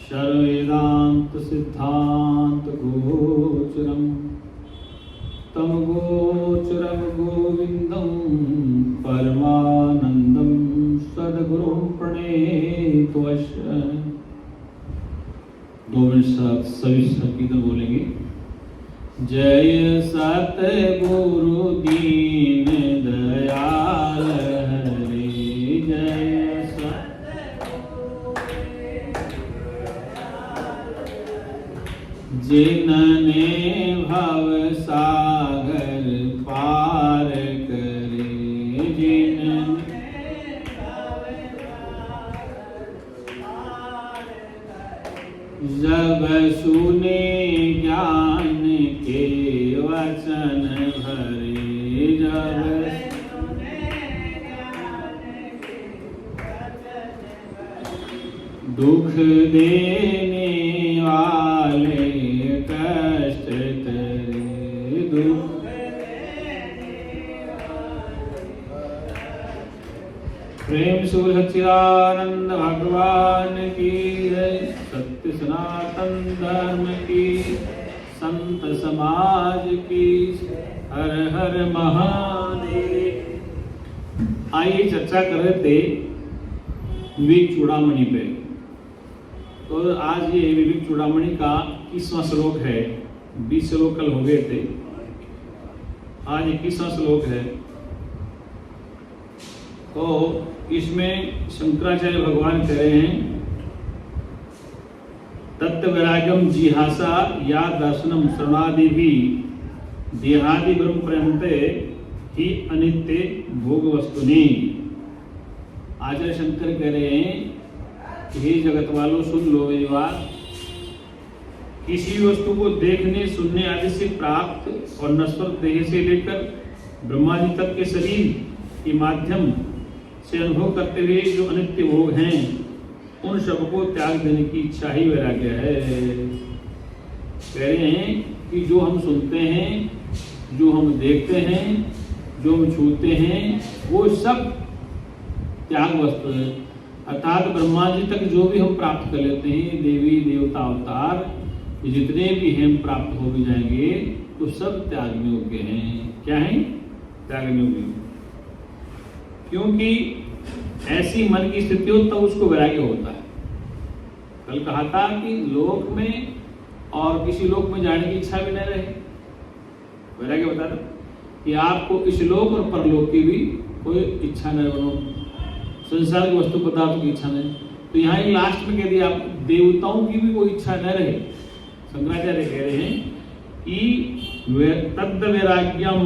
शर्वेदांत सिद्धांत गोचरम तम गोचरम गोविंदम परमानंदम सद्गुरु प्रणेतवश्य। 2 मिनट सभी कीर्तन बोलेंगे। जय सतगुरु दीन दयाल हरे, जय सतगुरु जिनने भव सागर पार करे, जिनने जब सुने ज्ञान के वचन भरे, जब दुख देने वाले कष्ट तरे, दुख प्रेम सुर सच्चिदानंद भगवान की जय। सत्य सनातन धर्म की, संत समाज की, हर हर महादेव। आइए चर्चा कर रहे थे विवेक चूड़ामणि पे। तो आज ये विवेक चूड़ामणि का 21वां श्लोक है। 20 श्लोक कल हो गए थे, आज 21वां श्लोक है। तो इसमें शंकराचार्य भगवान कह रहे हैं तत्व वैराग्यम जिहासा या दर्शनम शरणादि भी देहादि ब्रह्म पर्यंते ही अनित्य भोग वस्तुनि। आचार्य शंकर कह रहे हैं कि हे जगत वालों सुन लो ये बात। किसी वस्तु को देखने सुनने आदि से प्राप्त और नश्वर देह से लेकर ब्रह्मा जी तक के शरीर के माध्यम से अनुभव करते हुए जो अनित्य भोग हैं, उन सबको त्याग देने की इच्छा ही वैराग्य है। कह रहे हैं कि जो हम सुनते हैं, जो हम देखते हैं, जो हम छूते हैं, वो सब त्याग वस्तु है। अर्थात ब्रह्मा जी तक जो भी हम प्राप्त कर लेते हैं, देवी देवता अवतार जितने भी हैं प्राप्त हो भी जाएंगे, तो सब त्यागने योग्य हैं। क्या है? त्यागने योग्य। क्योंकि ऐसी मन की स्थिति हो तब उसको वैराग्य होता है। कल कहा था कि लोक में और किसी लोक में जाने की इच्छा भी न रहे, वैराग्य बता था कि आपको इस लोक और परलोक की भी कोई इच्छा न बनो, संसार की वस्तु पदार्थों की इच्छा नहीं। तो यहाँ लास्ट में कह दिया आप देवताओं की भी कोई इच्छा न रहे। शंकराचार्य कह रहे हैं कि तद् वैराग्यम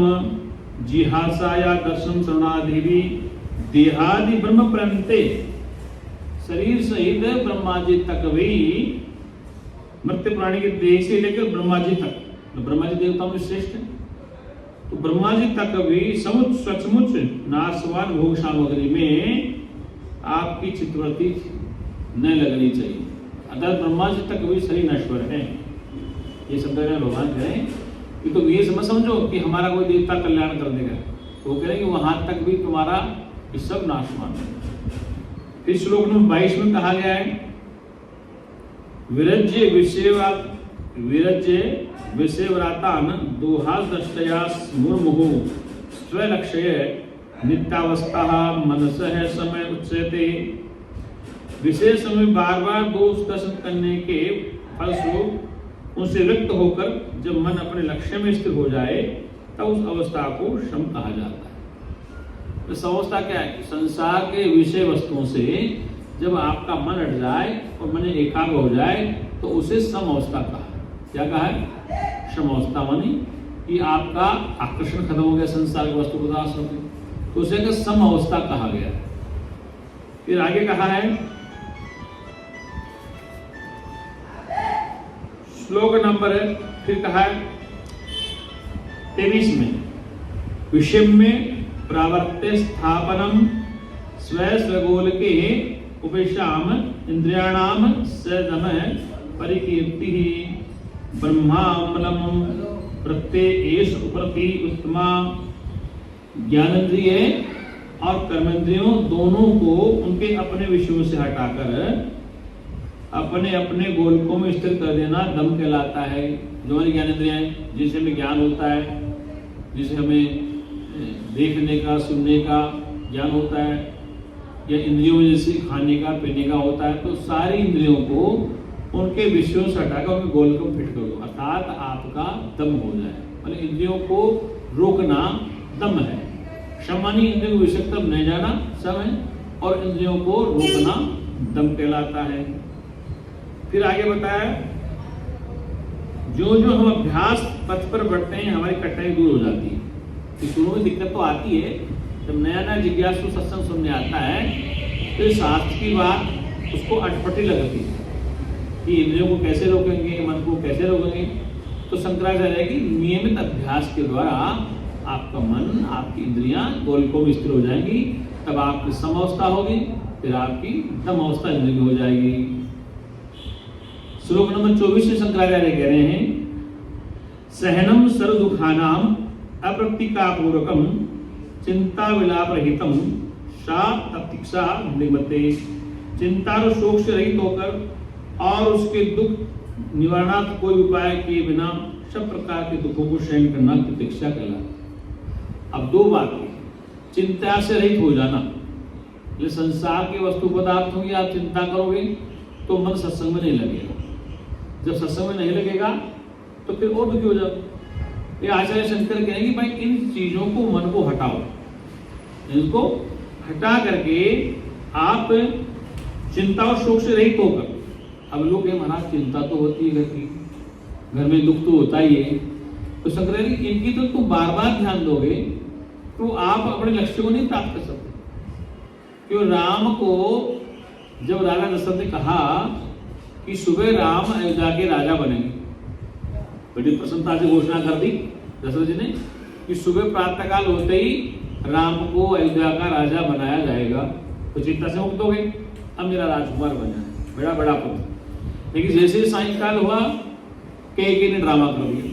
जिहासा या दर्शन शरणादि भी देहादि ब्रह्म पर्यंते, शरीर सहित ब्रह्मा जी तक भी, मृत्यु प्राणी के देह से लेकर ब्रह्मा जी तक, तो ब्रह्मा जी देवताओं में श्रेष्ठ है, तो ब्रह्मा जी तक भी सचमुच नाशवान भोग सामग्री में आपकी चित्तवृत्ति न लगनी चाहिए। अगर ब्रह्मा जी तक भी शरीर नश्वर है, ये शंकराचार्य भगवान कहें कि तो ये समझो कि हमारा कोई देवता कल्याण कर देगा, तो कह रहे कि वहां तक भी तुम्हारा ये सब नाशवान है। इस श्लोक में 22 में कहा गया है विरज्य विषयव्रातान दोहा दृष्टया मुर्मुहु स्वलक्ष्य नित्यावस्था मनसः समय उच्यते। विशेष समय बार बार दोष दर्शन करने के फलस्वरूप उनसे विरक्त होकर जब मन अपने लक्ष्य में स्थिर हो जाए तब उस अवस्था को शम कहा जाता है। इस अवस्था क्या है? संसार के विषय वस्तुओं से जब आपका मन हट जाए और मन एकाग्र हो जाए तो उसे सम अवस्था कहा। क्या कहा है? सम अवस्था मानी कि आपका आकर्षण खत्म हो गया संसार के वस्तु पदार्थ से, तो उसे सम अवस्था कहा गया। फिर आगे कहा है श्लोक नंबर फिर कहा है 23 में विषय में प्रावर्त्य स्थापनम स्वगोलके उपशाम इंद्रियाणाम सदम परिकीर्ति ब्रह्मामलम प्रत्येष उपरति उत्तमा। ज्ञानेन्द्रिय और कर्मेंद्रियों दोनों को उनके अपने विषयों से हटाकर अपने अपने गोलकों में स्थिर कर देना दम कहलाता है। जो हमारी ज्ञानेंद्रियां हैं, जिससे हमें ज्ञान होता है, जिसे हमें देखने का, सुनने का ज्ञान होता है, या इंद्रियों में जैसे खाने का, पीने का होता है, तो सारी इंद्रियों को उनके विषयों से हटाकर उनके गोलकों में फिट कर दो, अर्थात आपका दम हो जाए। मतलब इंद्रियों को रोकना दम है। शमानी इंद्रियों को विषय तब नहीं जाना सम है, और इंद्रियों को रोकना दम कहलाता है। फिर आगे बताया, जो जो हम अभ्यास पथ पर बढ़ते हैं हमारी कठिनाई दूर हो जाती है। तो शुरू में दिक्कत तो आती है, जब नया नया जिज्ञासु सत्संग सुनने आता है तो शास्त्र की बात उसको अटपटी लगती है कि इंद्रियों को कैसे रोकेंगे, मन को कैसे रोकेंगे। तो शंकराचार्य की नियमित अभ्यास के द्वारा आपका मन, आपकी इंद्रियां गोलकों में स्थिर हो जाएंगी, तब आपकी समावस्था होगी, फिर आपकी दम अवस्था जिंदगी हो जाएगी। श्लोक नंबर 24 से शंकराचार्य कह रहे हैं, सहनम सर्व दुखानाम अप्रतिकापूर्वकम चिंता विलाप रहितम सा ततिक्षा निमते। चिंता और शोक से रहित होकर और उसके दुख निवारणार्थ कोई उपाय किए बिना सब प्रकार के दुखों को सहन करना प्रतीक्षा कहलाता। अब दो बातें, चिंता से रहित हो जाना, ये संसार के वस्तु पदार्थों की आप चिंता करोगे तो मन सत्संग में नहीं लगेगा। जब सत्संग में नहीं लगेगा तो फिर और दुखी हो जाओ। ये आचार्य शंकर कहेंगे भाई इन चीजों को मन को हटाओ, इनको हटा करके आप चिंता और शोक से रहित होकर। अब लोग ये महाराज चिंता तो होती है, घर में दुख तो होता ही है, तो शंकर इनकी तो तुम बार बार ध्यान दोगे तो आप अपने लक्ष्य को नहीं प्राप्त कर सकते। क्यों राम को जब राजा दशरथ ने कहा कि सुबह राम अयोध्या के राजा बनेंगे, बड़ी प्रसन्नता से घोषणा कर दी दशरथ जी ने कि सुबह प्रातःकाल होते ही राम को अयोध्या का राजा बनाया जाएगा, तो चिंता से मुक्त हो गए। अब मेरा राजकुमार बन जाए, बड़ा बड़ा पुत्र। लेकिन जैसे सायंकाल हुआ के ने ड्रामा कर दिया,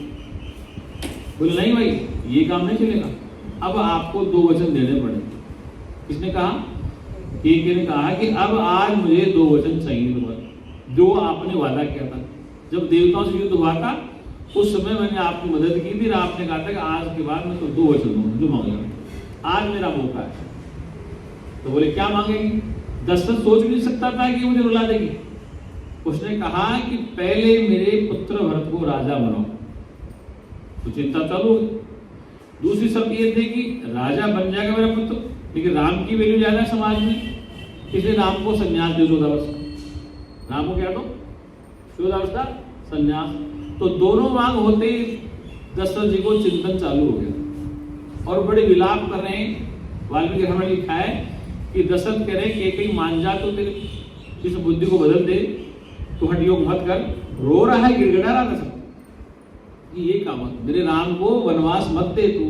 बोले नहीं भाई ये काम नहीं चलेगा, अब आपको 2 वचन देने पड़े। किसने कहा? के ने कहा कि अब आज मुझे 2 वचन चाहिए तुम्हारे, जो आपने वादा किया था। जब देवताओं से युद्ध हुआ था उस समय मैंने आपकी मदद की थी, आपने कहा था कि आज के बाद मैं तो 2 वचन दूंगा जो मांगेगा, आज मेरा मौका है। तो बोले क्या मांगेगी? दशरथ सोच भी नहीं सकता था कि मुझे रुला देगी। उसने कहा कि पहले मेरे पुत्र भरत को राजा बनाओ, तो चिंता चालू हो। दूसरी शर्त ये थी कि राजा बन जाएगा मेरा पुत्र, लेकिन राम की वैल्यू ज्यादा है समाज में, इसलिए राम को संन्यास दे दो। राम को क्या दो? शोधावस्था, संन्यास। तो दोनों मांग होते ही दशरथ जी को चिंतन चालू हो गया और बड़े विलाप कर रहे हैं। वाल्मीकि रामायण में लिखा है कि दशरथ कह रहे कि कहीं मान जा तो तेरे इस बुद्धि को बदल दे, तो हट योग मत कर। रो रहा है, गिड़गिड़ा रहा दशरथ, ये काम मेरे राम को वनवास मत दे तू।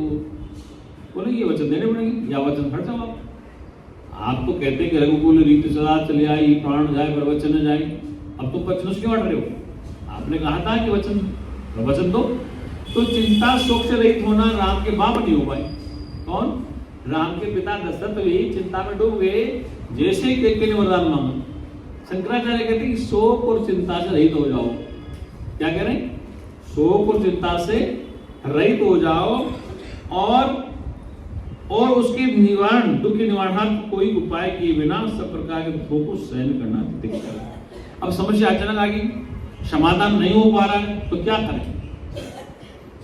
बोले ये वचन देने पड़ेंगे या वचन हट जाओ आप तो कहते हैं कि रघुकुल रीति सदा चले आई, प्राण जाए पर वचन न जाए। अब तो वचन क्यों हट रहे हो? आपने कहा था कि वचन दो। तो चिंता शोक से रहित होना राम के बाप नहीं हो पाए। कौन? राम के पिता दशरथ भी चिंता में डूब गए जैसे के ने वरदान मांगा। शंकराचार्य कहते हैं कि शोक और चिंता से रहित हो जाओ। क्या कह रहे हैं? शोक और चिंता से रहित हो जाओ और उसके निवारण, दुख के निवारणार्थ कोई उपाय किए बिना सब प्रकार के दुखों को सहन करना दिखता है। अब समस्या अचानक आ गई, समाधान नहीं हो पा रहा है तो क्या करें?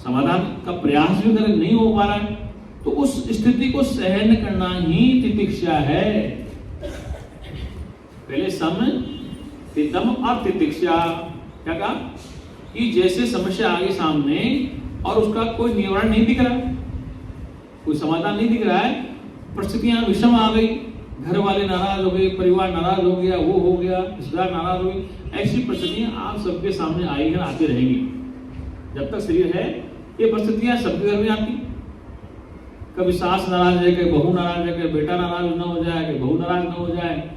समाधान का प्रयास भी करें, नहीं हो पा रहा है तो उस स्थिति को सहन करना ही तितिक्षा है। पहले सम, फिर दम और तितिक्षा। क्या कहा? कि जैसे समस्या आ गई सामने और उसका कोई निवारण नहीं दिख रहा, कोई समाधान नहीं दिख रहा है, परिस्थितियां विषम आ गई, घर वाले नाराज हो गए, परिवार नाराज हो गया, वो हो गया, रिश्तेदार नाराज हो गए, ऐसी परिस्थितियां आप सबके सामने आई हैं, आती रहेंगी। जब तक शरीर है ये परिस्थितियां सबके घर में आती। कभी सास नाराज है, कभी बहू नाराज है, कभी बेटा नाराज ना हो जाए, कभी बहू नाराज ना हो जाए,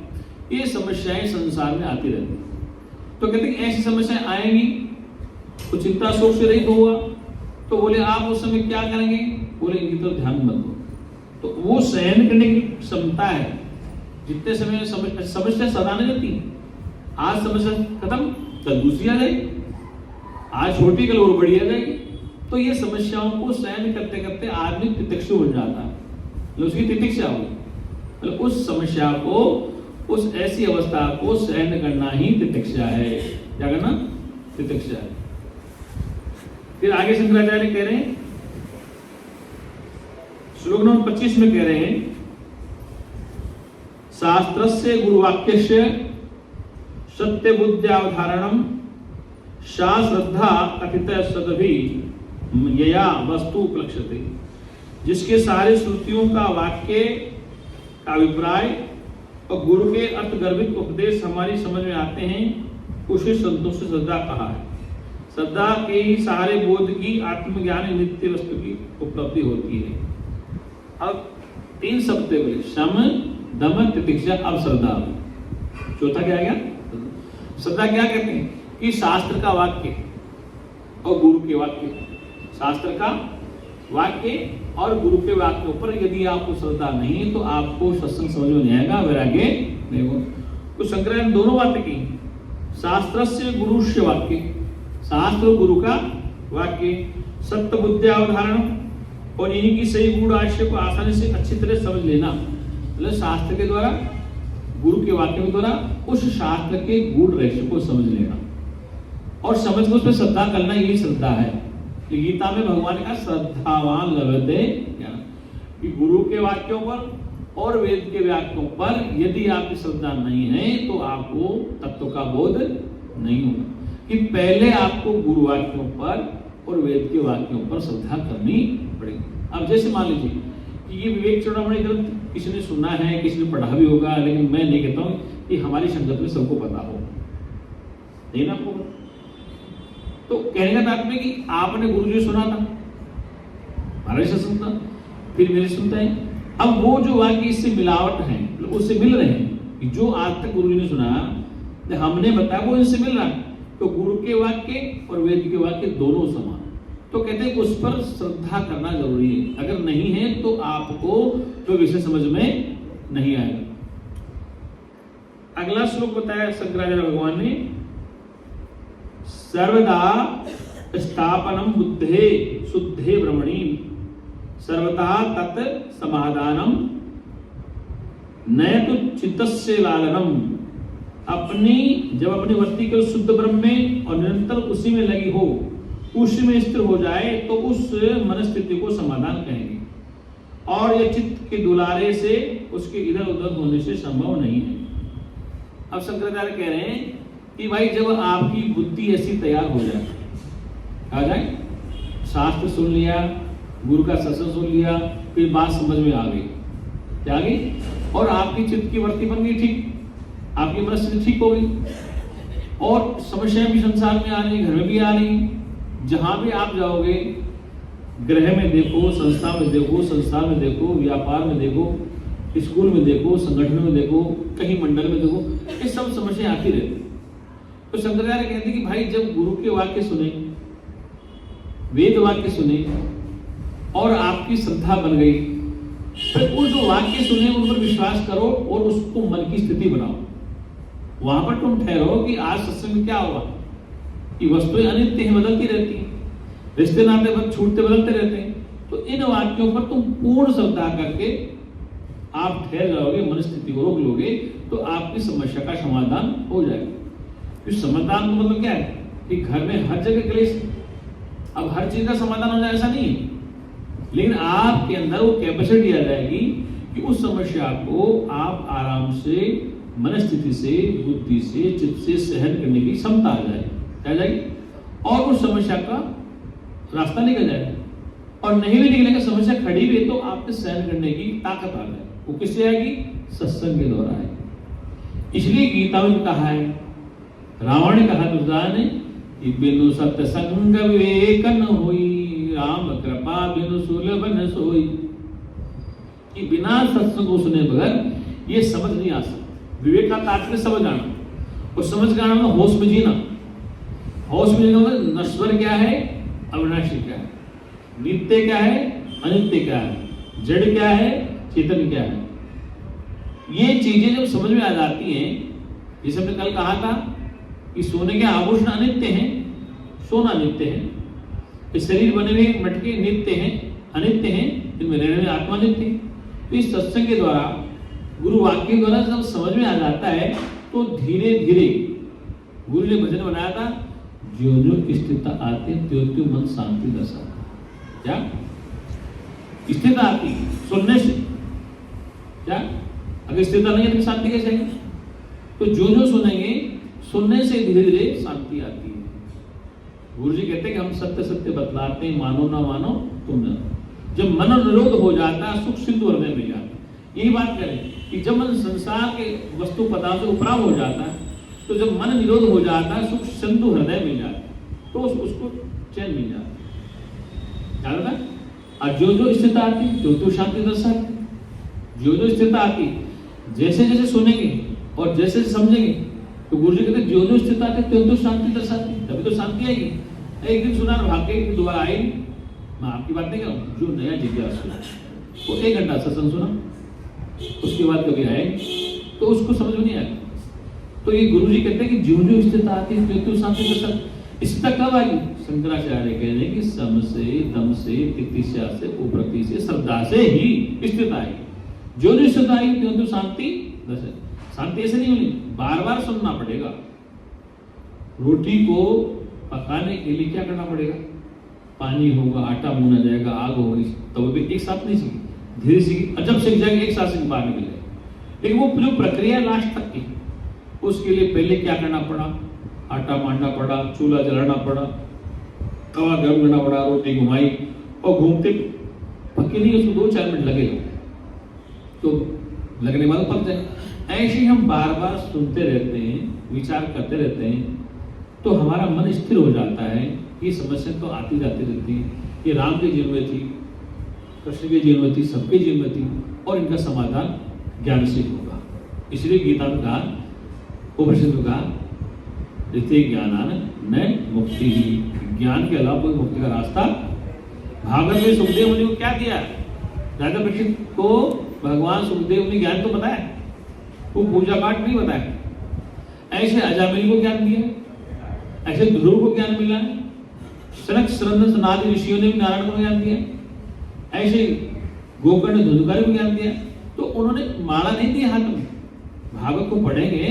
ये समस्याएं संसार में आती रहती। तो कहते हैं ऐसी समस्याएं आएंगी तो चिंता शोक से रहित होगा। तो बोले आप उस समय क्या करेंगे? बोले इनकी तरफ ध्यान मत दो, तो वो सहन करने की क्षमता है। जितने समय समस्या सदा नहीं रहती, आज समस्या खत्म कल दूसरी आ जाएगी, आज छोटी कल और बड़ी आ जाएगी। तो ये समस्याओं को सहन करते करते आदमी तितिक्षु बन जाता है, मतलब उसकी तितिक्षा होगी, मतलब उस समस्या को, उस ऐसी अवस्था को सहन करना ही तितिक्षा है। क्या करना? तितिक्षा है। फिर आगे शंकराचार्य कह रहे हैं, श्लोक नंबर 25 में कह रहे हैं, शास्त्रस्य गुरुवाक्यस्य सत्य बुद्ध्यावधारणम सा श्रद्धा कथित सदभि यया वस्तु उपलक्ष्यते। जिसके सारे श्रुतियों का वाक्य का अभिप्राय और गुरु के अर्थगर्भित उपदेश हमारी समझ में आते हैं, उसे संतोष श्रद्धा कहा है। श्रद्धा के ही सहारे बोध की आत्मज्ञान नित्य वस्तु की उपलब्धि होती है। अब 3 शब्द बोले, सम दम तितिक्षा, अब श्रद्धा। चौथा क्या गया? श्रद्धा क्या कहते हैं कि शास्त्र का वाक्य और गुरु के वाक्य, शास्त्र का वाक्य और गुरु के वाक्यों पर यदि आपको श्रद्धा नहीं है तो आपको सत्संग समझ में नहीं आएगा, वैराग्य नहीं होगा। तो शंकराचार्य ने दोनों बातें की, शास्त्र से गुरु से वाक्य, शास्त्र और गुरु का वाक्य, सत्य बुद्ध्यावधारण और इन्हीं की सही गूढ़ आशय को आसानी से अच्छी तरह समझ लेना, मतलब शास्त्र के द्वारा, गुरु के वाक्य के द्वारा उस शास्त्र के गूढ़ रहस्य को समझ लेना और समझ को उस पर श्रद्धा करना, यही श्रद्धा है। गीता में भगवान का श्रद्धावान लभते ज्ञान, कि गुरु के वाक्यों पर और वेद के वाक्यों पर यदि आपकी श्रद्धा नहीं है तो आपको तत्व का बोध नहीं होगा। कि पहले आपको गुरु वाक्यों पर और वेद के वाक्यों पर श्रद्धा करनी पड़ेगी। अब जैसे मान लीजिए कि ये विवेक चूड़ामणि ग्रंथ किसी ने सुना है, किसी ने पढ़ा भी होगा, लेकिन मैं नहीं कहता हूं कि हमारी संगत में सबको पता हो, नहीं ना आपको। तो कहने का तात्पर्य कि आपने गुरु जी सुना था, हमारे से सुनता, फिर मेरे सुनता है। अब वो जो वाक्य इससे मिलावट है, उससे मिल रहे हैं कि जो आज तक गुरु जी ने सुना, हमने बताया वो इनसे मिल रहा है। तो गुरु के वाक्य और वेद के वाक्य दोनों समान, तो कहते हैं उस पर श्रद्धा करना जरूरी है। अगर नहीं है तो आपको तो विषय समझ में नहीं आएगा। अगला श्लोक बताया शंकराचार्य भगवान ने, सर्वदा स्थापनम बुद्धे शुद्धे ब्रह्मणि सर्वथा तत् समाधानम नयतु चित्तस्य लालनम। जब अपनी वृत्ति के शुद्ध ब्रह्म में और निरंतर उसी में लगी हो, उसी में स्थिर हो जाए तो उस मनस्थिति को समाधान कहेंगे, और यह चित्त के दुलारे से उसके इधर उधर होने से संभव नहीं है। अब शंकराचार्य कह रहे हैं कि भाई जब आपकी बुद्धि ऐसी तैयार हो जाए, आ जाए, शास्त्र सुन लिया, गुरु का सत्संग सुन लिया, फिर बात समझ में आ गई, क्या आ गई, और आपकी चित्त की वृत्ति बन गई ठीक, आपकी मनस्थिति ठीक हो गई, और समस्याएं भी संसार में आ रही, घर में भी आ रही, जहां भी आप जाओगे, गृह में देखो, संस्था में देखो, संस्थान में देखो, व्यापार में देखो, स्कूल में देखो, संगठन में देखो, कहीं मंडल में देखो, ये सब समस्याएं आती रहती। तो शंकराचार्य कहते हैं कि भाई जब गुरु के वाक्य सुने, वेद वाक्य सुने और आपकी श्रद्धा बन गई, तो वो जो वाक्य सुने उन पर विश्वास करो और उसको मन की स्थिति बनाओ। वहां पर तुम ठहरो कि आज सत्संग में क्या होगा, कि वस्तुएं अनित्य हैं, बदलती रहती हैं, रिश्ते नाते छूटते बदलते रहते हैं। तो इन वाक्यों पर तुम पूर्ण श्रद्धा करके आप ठहर जाओगे, मन स्थिति को रोक लोगे, तो आपकी समस्या का समाधान हो जाएगा। इस समाधान का मतलब क्या है कि घर में हर जगह क्लेश, अब हर चीज का समाधान हो जाए ऐसा नहीं है, लेकिन आपके अंदर वो कैपेसिटी आ जाएगी कि उस समस्या को आप आराम से मन स्थिति से, बुद्धि से, चित्त से सहन करने की क्षमता आ जाएगी, और उस समस्या का रास्ता निकल जाएगा। और नहीं भी निकलेगा, समस्या खड़ी हुई है तो आपके सहन करने की ताकत आ जाए। वो किससे आएगी? सत्संग के द्वारा आएगी। इसलिए गीता में कहा है, रावण ने कहा दुर्योधन ने कि बिनु सत्संग विवेक न होई, राम कृपा बिनु सुलभ न सोई। कि बिना सत्संग को सुने बगैर ये समझ नहीं आ सकता। विवेक का तात्पर्य समझ आना, और समझ का नाम होश में जीना। होश में जीना मतलब नश्वर क्या है, अविनाशी क्या है, नित्य क्या है, अनित्य क्या है, जड़ क्या है, चेतन क्या है। ये चीजें जब समझ में आ जाती हैं, जैसे हमने कल कहा था कि सोने के आभूषण अनित्य हैं, सोना नित्य है, इस शरीर बने हुए मटके नित्य हैं, अनित्य हैं, इनमें रहने वाली आत्मा नित्य है। तो इस सत्संग के द्वारा, गुरु वाक्य के द्वारा जब समझ में आ जाता है तो धीरे धीरे गुरु ने भजन बनाया था, जो जो स्थिरता आते त्यों त्यों मन शांति दशा। क्या स्थिरता आती सुनने से, क्या अगर स्थिरता नहीं है तो शांति कैसे आएगी? तो जो जो सुनेंगे, सुनने से धीरे धीरे शांति आती है। गुरु जी कहते हैं कि हम सत्य सत्य बतलाते हैं, मानो ना मानो तुम न। जब मन निरोध हो जाता है, सुख सिंधु हृदय में जाता है। यही बात करें कि जब मन संसार के वस्तु पदार्थ से उपराम हो जाता है, तो जब मन निरोध हो जाता है, सुख सिंधु हृदय मिल जाता है, तो उसको चैन मिल जाता है। क्या होता है? और जो जो स्थिरता आती तो तो शांति दर्शाती। जो जो स्थिरता आती, जैसे जैसे सुनेंगे और जैसे जैसे समझेंगे, तो गुरु जी कहते जो जो स्थिरता आती तो तो शांति दर्शाती, तभी तो शांति आएगी। एक दिन सुना भाग के दोबारा आई, मैं आपकी बात नहीं कर रहा हूँ, जो नया जिज्ञासु वो 1 घंटा सत्संग सुना, उसके बाद कभी आए तो उसको समझ में नहीं आया। तो ये गुरु जी कहते हैं कि जो जो स्थिरता आती है तो शांति दर्शाती। स्थिरता कब आएगी? शंकराचार्य कह रहे हैं कि सम से, दम से, तितिक्षा से, उपरति से, श्रद्धा से ही स्थिरता आएगी। जो जो स्थिरता आएगी तो शांति दर्शाती। शांति ऐसे नहीं होनी, बार बार सुनना पड़ेगा। रोटी को पकाने के लिए क्या करना पड़ेगा? पानी होगा, आटा भूना जाएगा, आग होगी, तब भी एक साथ नहीं सीखी, धीरे सीखी। जब सीख जाएंगे एक साथ सीख बाहर निकल जाएगा। लेकिन वो जो प्रक्रिया लास्ट तक की, उसके लिए पहले क्या करना पड़ा? आटा मांडना पड़ा, चूल्हा जलाना पड़ा, तवा गर्म करना पड़ा, रोटी घुमाई, और घूमते पक्के नहीं, उसको 2-4 मिनट लगेगा, तो लगने वाला पक जाए। ऐसे ही हम बार बार सुनते रहते हैं, विचार करते रहते हैं, तो हमारा मन स्थिर हो जाता है। ये समस्या तो आती जाती रहती है। ये राम के जीवन में थी, कृष्ण के जीवन में थी, सबके जीवन में थी, और इनका समाधान ज्ञान से होगा। इसलिए गीता में कहा, उपनिषद में कहा, ऋते ज्ञानान न मुक्ति ही, ज्ञान के अलावा कोई मुक्ति का रास्ता। भागवत में सुखदेव मुनि को क्या दिया? राजा परीक्षित को भगवान सुखदेव ने ज्ञान तो बताया, वो पूजा पाठ नहीं बताया। ऐसे अजामिल को ज्ञान दिया, ऐसे ध्रुव को ज्ञान मिला, सनक सनंदन सनादि ऋषियों ने भी नारायण को ज्ञान दिया, ऐसे गोकर्ण धुंधकारी को ज्ञान दिया। तो उन्होंने माला नहीं दी हाथ में। भागवत को पढ़ेंगे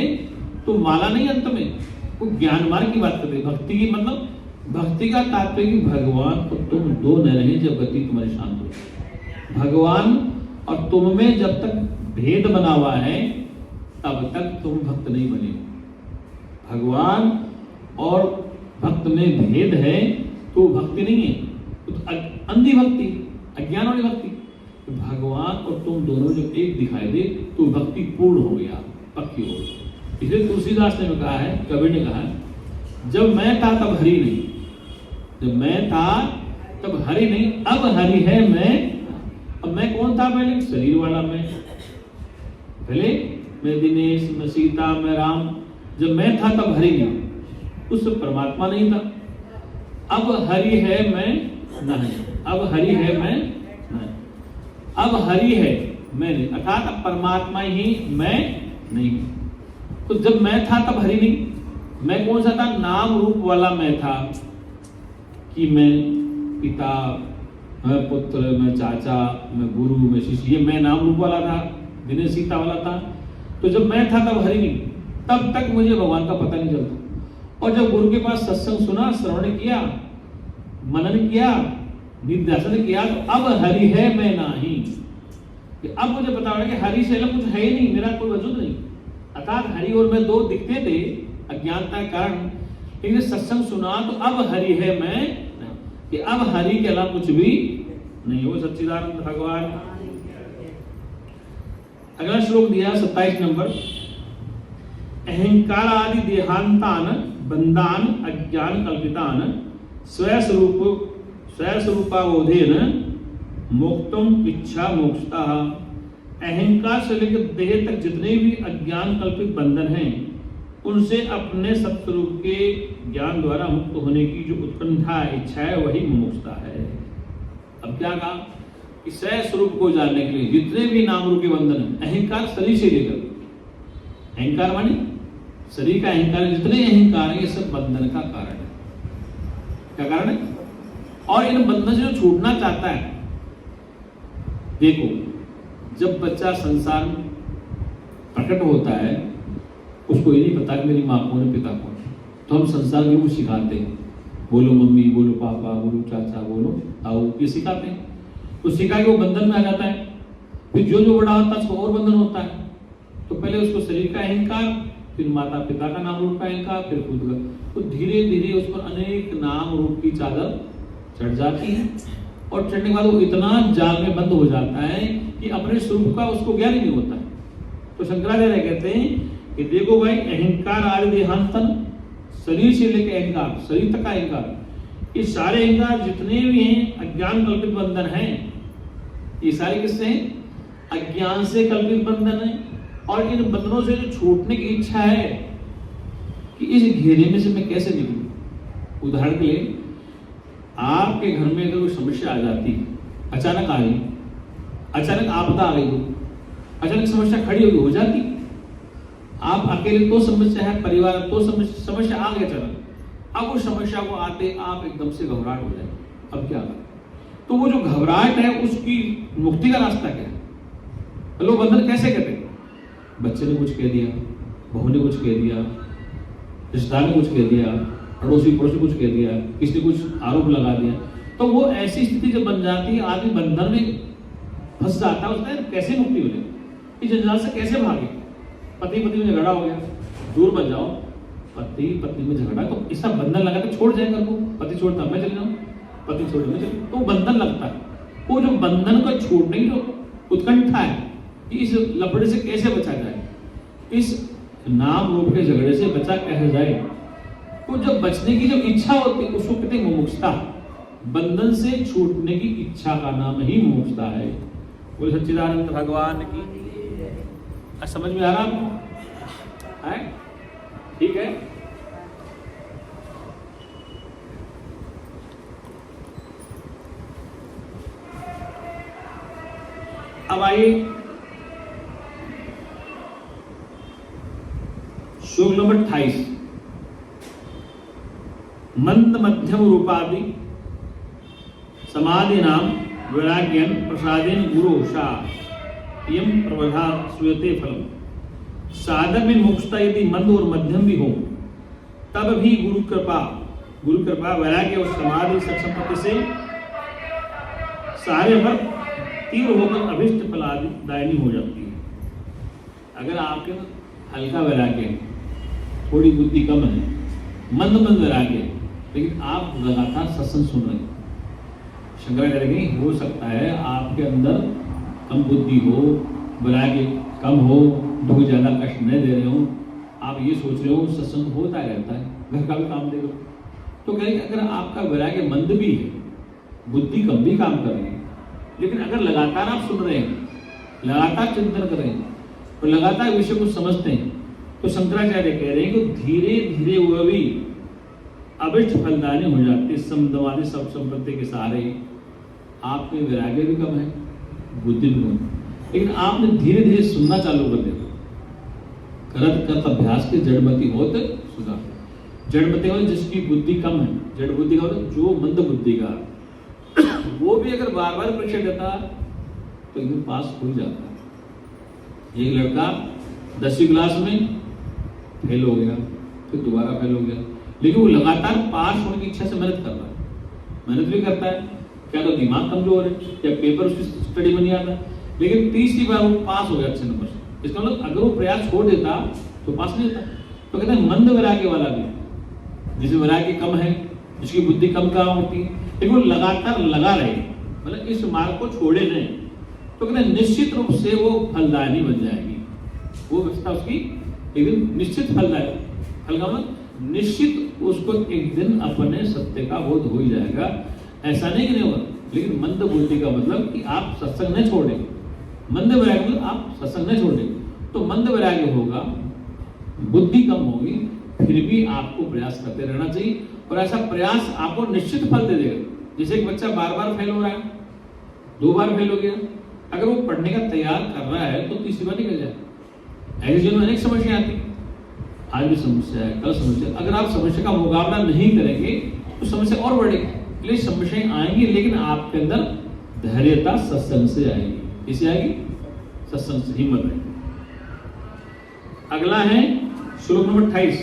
तो माला नहीं अंत में, वो ज्ञान मार्ग की बात करते। भक्ति की मतलब, भक्ति का तात्पर्य कि भगवान को तुम दो न रहे जब गति तुम्हारी शांत हो। भगवान और तुम में जब तक भेद बना हुआ है, तब तक तुम भक्त नहीं बने हो। भगवान और भक्त में भेद है तो भक्ति नहीं है, तो अंधी भक्ति, अज्ञान वाली भक्ति। तो भगवान और तुम दोनों जब एक दिखाई दे तो भक्ति पूर्ण हो गया, पक्की हो गई। इसलिए तुलसीदास ने कहा है, कबीर ने कहा, जब मैं था तब हरि नहीं, जब मैं था तब हरि नहीं, अब हरि है मैं। अब मैं कौन था पहले? शरीर वाला मैं। पहले मैं दिनेश, मैं सीता, मैं राम। जब मैं था तब हरि नहीं, उस परमात्मा नहीं था। अब हरि है मैं नहीं, अब हरि है मैं नहीं, अब हरि है मैं नहीं, अर्थात अब परमात्मा ही मैं नहीं। तो जब मैं था तब हरि नहीं। मैं कौन सा था? नाम रूप वाला मैं था, कि मैं पिता, मैं पुत्र, मैं चाचा, मैं गुरु, मैं शिष्य, ये मैं नाम रूप वाला था, दिनेश सीता वाला था। तो जब मैं था तब हरि नहीं, तब तक मुझे भगवान का पता नहीं चलता। और जब गुरु के पास सत्संग सुना, श्रवण किया, मनन किया, निध्यासन किया, तो अब हरि है मैं नहीं। अब मुझे पता लगा कि हरि से अलग कुछ है ही नहीं, मेरा कोई वजूद नहीं। अर्थात हरि और मैं दो दिखते थे अज्ञानता के कारण, लेकिन सत्संग सुना तो अब हरि है मैं नहीं, कि अब हरि के अलावा कुछ भी नहीं हो। सच्चिदानंद भगवान। अगला श्लोक दिया 27 नंबर, अहंकार आदि देहांतान बंधान अज्ञान कल्पितान स्वस्वरूपावोधेन मोक्तुम इच्छा मोक्षता। अहंकार से लेकर देह तक जितने भी अज्ञान कल्पित बंधन हैं, उनसे अपने सत्स्वरूप के ज्ञान द्वारा मुक्त होने की जो उत्कंठा इच्छा है, वही मुमुक्षुता है। अब क्या कहा? कि सह स्वरूप को जानने के लिए जितने भी नाम रूप के बंधन है, अहंकार शरीर से लेकर, अहंकार माने शरीर का अहंकार, जितने अहंकार है ये सब बंधन का कारण है। क्या कारण है? और इन बंधन से जो छूटना चाहता है, देखो जब बच्चा संसार में प्रकट होता है उसको ये नहीं पता कि मेरी माँ कौन है, पिता कौन है, तो हम संसार के कुछ सिखाते हैं, बोलो मम्मी, बोलो पापा, बोलो चाचा, बोलो ताऊ, ये सिखाते हैं। तो सिखा के वो बंधन में आ जाता है। फिर जो जो बड़ा होता है उसको और बंधन होता है। तो पहले उसको शरीर का अहंकार, फिर माता पिता का नाम रूप का अहंकार, फिर खुद का, तो धीरे धीरे उस पर अनेक नाम रूप की चादर चढ़ जाती है। और चढ़ने के बाद वो इतना जाल में बंद हो जाता है कि अपने स्वरूप का उसको ज्ञान ही नहीं होता है। तो शंकराचार्य कहते हैं कि देखो भाई, अहंकार आदि देहांतन, शरीर से लेकर अहंकार, शरीर तक का अहंकार, ये सारे अहंकार जितने भी हैं अज्ञान कल्पित बंधन हैं। ये सारे किससे हैं? अज्ञान से कल्पित बंधन है। और इन बंधनों से जो छूटने की इच्छा है कि इस घेरे में से मैं कैसे निकलूं। उदाहरण के लिए, आपके घर में अगर कोई समस्या आ जाती है, अचानक आ गई, अचानक आपदा आ गई, अचानक समस्या खड़ी हो जाती, आप अकेले तो समस्या है, परिवार तो समस्या आ गई अचानक, अब उस समस्या को आते आप एकदम से घबराहट हो जाए, अब क्या करें? तो वो जो घबराहट है उसकी मुक्ति का रास्ता क्या है? लोग बंधन कैसे कहते हैं? बच्चे ने कुछ कह दिया, बहू ने कुछ कह दिया, रिश्तेदार ने कुछ कह दिया, पड़ोसी कुछ कह दिया, किसी ने कुछ आरोप लगा दिया, तो वो ऐसी स्थिति जब बन जाती है, आदमी बंधन में फंस जाता है। उसमें कैसे मुक्ति मिले, इस जंजाल से कैसे भागे? पति पत्नी में झगड़ा हो गया, दूर बन जाओ, पति पत्नी में झगड़ा, तो इसका बंधन लगा तो छोड़ जाएगा वो, पति छोड़ता मैं चले जाऊँ, पति छोड़ मैं चले, तो बंधन लगता है। वो जो बंधन को छोड़ने की जो उत्कंठा है कि इस लफड़े से कैसे बचा जाए, इस नाम रूप के झगड़े से बचा कैसे जाए, तो जब बचने की जो इच्छा होती है उसको कहते हैं मुमुक्षुता। बंधन से छूटने की इच्छा का नाम ही मुमुक्षुता है। बोले सच्चिदानंद भगवान की। समझ में आ रहा आपको? है ठीक है। अब आइए श्लोक नंबर 28। मंद मध्यम रूपादि समाधि नाम वैराग्यन प्रसादेन गुरुषा यम प्रवधा सुयते फलम। साधक में मोक्षता यदि मंद और मध्यम भी हो तब भी गुरु कृपा वैराग्य और समाधि सत्संपत्ति से सारे फल तीव्र होकर अभिष्ट फलादि दायनी हो जाती है। अगर आपके हल्का वैराग्य है, थोड़ी बुद्धि कम है, मंद वैराग्य, लेकिन आप लगातार सत्संग सुन रहे हैं, शंकराचार्य कहेंगे हो सकता है आपके अंदर कम बुद्धि हो, वैराग्य कम हो, दुख ज्यादा कष्ट न दे रहे हो, आप ये सोच रहे हो सत्संग होता रहता है, घर का भी काम देगा, तो कहेंगे अगर आपका वैराग्य मंद भी है, बुद्धि कम भी काम कर रही है, लेकिन अगर लगातार आप सुन रहे हैं, लगातार चिंतन कर रहे हैं और लगातार विषय को समझते हैं, तो शंकराचार्य कह रहे हैं कि धीरे धीरे वह भी अभिष्ट फलदायी हो जाते। समदवादी सब संपत्ति के सहारे आपके वैराग्य भी कम है, बुद्धि भी कम, लेकिन आपने धीरे धीरे सुनना चालू कर दिया। करत अभ्यास के जड़मती होते सुधा। जड़मती हो जिसकी बुद्धि कम है, जड़ बुद्धि का जो मंद बुद्धि का, वो भी अगर बार बार परीक्षा देता तो एकदम पास हो जाता। एक लड़का 10वीं क्लास में फेल हो गया, फिर दोबारा फेल हो गया, लेकिन वो लगातार पास होने की इच्छा से मेहनत कर रहा है, मेहनत भी करता है, क्या तो दिमाग कमजोर है या पेपर उसकी स्टडी में नहीं आता, लेकिन तीसरी बार वो पास हो गया अच्छे नंबर से। इसका मतलब अगर वो प्रयास छोड़ देता तो पास नहीं होता। तो कहते हैं मंद वैराग्य वाला भी, जिसे वैराग्य कम है, जिसकी बुद्धि कम काम होती है, लेकिन वो लगातार लगा रहे, मतलब इस मार्ग को छोड़े नहीं, तो कहते हैं निश्चित रूप से वो फलदायी बन जाएगी। वो व्यवस्था उसकी एक दिन निश्चित फलदायी, फल का मतलब निश्चित उसको एक दिन अपने सत्य का बोध हो ही जाएगा। ऐसा नहीं कि नहीं होगा, लेकिन मंद बुद्धि का मतलब कि आप सत्संग नहीं छोड़ेंगे, मंद वैराग्य मतलब आप सत्संग नहीं छोड़ेंगे, तो मंद वैराग्य होगा, बुद्धि कम होगी, फिर भी आपको प्रयास करते रहना चाहिए, और ऐसा प्रयास आपको निश्चित फल दे देगा। जैसे एक बच्चा बार बार फेल हो रहा है, 2 बार फेल हो गया। अगर वो पढ़ने का तैयार कर रहा है तो तीसरी बार निकल जाए। ऐसे जीवन में अनेक समस्या आती, आज भी समस्या है, कल समस्या। अगर आप समस्या का मुकाबला नहीं करेंगे तो समस्या और बढ़ेगी। इसलिए समस्याएं आएंगी, लेकिन आपके अंदर धैर्यता सत्संग से आएगी। इसे आएगी सत्संग से, हिम्मत आएगी। अगला है श्लोक नंबर 28।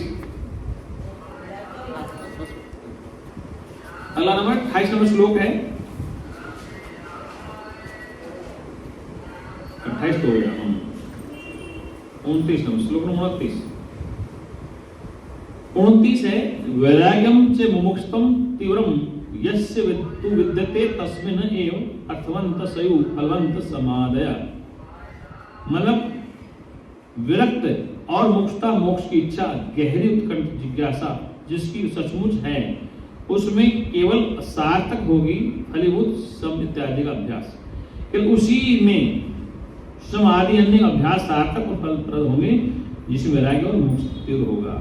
अगला नंबर 28 नंबर श्लोक है। 28 तो हो गया, 29 नंबर श्लोक नंबर 29 है। वैराग्यम च मुमुक्षुत्वम तीव्रम यस्य विद्यते तस्मिन् एव अर्थवन्त सयु फलवन्त समादय। मतलब विरक्त और मुक्ता मोक्ष की इच्छा, गहरी उत्कंठ जिज्ञासा जिसकी सचमुच है, उसमें केवल सार्थक होगी फलीभूत सम इत्यादि का अभ्यास। केवल उसी में सम आदि अन्य अभ्यास सार्थक और फलप्रद होंगे जिसमें वैराग्य और मोक्ष तीव्र होगा।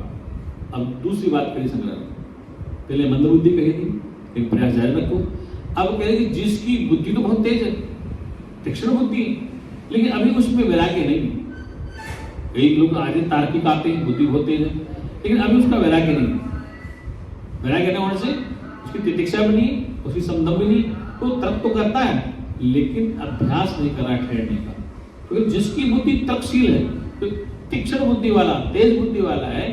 अब दूसरी बात करी संग्रह, पहले मंदबुद्धि कही थी, एक प्रयास जारी रखो। अब कह रहे कि जिसकी बुद्धि तो बहुत तेज है, तीक्ष्ण बुद्धि, लेकिन अभी उसमें वैराग्य नहीं। कई लोग आज तार्किक आते हैं, बुद्धि बहुत तेज है, लेकिन अभी उसका वैराग्य नहीं। वैराग्य नहीं होने से उसकी तितिक्षा भी नहीं, उसकी समदम भी नहीं। तो तर्क तो करता है, लेकिन अभ्यास नहीं कर रहा है ठहरने का। क्योंकि जिसकी बुद्धि तर्कशील है, तो तीक्ष्ण बुद्धि वाला, तेज बुद्धि वाला है,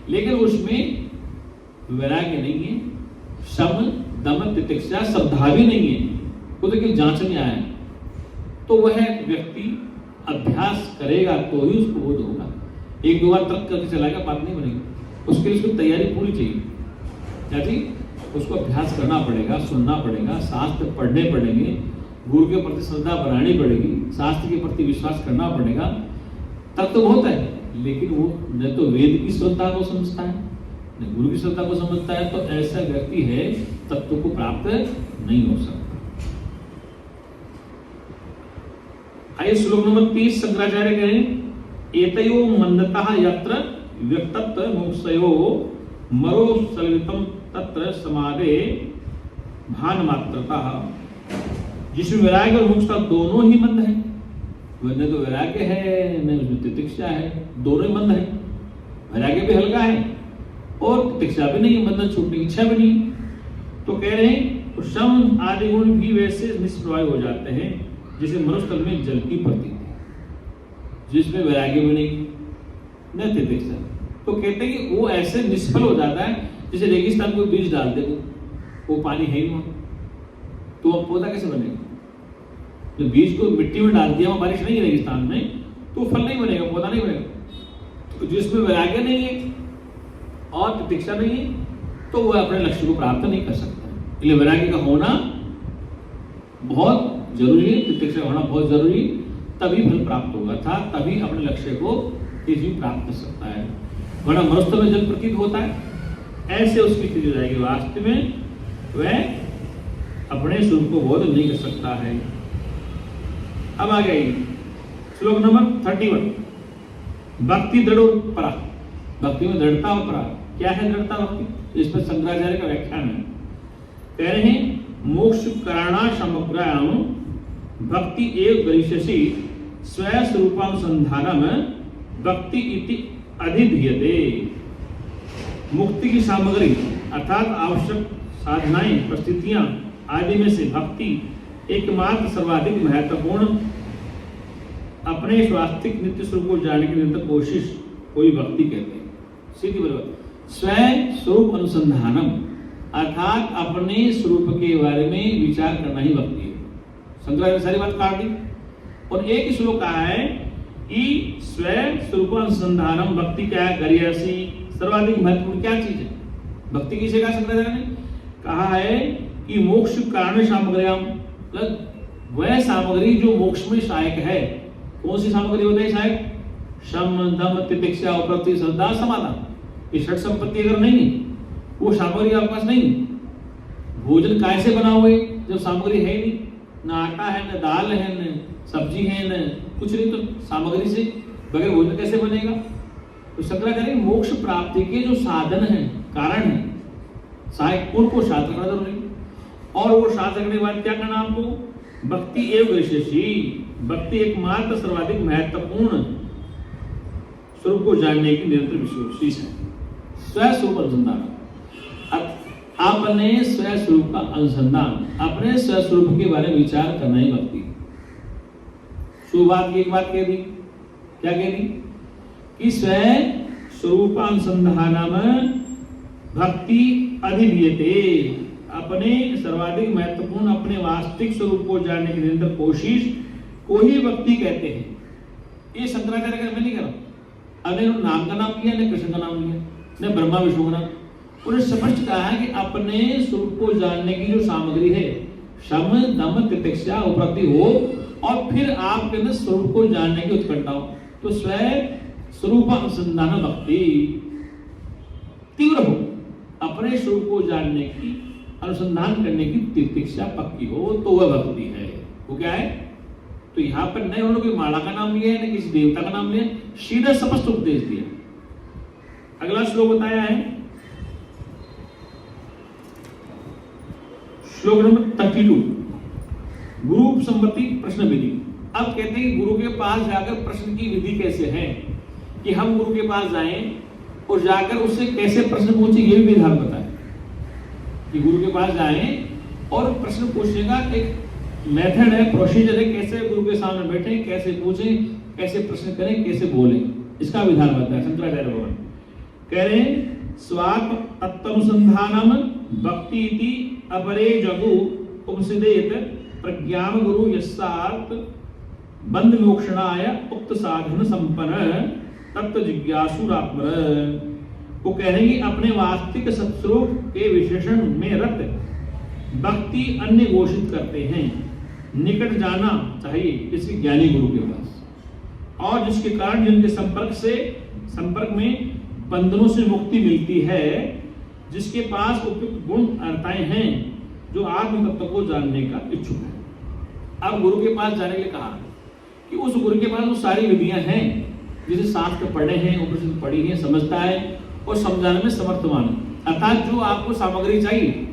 लेकिन उसमें वैराग्य नहीं है, शम दम तितिक्षा श्रद्धा भी नहीं है, वो तो केवल जांचने आया है, तो वह व्यक्ति अभ्यास करेगा तो ही उसको बोध होगा। 1-2 बार तर्क करके चलाएगा, बात नहीं बनेगी। उसके लिए उसकी तैयारी पूरी चाहिए। क्या चाहिए? उसको अभ्यास करना पड़ेगा, सुनना पड़ेगा, शास्त्र पढ़ने पड़ेंगे, गुरु के प्रति श्रद्धा बनानी पड़ेगी, शास्त्र के प्रति विश्वास करना पड़ेगा। तर्क तो बहुत है, लेकिन वो न तो वेद की श्रद्धा को समझता है, न गुरु की श्रद्धा को समझता है, तो ऐसा व्यक्ति है तत्व को प्राप्त नहीं हो सकता। आइए श्लोक नंबर 30 शंकराचार्य कहें, एतयो मंदतः यत्र व्यक्तत्व मोक्षयो मरो सलवितम तत्र समादे भान मात्रतः। जिसमें वैराग्य और मोक्ष दोनों ही मंद है, न तो वैराग्य है न उसमें तितिक्षा है, दोनों ही मंद है। वैराग्य भी हल्का है और तितिक्षा भी नहीं, बंधन छूटने की इच्छा भी नहीं। तो कह रहे हैं शम आदि गुण भी वैसे निष्प्रभावी हो जाते हैं जैसे मरुस्थल में जल की प्रतीति, जिसमें वैराग्य भी नहीं न तितिक्षा। तो कहते हैं कि वो ऐसे निष्फल हो जाता है जैसे रेगिस्तान को बीज डाल दे, वो पानी है ही वहां, तो अब पौधा कैसे बनेगा? तो बीज को मिट्टी में डाल दिया, वहां बारिश नहीं है रेगिस्तान में, तो फल नहीं बनेगा, पौधा नहीं बनेगा। तो जिसमें वैराग्य नहीं है और तितिक्षा नहीं है, तो वह अपने लक्ष्य को प्राप्त नहीं कर सकता। इसलिए वैराग्य का होना बहुत जरूरी है, तितिक्षा होना बहुत जरूरी, तभी फल प्राप्त होगा था, तभी अपने लक्ष्य को तेजी प्राप्त कर सकता है। वरना मरुस्थल में जल प्रतीत होता है, ऐसे उसकी स्थिति हो जाएगी। वास्तव में वह अपने स्वरूप को बोध नहीं कर सकता है। अब आ गई श्लोक नंबर 31, भक्ति दृढ़ और परा। भक्ति में दृढ़ता और परा। क्या है दृढ़ता भक्ति? इस पर शंकराचार्य का व्याख्यान है। कह रहे हैं मोक्ष कारणा समग्रायाम भक्ति एव गरिष्यसि स्वस्वरूपानुसंधानम भक्ति इति अधिधीयते। मुक्ति की सामग्री अर्थात आवश्यक साधनाएं, परिस्थितियां आदि में से भक्ति एकमात्र सर्वाधिक महत्वपूर्ण अपने स्वास्तिक नित्य स्वरूप को जानने की निरंतर कोशिश को ही भक्ति कहते हैं। सीधी बराबर स्वयं स्वरूप अनुसंधानम अर्थात अपने स्वरूप के बारे में विचार करना ही भक्ति है। शंकराचार्य ने सारी बात काट दी और एक ही श्लोक कहा है कि स्वयं स्वरूप अनुसंधानम भक्ति क्या है? गरियसी सर्वाधिक महत्वपूर्ण क्या चीज है? भक्ति किसे कहा? शंकराचार्य ने कहा है कि मोक्ष कारण सामग्र्याम, वह सामग्री जो मोक्ष में सहायक है। कौन सी सामग्री होता है सहायक? शम दम तितिक्षा उपरति श्रद्धा समाधान। ये षट संपत्ति अगर नहीं है, वो सामग्री आपके पास नहीं। भोजन कैसे बना हुए जब सामग्री है नहीं, न आटा है, न दाल है, न सब्जी है, न कुछ नहीं, तो सामग्री से बगैर भोजन कैसे बनेगा? तो शंकराचार्य मोक्ष प्राप्ति के जो साधन है, कारण है, सहायक, उनको साथ रखना जरूरी। और वो साथ रखने के बाद क्या करना आपको? भक्ति एवं विशेषी, भक्ति एकमात्र सर्वाधिक महत्वपूर्ण स्वरूप को जानने की निरंतर विशेष है। स्वस्वरूप अनुसंधान, अपने स्वस्वरूप का अनुसंधान, अपने स्वस्वरूप के बारे में विचार करना ही भक्ति। शुरुआत की एक बात कह दी, क्या कह दी कि स्वस्वरूपानुसंधानम भक्ति अधिवियते, अपने सर्वाधिक महत्वपूर्ण अपने वास्तविक स्वरूप को जानने की निरंतर कोशिश को ही भक्ति कहते हैं। ये शंकराचार्य का मैं नहीं कर रहा हूं। अने नाम का नाम लिया, ने कृष्ण का नाम लिया, ने ब्रह्मा विष्णु का नाम, उन्हें स्पष्ट कहा है कि अपने स्वरूप को जानने की जो सामग्री है, शम दम तितिक्षा उपरति हो, और फिर आपके अंदर स्वरूप को जानने की उत्कंठा हो, तो स्व स्वरूप अनुसंधान भक्ति तीव्र हो, अपने स्वरूप को जानने की अनुसंधान करने की तितिक्षा पक्की हो, तो वह भक्ति है। वो क्या है? तो यहां पर नहीं उन्होंने कोई माला का नाम लिया है, न किसी देवता का नाम लिया, सीधा स्पष्ट उपदेश दिया। अगला श्लोक बताया है, श्लोक नंबर 32, गुरु संपत्ति प्रश्न विधि। अब कहते हैं कि गुरु के पास जाकर प्रश्न की विधि कैसे है, कि हम गुरु के पास जाएं और जाकर उससे कैसे प्रश्न पूछे, ये भी विधान बताए कि गुरु के पास जाएं और प्रश्न पूछने का एक मेथड है, प्रोसीजर है, कैसे गुरु के सामने बैठे, कैसे पूछें, कैसे प्रश्न करें, कैसे बोलें, इसका विधान बताया शंकराचार्य भगवान। कह रहे हैं स्वात्म तत्वानुसंधानम भक्ति इति अपरे जगु उपसिदेत प्रज्ञान गुरु यस्सात् बंध मोक्षणाय उक्त साधन संपन्न तत्व जिज्ञासुरात्मर। वो कह रहे हैं कि अपने वास्तविक सत्स्वरूप के विशेषण में रत भक्ति अन्य घोषित करते हैं, निकट जाना चाहिए किसी ज्ञानी गुरु के पास, और जिसके कारण जिनके संपर्क में बंधनों से मुक्ति मिलती है, जिसके पास उपयुक्त गुण अर्हताएं हैं, जो आत्म तत्व को जानने का इच्छुक है। अब गुरु के पास जाने के लिए कहा कि उस गुरु के पास वो सारी विधियां हैं, जिसे शास्त्र पढ़े हैं, उपनिषद पढ़ी है, समझता है और समझाने में समर्थवान है। अर्थात जो आपको सामग्री चाहिए,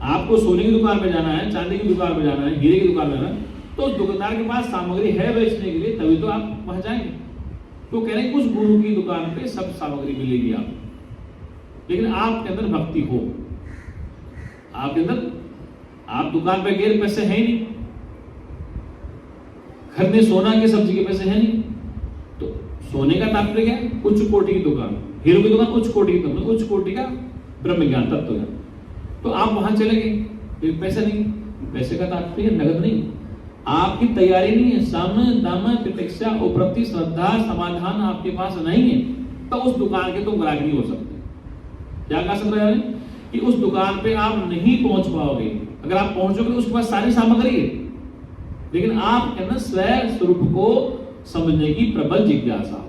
आपको सोने की दुकान पे जाना है, चांदी की दुकान पे जाना है, हीरे की दुकान पे जाना है, तो दुकानदार के पास सामग्री है बेचने के लिए, तभी तो आप वहां जाएंगे। तो कह रहे हैं उस गुरु की दुकान पे सब सामग्री मिलेगी आपको, लेकिन आपके अंदर भक्ति हो, आपके अंदर, आप दुकान पे गए, पैसे है नहीं, खरीदने सोना के सब्जी के पैसे है नहीं, तो सोने का तात्पर्य क्या है? उच्च कोटि की दुकान, हीरो की दुकान उच्च कोटि की दुकान, उच्च कोटि का ब्रह्म ज्ञान तत्व है, तो आप वहां चले गए, फिर पैसे नहीं, पैसे का तात्पर्य नगद नहीं, आपकी तैयारी नहीं है, सम दम प्रतीक्षा उपरति श्रद्धा समाधान आपके पास नहीं है, तो उस दुकान के तुम ग्राहक नहीं हो सकते। क्या कहा सकते हैं कि उस दुकान पे आप नहीं पहुंच पाओगे। अगर आप पहुंचोगे तो उसके पास सारी सामग्री है, लेकिन आपके अंदर स्वयं स्वरूप को समझने की प्रबल जिज्ञासा हो,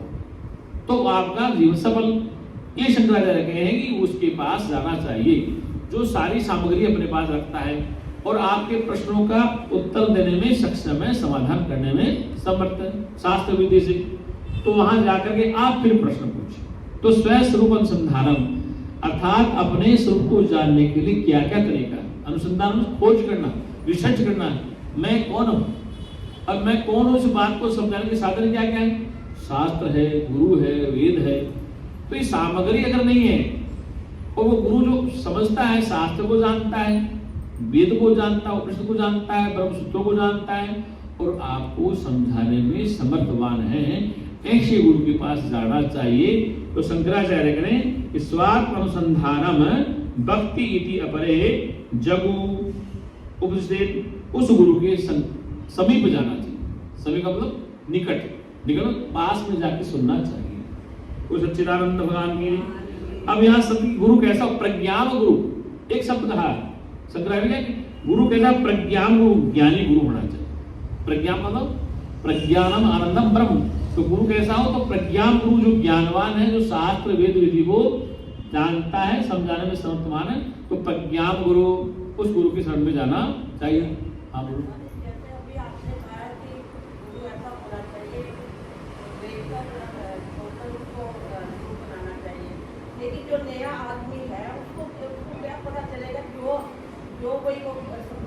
तो आपका जीवन सफल। ये शंकराचार्य कहे हैं कि उसके पास जाना चाहिए जो सारी सामग्री अपने पास रखता है और आपके प्रश्नों का उत्तर देने में सक्षम है, समाधान करने में समर्थ है शास्त्र विधि से। तो वहां जाकर के आप फिर प्रश्न पूछें। तो स्वयं स्वरूप अनुसंधानम अर्थात अपने स्वरूप को जानने के लिए क्या क्या तरीका है? अनुसंधान में खोज करना, रिसर्च करना है, मैं कौन हूं, अब मैं कौन हूं, इस बात को समझाने के साधन क्या क्या है? शास्त्र है, गुरु है, वेद है। तो ये सामग्री अगर नहीं है और वो गुरु जो समझता है, शास्त्र को जानता है, वेद को जानता है, उपनिषद को जानता है, ब्रह्मसूत्रों को जानता है और आपको समझाने में समर्थवान है, ऐसे गुरु के पास जाना चाहिए। तो शंकराचार्य करें स्वात्म अनुसंधानम भक्ति इति अपरे जगु उपदेश, उस गुरु के समीप जाना चाहिए। समीप का मतलब निकट, पास में जाके सुनना चाहिए। उस सच्चिदानंद भगवान की। अब यहाँ सभी गुरु कैसा? प्रज्ञान गुरु, एक शब्द कहा शंकराचार्य ने, गुरु कैसा? प्रज्ञान गुरु, ज्ञानी गुरु होना चाहिए। प्रज्ञान मतलब प्रज्ञानम आनंदम ब्रह्म। तो गुरु कैसा हो? तो प्रज्ञान गुरु जो ज्ञानवान है, जो शास्त्र वेद विधि को जानता है, समझाने में समर्थवान है, तो प्रज्ञान गुरु, उस गुरु के शरण में जाना चाहिए। हाँ बोलो। लेकिन जो नया आदमी है उसको क्या पता चलेगा कि वो जो कोई वो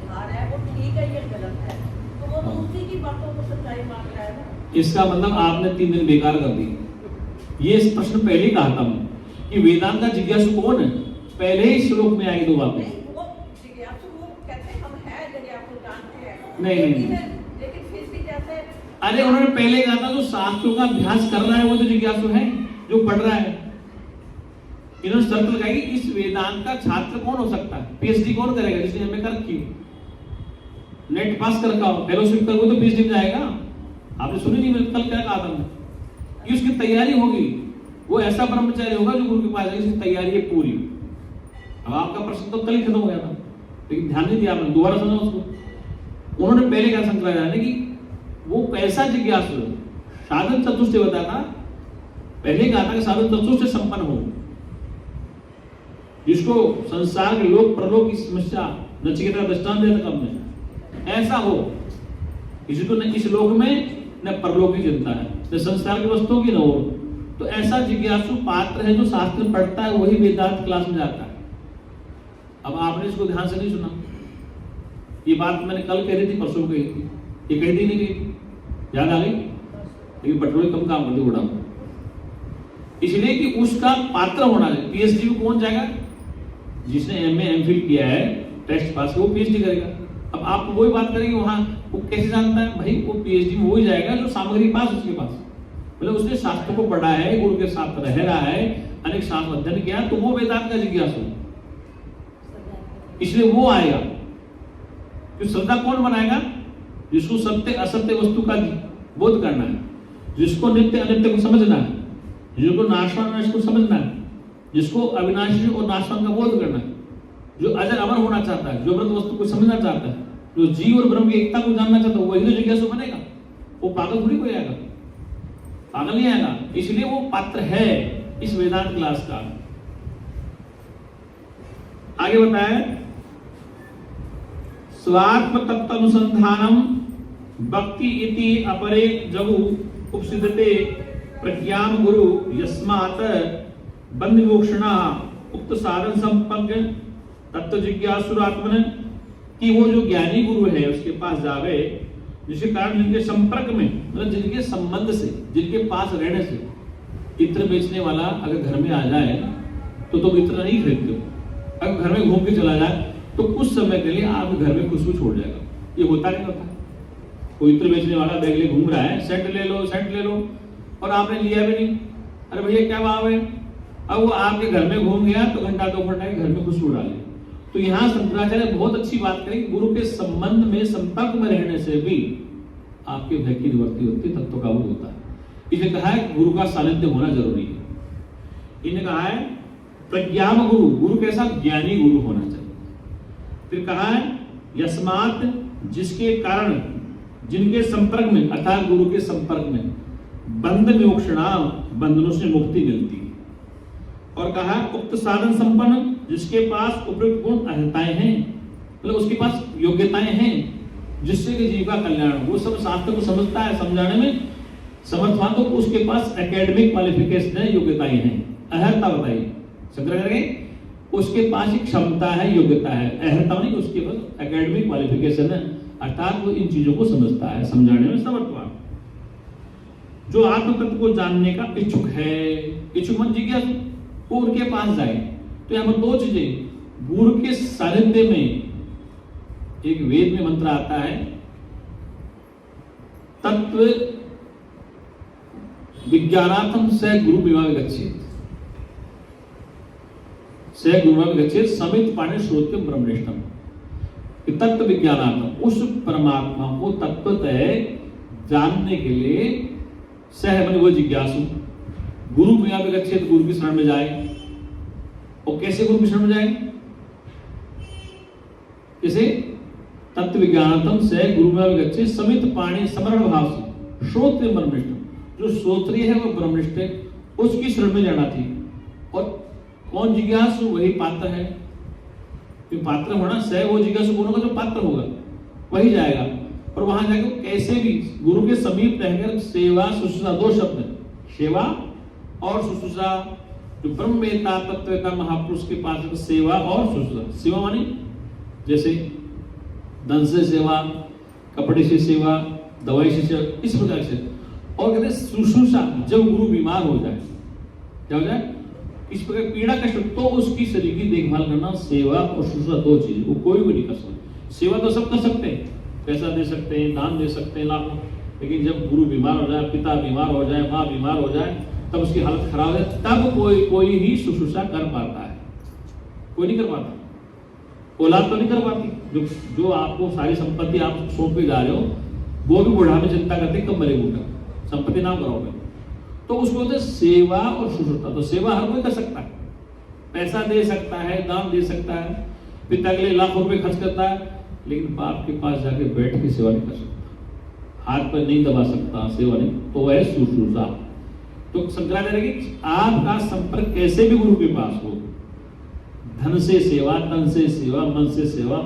सिखा रहा है वो ठीक है या गलत है, तो वो उसी की बातों को सच्चाई मान रहा है ना। इसका मतलब आपने 3 दिन बेकार कर दी। ये प्रश्न पहले ही कहा था मैं कि वेदांत का जिज्ञासु कौन है, पहले ही श्लोक में आई 2 बातें। नहीं, वो जिज्ञासु वो कहते हैं हम हैं जिज्ञासु जानते हैं, नहीं, लेकिन फिर भी जैसे अरे उन्होंने पहले कहा था जो शास्त्रों का अभ्यास कर रहा है वो तो जिज्ञासु है, जो पढ़ रहा है। इन्होंने शर्त लगाई कि इस वेदांत का छात्र कौन हो सकता है, पीएचडी कौन करेगा, जिसने एमए कर रखी हो, नेट पास कर रखा हो, फेलोशिप कर, वो तो पीएचडी में जाएगा। आपने सुनी नहीं, मैंने कल क्या कहा था मैं कि उसकी तैयारी होगी, वो ऐसा ब्रह्मचारी होगा जो गुरु के पास जाएगा, इसकी तैयारी है पूरी। अब आपका प्रश्न तो कल ही खत्म हो गया था, लेकिन ध्यान नहीं दिया आपने, दोबारा सुना उसको। उन्होंने पहले क्या शंका लगाया कि वो कैसा जिज्ञासु, साधन चतुष्टय बताया था, पहले कहा था कि साधन चतुष्टय संपन्न हो, जिसको संसार के लोक परलोक की समस्या नचिकेता दृष्टांत देता कब में ऐसा हो, जिसको न इस लोक में न परलोक की चिंता है, न संसार की वस्तुओं की न हो, तो ऐसा जिज्ञासु पात्र है जो शास्त्र पढ़ता है, वही वेदांत क्लास में जाता है। अब आपने इसको ध्यान से नहीं सुना, ये बात मैंने कल कह रही थी, परसों कही थी, ये कही थी नहीं कही थी, याद आ गई, लेकिन पेट्रोल कम काम करती उड़ा, इसलिए कि उसका पात्र होना चाहिए। पीएचडी में कौन जाएगा, जिसने एमए एमफिल किया है, टेस्ट पास किया, वो पीएचडी करेगा। अब आप वही बात करेंगे वहां, वो कैसे जानता है भाई, वो पीएचडी में वही जाएगा जो सामग्री पास उसके पास, मतलब उसने शास्त्र को पढ़ा है, गुरु के साथ रह रहा है, अनेक शास्त्र अध्ययन किया, तो वो वेदांत का जिज्ञासु, इसलिए वो आएगा। तो श्रद्धा कौन बनाएगा, जिसको सत्य असत्य वस्तु का बोध करना है, जिसको नित्य अनित्य को समझना है, जिसको नाशवान नाश को समझना है, जिसको अविनाशी और नाशवान का बोध करना है, जो अजर अमर होना चाहता है, जो अमृत वस्तु को समझना चाहता है, जो जीव और ब्रह्म की एकता को जानना चाहता है, वही तो जिज्ञासु बनेगा। वो पागल थोड़ी कोई आएगा, पागल नहीं आएगा, इसलिए वो पात्र है इस वेदांत क्लास का। आगे बताए, स्वात्म तत्व अनुसंधानम भक्ति इति अपरे जगु उपसिद्धते प्रज्ञान गुरु यस्मात् बंध मोक्षणा उक्त साधन संपन्न तत्व जिज्ञासुरात्मन, कि वो जो ज्ञानी गुरु है उसके पास जावे, जिसके कारण जिनके संपर्क में, मतलब जिनके संबंध से, जिनके पास रहने से, इत्र बेचने वाला अगर घर में आ जाए तो तुम इत्र नहीं खरीदते हो, अगर घर में घूम के चला जाए तो कुछ समय के लिए आपके घर में खुशबू छोड़ जाएगा। ये होता नहीं होता, कोई इत्र बेचने वाला बैग ले घूम रहा है, सेंट ले लो सेंट ले लो, और आपने लिया भी नहीं, अरे भैया क्या भाव है, अब वो आपके घर में घूम गया तो घंटा 2 घंटा घर में खुशबू डाले। तो यहाँ शंकराचार्य बहुत अच्छी बात करें, गुरु के संबंध में संपर्क में रहने से भी आपके भय की निवृत्ति होती, तत्व का बोध होता है। इसने कहा है गुरु का सानिध्य होना जरूरी है। इन्हें कहा है प्रज्ञान गुरु, गुरु कैसा, ज्ञानी गुरु होना चाहिए। फिर कहा है यस्मात्, जिसके कारण, जिनके संपर्क में, अर्थात गुरु के संपर्क में, बंध मोक्षणा, बंधनों से मुक्ति मिलती है। और कहा उक्त साधन संपन्न, जिसके पास उपयुक्त गुण अर्हताएं हैं, मतलब उसके पास योग्यताएं हैं जिससे कि जीव का कल्याण, वो सब शास्त्र को समझता है, समझाने में समर्थवान, तो उसके पास एकेडमिक क्वालिफिकेशन है, योग्यताएं हैं। अर्हता बताइए शंकराचार्य, उसके पास एक क्षमता है, योग्यता है, अर्हता नहीं, उसके पास एकेडमिक क्वालिफिकेशन है, अर्थात वो इन चीजों को समझता है, समझाने में समर्थवान। जो आत्म तत्व को जानने का इच्छुक है, इच्छुक मन जिज्ञासु, वो उनके पास जाए। तो यहाँ पर 2 चीजें, गुरु के सानिध्य में, एक वेद में मंत्र आता है, तत्व विज्ञानार्थम स गुरु विभाग गच्छेत, स गुरु विभाग गच्छेत समित पाणे श्रोत्यम ब्रह्मनिष्ठम। तत्व विज्ञानार्थम, उस परमात्मा को तत्वतः जानने के लिए सह बने वो जिज्ञासु गुरु विभाग गच्छेत, गुरु की शरण में जाए। और कैसे गुरु की शरण में जाए, कैसे, तत्व विज्ञानार्थम स गुरु विभाग गच्छेत समित पाणे समरण भाव से श्रोत्र ब्रह्मनिष्ठ, जो श्रोत्रिय है वो ब्रह्मनिष्ठ है, उसकी शरण में जाना थी। और कौन जिज्ञासु, वही पात्र है। पात्र होना सह, वो जिज्ञासु कौन होगा, जो पात्र होगा वही जाएगा। और वहां जाके कैसे भी गुरु के समीप रहकर सेवा शुश्रूषा, 2 शब्द, सेवा और शुश्रूषा, जो ब्रह्मवेता तत्ववेता महापुरुष के पास सेवा और शुश्रूषा। सेवा मानी जैसे धन से सेवा, कपड़े से सेवा, दवाई से सेवा, इस प्रकार से। और कहते हैं शुश्रूषा, जब गुरु बीमार हो जाए, क्या हो जाए, इस प्रकार पीड़ा कष्ट, तो उसकी शरीर की देखभाल करना, सेवा और शुश्रूषा दो चीज, वो कोई भी नहीं कर सकता। सेवा तो सब कर सकते हैं, पैसा दे सकते हैं, दान दे सकते हैं लाखों, लेकिन जब गुरु बीमार हो जाए, पिता बीमार हो जाए, माँ बीमार हो जाए, तब उसकी हालत खराब है, तब कोई ही शुश्रूषा कर पाता है, कोई नहीं कर पाता। औलाद तो नहीं कर पाती, जो आपको सारी संपत्ति आप सौंप के जा रहे हो, वो भी बुढ़ापे में चिंता करते कब मरे बूढ़ा, संपत्ति नाम कराओगे, तो उसको बोलते हैं सेवा और शुश्रूषा। तो सेवा हर कोई कर सकता है, पैसा दे सकता है, दान दे सकता है, पिता के लिए लाखों रुपए खर्च करता है, लेकिन बाप के पास जाके बैठ के सेवा नहीं कर सकता, हाथ पर नहीं दबा सकता, सेवा नहीं, तो वह है शुश्रूषा। तो शंकराचार्य की आपका संपर्क कैसे भी गुरु के पास हो, धन से सेवा, तन से सेवा, मन से सेवा,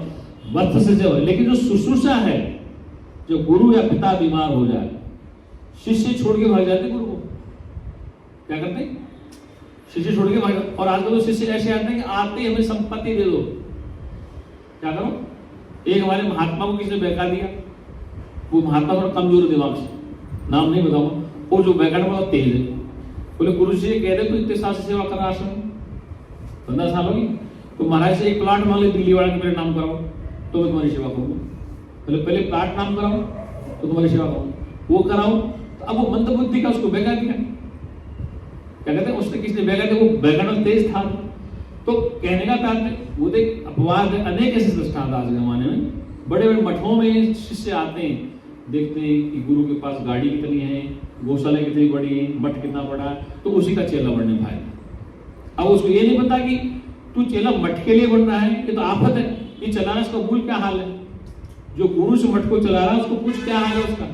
वस्त्र से सेवा, लेकिन जो शुश्रूषा है, जो गुरु या पिता बीमार हो जाए, शिष्य छोड़ के भाग जाते गुरु को, क्या करते, शिष्य छोड़ के भाग जाते। और आजकल तो शिष्य ऐसे आते हैं कि आते ही हमें संपत्ति दे दो, क्या करो। एक हमारे महात्मा को किसी ने बहका दिया, वो महात्मा थोड़ा कमजोर दिमाग से, नाम नहीं बताऊंगा, वो जो बहकाने बहुत तेज है, बोले गुरु जी कह रहे तो इतने साल से सेवा कर रहा आश्रम 15 साल होगी, तो महाराज से एक प्लाट मांग ले दिल्ली वाले के मेरे नाम कराओ, तो मैं तुम्हारी सेवा करूंगा। बोले पहले प्लाट नाम कराओ तो तुम्हारी सेवा करूंगा, वो कराओ, तो अब वो मंदबुद्धि का उसको बहका दिया, क्या कहते हैं, उसने किसने बहका दिया, वो बहकाना तेज था। तो कहने का तात्पर्य, वो देख अपवाद अनेक ऐसे दृष्टांत आज के जमाने में, बड़े बड़े मठों में शिष्य आते हैं, देखते हैं कि गुरु के पास गाड़ी कितनी है, गौशाला कितनी बड़ी है, मठ कितना बड़ा है, तो उसी का चेला बनने भाई। अब उसको ये नहीं पता कि तू चेला मठ के लिए बन रहा है, ये तो आफत है, ये चलाना इसका मूल क्या हाल है, जो गुरु से मठ को चला रहा है उसको पूछ क्या हाल है उसका,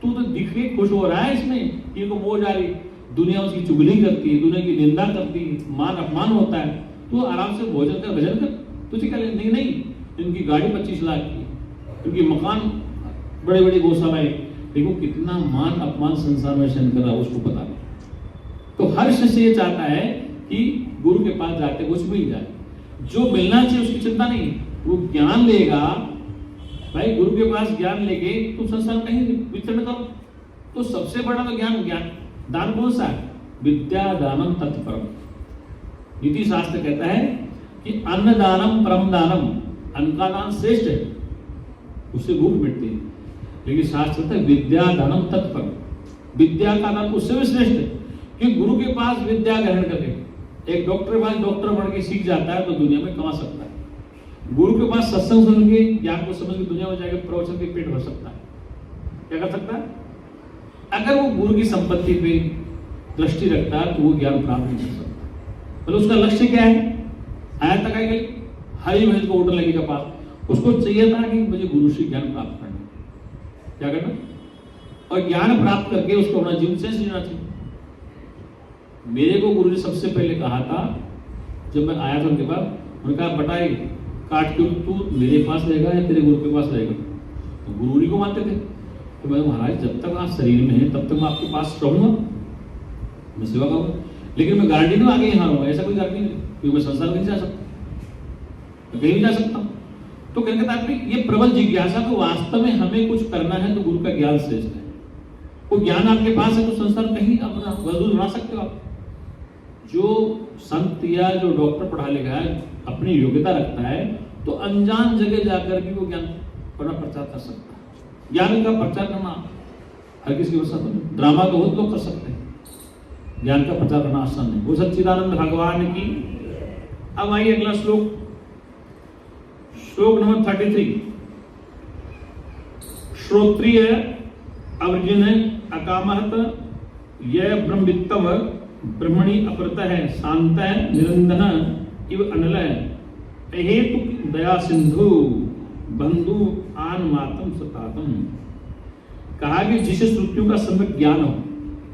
तू तो दिख के खुश हो रहा है इसमें कि इनको मौज आ रही, दुनिया उसकी चुगली करती है, दुनिया की निंदा करती है, मान अपमान होता है, तू आराम से भोजन कर, भजन कर, तुझे क्या नहीं, नहीं, इनकी गाड़ी 25 लाख की, इनकी मकान बड़े बड़े गौशालाएं, देखो कितना मान अपमान संसार में सहन कर रहा है, उसको पता नहीं। तो हर शिष्य ये चाहता है कि गुरु के पास जाके कुछ मिल जाए, जो मिलना चाहिए उसकी चिंता नहीं, वो ज्ञान लेगा भाई, गुरु के पास ज्ञान लेके तुम संसार कहीं विचरण करो, तो सबसे बड़ा तो ज्ञान दान कौन सा है, विद्या दानम तत्परम। नीति शास्त्र कहता है कि अन्न दानम परम दानम, अन्न का दान श्रेष्ठ है, उससे भूख मिटती है, लेकिन शास्त्र कहता है विद्या दानम तत्परम, विद्या का दान उससे भी श्रेष्ठ है कि गुरु के पास विद्या ग्रहण करके, एक डॉक्टर के पास डॉक्टर बन के सीख जाता है तो दुनिया में कमा सकता है, गुरु के पास सत्संग सुन के ज्ञान को समझ के दुनिया में जाकर प्रवचन के पेट भर सकता है, क्या कर सकता है। अगर वो गुरु की संपत्ति पे दृष्टि रखता है तो वो ज्ञान प्राप्त नहीं कर सकता। मतलब उसका लक्ष्य क्या है, आया तक आएगा हरी भैंस को होटल लगी का पास, उसको चाहिए था कि मुझे गुरु से ज्ञान प्राप्त करना, क्या करना, और ज्ञान प्राप्त करके उसको अपना जीवन से जीना चाहिए। मेरे को गुरु ने सबसे पहले कहा था, जब मैं आया था उनके पास, उन्होंने कहा बटाई काट के तू मेरे पास रहेगा या तेरे गुरु के पास रहेगा, तो गुरु जी को मानते थे, तो मैं महाराज जब तक आप शरीर में हैं तब तक मैं आपके पास रहूंगा, मैं सेवा करूंगा, लेकिन मैं गारंटी नहीं आगे यहाँ रहूंगा, ऐसा कोई गारंटी नहीं, क्योंकि मैं संसार में नहीं जा सकता, मैं कहीं भी जा सकता हूँ। तो कहने का तात्पर्य ये प्रबल जिज्ञासा को वास्तव में हमें कुछ करना है तो गुरु का ज्ञान श्रेष्ठ है, वो ज्ञान आपके पास है तो संसार कहीं अपना वजूद बना सकते हो आप। जो संत या जो डॉक्टर पढ़ा लिखा है अपनी योग्यता रखता है तो अनजान जगह जाकर भी वो ज्ञान अपना प्रचार कर सकता है। ज्ञान का प्रचार करना हर किसी की वजह नहीं, ड्रामा तो बहुत लोग कर सकते हैं, ज्ञान का प्रचार करना आसान नहीं। वो सच्चिदानंद भगवान की। अब आइए अगला श्लोक, श्लोक नंबर 33। श्रोत्रिय अर्जुन अकामहत यह ब्रह्मवित्तव ब्रह्मणि अपरतः शांतः निरंजनः इव अनलः अहेतुक दया सिंधु बंधु आन मातम सतातम। कहा कि जिसे श्रुतियों का सम्यक ज्ञान हो,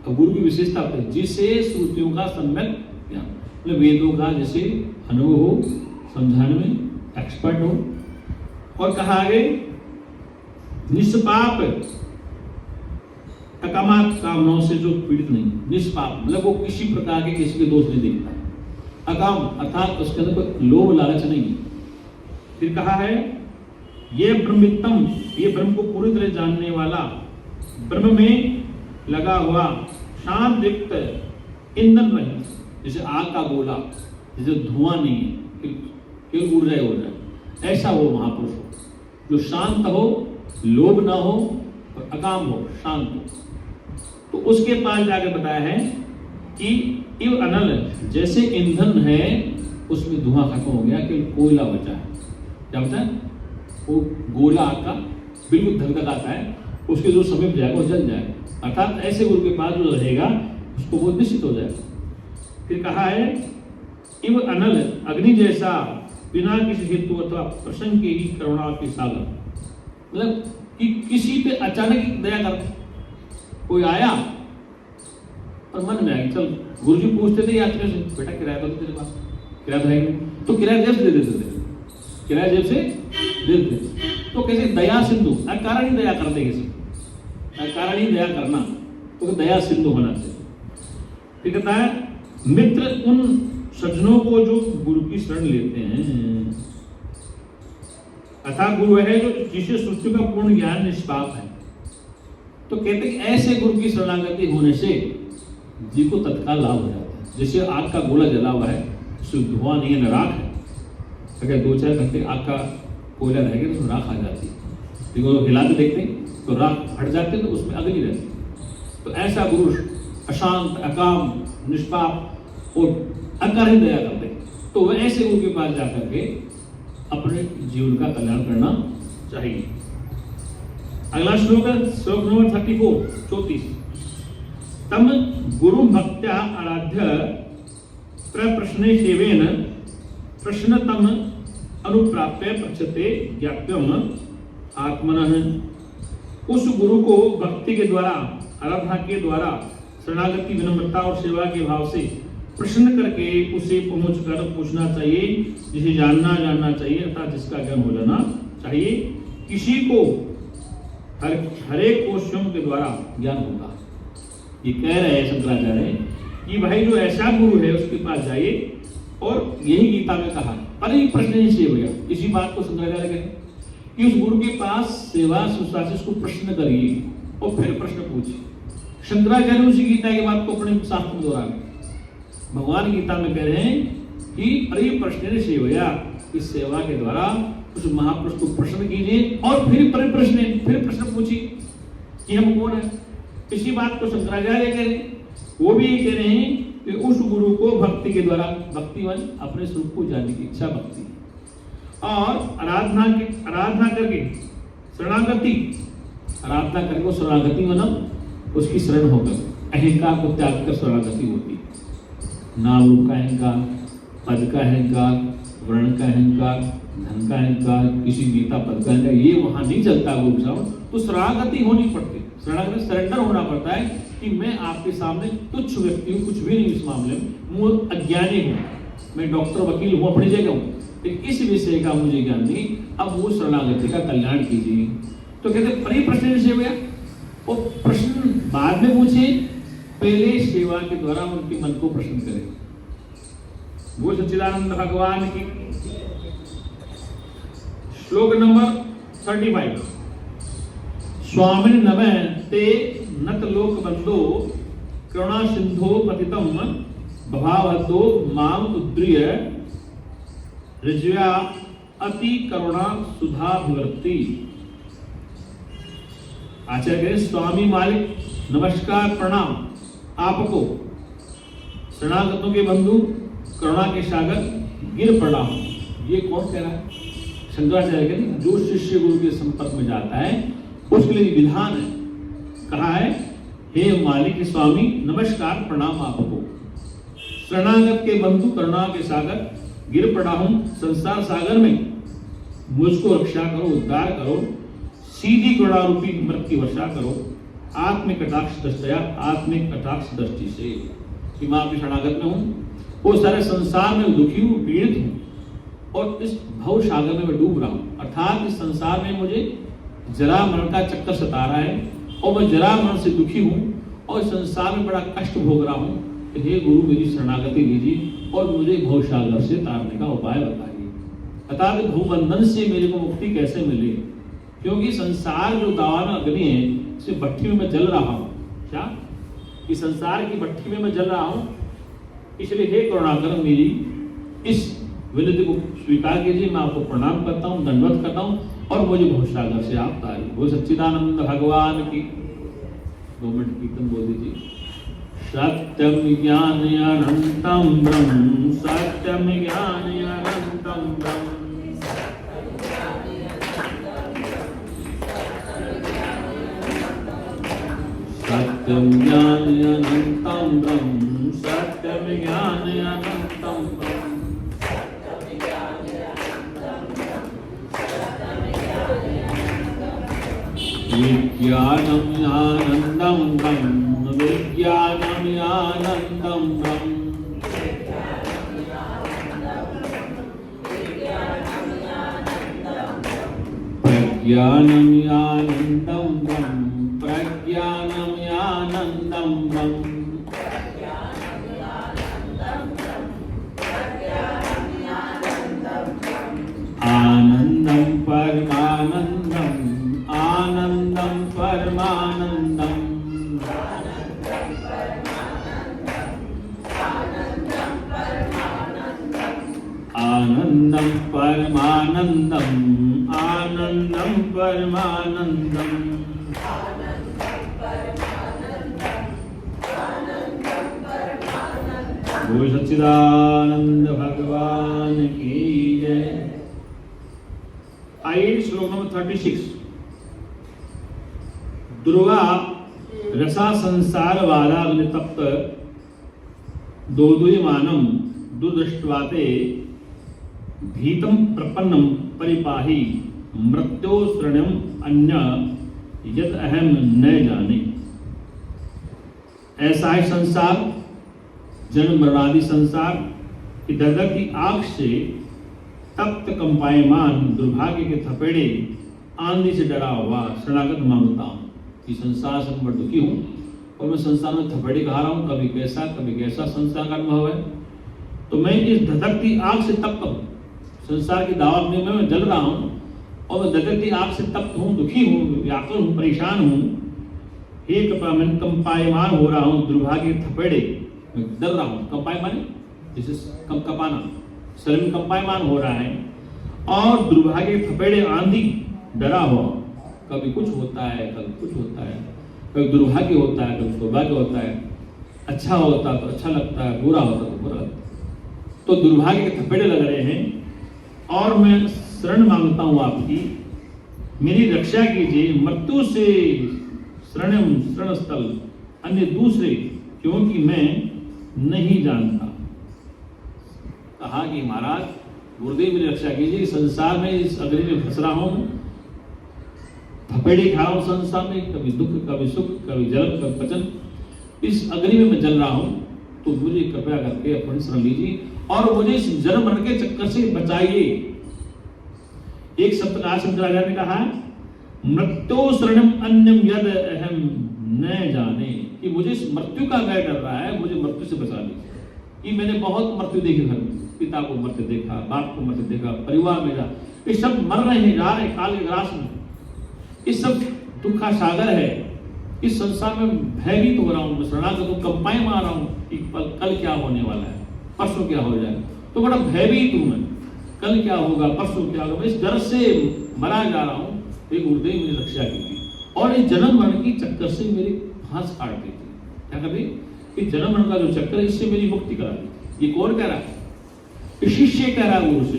अब गुरु की विशेषता है जिसे श्रुतियों का सम्यक ज्ञान, मतलब वेदों का जैसे अनुभव हो, समझाने में एक्सपर्ट हो, और कहा आगे निष्पाप अकामात कामनाओं से जो पीड़ित नहीं, निष्पाप मतलब वो किसी प्रकार के किसी के दोष नहीं देखता है। अकाम अर्थात उसके अंदर कोई लोभ लालच नहीं है। फिर कहा है ये ब्रह्मित्तम, ये ब्रह्म को पूरी तरह जानने वाला, ब्रह्म में लगा हुआ शांत युक्त ईंधन रहित, जैसे आग का गोला, जैसे धुआं नहीं है, केवल ऊर्जा ही ऊर्जा, ऐसा वो महापुरुष हो जो शांत हो, लोभ ना हो और अकाम हो, शांत हो। तो उसके पास जाके बताया है कि इव अनल, जैसे ईंधन है उसमें धुआं खत्म हो गया, केवल कोयला बचा है। क्या बचा है? वो गोला आग का बिल्कुल धगधगाता है, उसके जो समीप जाएगा वो जल जाएगा। अर्थात ऐसे गुरु के पास जो रहेगा उसको वो निश्चित हो जाएगा। फिर कहा है इव अनल, अग्नि जैसा, बिना किसी हेतु अथवा प्रसंग के ही करुणा के सागर, मतलब कि किसी पे अचानक दया कर, कोई आया और मन में आया, चल गुरुजी पूछते थे यात्रियों से, बेटा किराया तो तेरे पास, किराया तो है नहीं, तो किराया जेब से दे देते थे, किराया जेब से दे देते। तो कैसे दया सिंधु, अकारण ही दया कर दे, किसी अकारण ही दया करना, तो दया सिंधु होना चाहिए। फिर कहता है मित्र उन सज्जनों को जो गुरु की शरण लेते हैं, अर्थात गुरु है जो जिसे सृष्टि का पूर्ण ज्ञान निष्पाप है। तो कहते हैं ऐसे गुरु की शरणागति होने से जी को तत्काल लाभ हो जाता है। जैसे आग का गोला जला हुआ है, उसमें धुआं नहीं है, न राख है, अगर 2-4 घंटे आग का कोयला रहेगा तो राख आ जाती है, देखो हिला के देखते हैं तो राख हट जाते हैं, तो उसमें अगली रहती है। तो ऐसा गुरु अशांत, अकाम, निष्पाप और अकारण दया करते, तो वह ऐसे गुरु के पास जाकर के अपने जीवन का कल्याण करना चाहिए। अगला श्लोक है श्लोक नंबर 34। तम गुरु भक्त्या आराध्य प्रश्ने सेवेन प्रश्नतम अनुप्राप्य पृच्छते ज्ञाप्यम आत्मनः। उस गुरु को भक्ति के द्वारा, आराधना के द्वारा, शरणागति, विनम्रता और सेवा के भाव से प्रश्न करके उसे पहुंचकर पूछना चाहिए, जिसे जानना चाहिए, अर्थात जिसका ज्ञान हो जाना चाहिए। किसी को हरेक को स्वयं के द्वारा ज्ञान होगा। ये कह रहे हैं शंकराचार्य कि भाई जो ऐसा गुरु है उसके पास जाइए, और यही गीता में कहा परिप्रश्न से हो गया। इसी बात को शंकराचार्य कहते हैं कि उस गुरु के पास सेवा शुश्रूषा से उसको प्रश्न करिए और फिर प्रश्न पूछिए। शंकराचार्य उसी गीता की बात को अपने शास्त्र में दोहरा रहे। भगवान गीता में कह रहे हैं कि परिप्रश्न से हो गया, इस सेवा के द्वारा उस महापुरुष को प्रश्न कीजिए और फिर प्रश्न पूछिए कि हम कौन है। इसी बात को शंकराचार्य कह रहे हैं। वो भी ये कह रहे हैं कि उस गुरु को भक्ति के द्वारा, भक्तिवन अपने स्वरूप को जानने की इच्छा भक्ति, और आराधना करके शरणागति, आराधना करके शरणागति मतलब उसकी शरण होकर अहंकार को त्याग कर शरणागति होती है। नाम रूप का अहंकार, पद का अहंकार, वर्ण का अहंकार, धन का अहंकार, किसी नेता पद का अहंकार, ये वहां नहीं चलता गुरु साहब। तो शरणागति होनी पड़ती, शरणागति सरेंडर होना पड़ता है कि मैं आपके सामने तुच्छ व्यक्ति हूँ, कुछ भी नहीं इस मामले में, मैं अज्ञानी हूँ, मैं डॉक्टर वकील हूँ, अपनी जगह हूँ, लेकिन इस विषय का मुझे ज्ञान नहीं। अब वो शरणागति का कल्याण कीजिए। तो कहते परिप्रश्न से हुआ, और प्रश्न बाद में पूछे, पहले सेवा के द्वारा उनके मन को प्रश्न करें। वो सच्चिदानंद भगवान की। श्लोक नंबर 35। स्वामिन नमः ते नत लोक बंधो करुणा सिंधो पतितम भवावतो माम उद्रिय ऋज्या अति करुणा सुधाभिवर्ती। आचार्य स्वामी मालिक नमस्कार प्रणाम आपको, शरणागतों के बंधु, करुणा के सागर, गिर पड़ा हूं। ये कौन कह रहा है? शंकराचार्य कहते जो शिष्य गुरु के संपर्क में जाता है उसके लिए विधान है। कहा है हे मालिक स्वामी नमस्कार प्रणाम आपको, शरणागत के बंधु, करुणा के सागर, गिर पड़ा हूं संसार सागर में, मुझको रक्षा करो, उद्धार करो, सीधी करुणा रूपी मृत की वर्षा करो, आत्मिक कटाक्ष दृष्टया, आत्मिक कटाक्ष दृष्टि से। कि मैं आपकी शरणागत में हूँ, वो सारे संसार में दुखी हूँ, पीड़ित हूँ, और इस भव सागर में मैं डूब रहा हूँ। अर्थात इस संसार में मुझे जरा मरण का चक्कर सता रहा है, और मैं जरा मरण से दुखी हूँ, और संसार में बड़ा कष्ट भोग रहा हूँ। हे गुरु मेरी शरणागति लीजिए और मुझे भव सागर से तारने का उपाय बताइए। अर्थात भूबंधन से मेरे को मुक्ति कैसे मिले, क्योंकि संसार जो दावान अग्नि है, इस भट्टी में मैं जल रहा हूँ। क्या इस संसार की भट्टी में मैं जल रहा हूँ, इसलिए हे करुणाकर मेरी इस विनती को स्वीकार कीजिए। मैं आपको प्रणाम करता हूँ, दंडवत करता हूँ और मुझे भवसागर से आप तारिए। वो सच्चिदानंद भगवान की 2 मिनट कीर्तन बोल दीजिए। सत्यम ज्ञान अनंतम ब्रह्म, सत्यम ज्ञान अनंतम ब्रह्म, सत्यम ज्ञान अनंतम ब्रह्म, सत्यम ज्ञान अनंतम ब्रह्म, विज्ञानम आनंदम ब्रह्म, विज्ञानम आनंदम ब्रह्म, प्रज्ञानम आनंदम ब्रह्म, प्रज्ञानम आनंदम ब्रह्म, आनंदम परमानंदम, आनंदम परमानंदम, आनंदम परमानंदम, आनंदम परमानंदम, बोल सच्चिदानंद भगवान की जय। आइए श्लोक नंबर 36। दुर्वा रसा संसार वालाग्नि तप्त दोदुयमानम दुर्दृष्ट्वाते भीतम प्रपन्नम परिपाहि मृत्यो शरणम अन्य यद अहम न जाने। ऐसा है संसार, जन्म मरणादि संसार की दर्द की आग से तप्त कंपायमान दुर्भाग्य के थपेड़े आंधी से डरा हुआ शरणागत मांगता हूँ कि संसार से मैं दुखी हूँ और मैं संसार में थपेड़े खा रहा हूँ, कभी कैसा संसार का अनुभव है। तो मैं इस धधकती आग से तप्त हूँ, संसार की दावत में मैं जल रहा हूँ और मैं धधकती आग से तप्त हूँ, दुखी हूँ, व्याकुल हूँ, परेशान हूँ। हे कृपा, मैं कंपायमान हो रहा हूँ दुर्भाग्य के थपेड़े, मैं डर रहा हूँ। कंपायमान जैसे कपाना, शरीर में कंपायमान हो रहा है और दुर्भाग्य के थपेड़े आंधी डरा हुआ। कभी कुछ होता है, कभी कुछ होता है, कभी दुर्भाग्य होता है, कभी सौभाग्य होता है, अच्छा होता है तो अच्छा लगता है, बुरा होता है तो बुरा लगता है। तो दुर्भाग्य के थपेड़े लग रहे हैं और मैं शरण मांगता हूँ आपकी, मेरी रक्षा कीजिए मृत्यु से, शरण स्थल अन्य दूसरे, क्योंकि मैं नहीं जानता। कहा कि महाराज गुरुदेव मेरी रक्षा कीजिए, संसार में इस अग्नि में फंस रहा हूं, थपेड़े खा रहा हूं संसार में, कभी दुख, कभी सुख, कभी जल, कभी पचन, इस अग्नि में मैं जल रहा हूं। तो मुझे कृपया करके अपनी शरण लीजिए और मुझे इस जन्म मरण के चक्कर से बचाइए। एक सप्तकाश शंकराचार्य ने कहा मृत्यु शरणम अन्यम यद अहम न जाने, कि मुझे इस मृत्यु का भय डर रहा है, मुझे मृत्यु से बचा लीजिए। कि मैंने बहुत मृत्यु देखी, घर में पिता को मरते देखा, बाप को मरते देखा, परिवार मेरा, ये सब मर रहे हैं, जा रहे काल के ग्रास में, ये सब दुख का सागर है। इस संसार में भयभीत हो रहा हूँ, मैं शरणागत हूँ, कंपाई मार रहा हूँ कि कल क्या होने वाला है, परसों क्या हो जाए, तो बड़ा भयभीत हूँ मैं, कल क्या होगा, परसों क्या होगा, मैं इस डर से मरा जा रहा हूँ। एक गुरुदेव मेरी रक्षा कीजिए और इस जन्म मरण की चक्कर से मेरी फांस काट दीजिए। क्या कभी इस जन्म मरण का जो चक्कर है, इससे मेरी मुक्ति करा दीजिए। ये कौन कह रहा है? शिष्य कह रहा है गुरु से।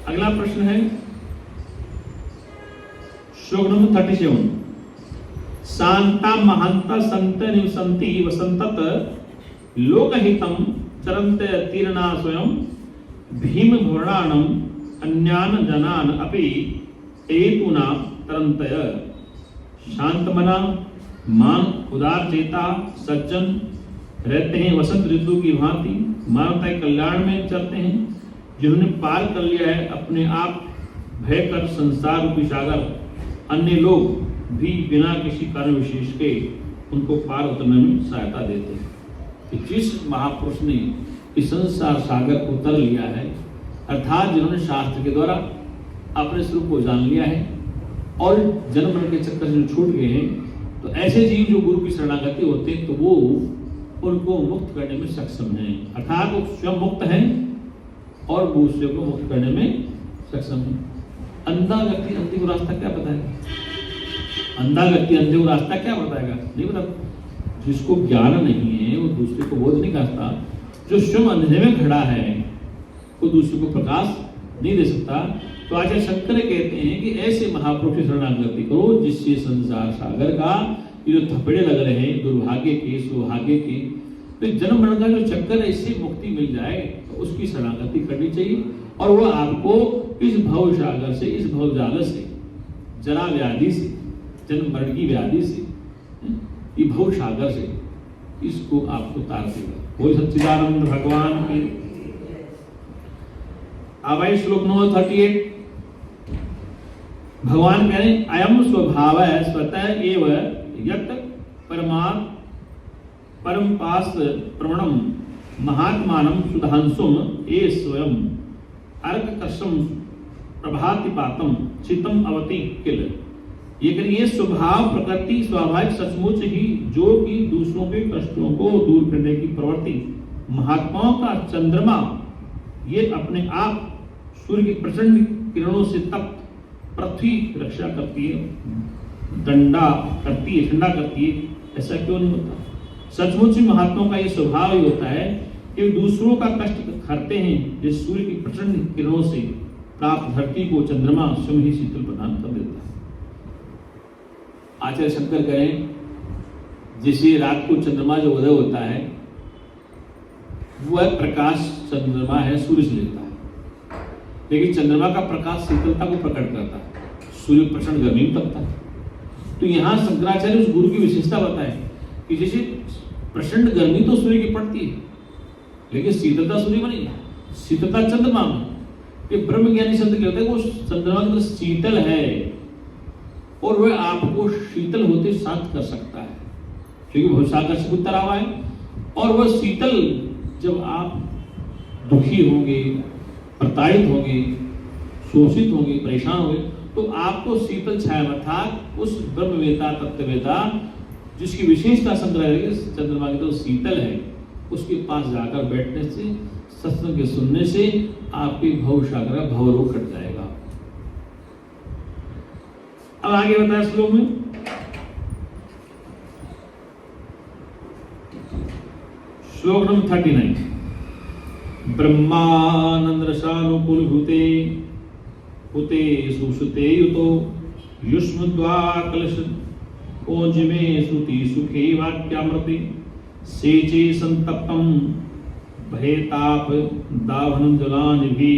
अगला प्रश्न है श्लोक नंबर 37। शांता महांता संत निवसंति वसंतत लोकहितम चरंत तीर्णा स्वयं भीम भुवनानम अन्यान जनान अपि हेतुना तरंतय। शांत मना, मान, उदार चेता सज्जन रहते हैं वसंत ऋतु की भांति, मानवता के कल्याण में चलते हैं, जिन्होंने पार कर लिया है अपने आप भय कर संसार रूपी सागर। अन्य लोग भी बिना किसी कारण विशेष के उनको पार उतरने में सहायता देते हैं। जिस महापुरुष ने इस संसार सागर को उतर लिया है, अर्थात जिन्होंने शास्त्र के द्वारा अपने स्वरूप को जान लिया है और जन्म मरण के चक्कर से छूट गए हैं, तो ऐसे जीव जो गुरु की शरणागति होते हैं तो वो उनको मुक्त करने में सक्षम हैं। अर्थात वो स्वयं मुक्त हैं और दूसरे को मुक्त करने में सक्षम है। अंधा व्यक्ति अंधे को रास्ता क्या बताएगा? अंधा व्यक्ति अंधे को रास्ता क्या बताएगा? नहीं बता। जिसको ज्ञान नहीं है वो दूसरे को बोध नहीं करता। जो स्वयं अंधेरे में खड़ा है वो दूसरे को प्रकाश नहीं दे सकता। तो आचार्य शंकर कहते हैं कि ऐसे महापुरुष की शरणागति करो जिससे संसार सागर का ये जो थपड़े लग रहे हैं दुर्भाग्य के, सौभाग्य के, तो जन्म मरण का जो चक्कर है इससे मुक्ति मिल जाए तो उसकी शरणागति करनी चाहिए। और वह आपको इस भव सागर से, इस भव जाल से, जरा व्याधि से, जन्म मरण की व्याधि से, ये भव सागर से इसको आपको तार देगा। बोल सच्चिदानंद भगवान की। अब आइए श्लोक नंबर 38। भगवान कह रहे हैं अयम स्वभाव स्वतः एव यत् परम पास प्रवणम महात्मानं सुधांसुम ए स्वयं अर्ककर्षम प्रभातिपातम चितम अवति किल। ये स्वभाव प्रकृति स्वाभाविक सचमुच ही जो कि दूसरों के कष्टों को दूर करने की प्रवृत्ति महात्माओं का चंद्रमा ये अपने आप सूर्य की प्रचंड किरणों से तप्त पृथ्वी की रक्षा करती है, ठंडा करती है, ऐसा क्यों नहीं होता? सचमुच ही महात्माओं का ये स्वभाव ही होता है कि दूसरों का कष्ट करते हैं। जिस सूर्य की प्रचंड किरणों से प्राप्त धरती को चंद्रमा स्वयं ही शीतल प्रदान कर देता है। आचार्य शंकर कहें जिसे रात को चंद्रमा जो उदय होता है वह प्रकाश चंद्रमा है सूर्य से लेता है, लेकिन चंद्रमा का प्रकाश शीतलता को प्रकट करता है, सूर्य प्रचंड गर्मी में तपता है। तो यहाँ शंकराचार्य उस गुरु की विशेषता बताए कि जैसे प्रचंड गर्मी तो सूर्य की पड़ती है लेकिन शीतलता सूर्य में नहीं, शीतलता चंद्रमा में। ये ब्रह्मज्ञानी संत कहते हैं वो चंद्रमा की शीतल है और वह आपको शीतल होते शांत कर सकता है क्योंकि भवसागर से उत्तर आवा है। और वह शीतल जब आप दुखी होंगे, प्रताड़ित होंगे, शोषित होंगे, परेशान होंगे तो आपको शीतल छाया अर्थात उस ब्रह्मवेता तत्ववेता जिसकी विशेषता शंकराचार्य चंद्रमा की तो शीतल है उसके पास जाकर बैठने से, सत्संग के सुनने से आपके भव सागर का भव रोग कट जाएगा। अब आगे बताया श्लोक में श्लोक नंबर 39। ब्रह्मानंद रसानुकूल भूते हुते सुसुते युतो युष्मद्वाकलश ओजमे श्रुति सुखे वाक्यामृते सेचे संतप्तम भयताप दाभनं जलानिभि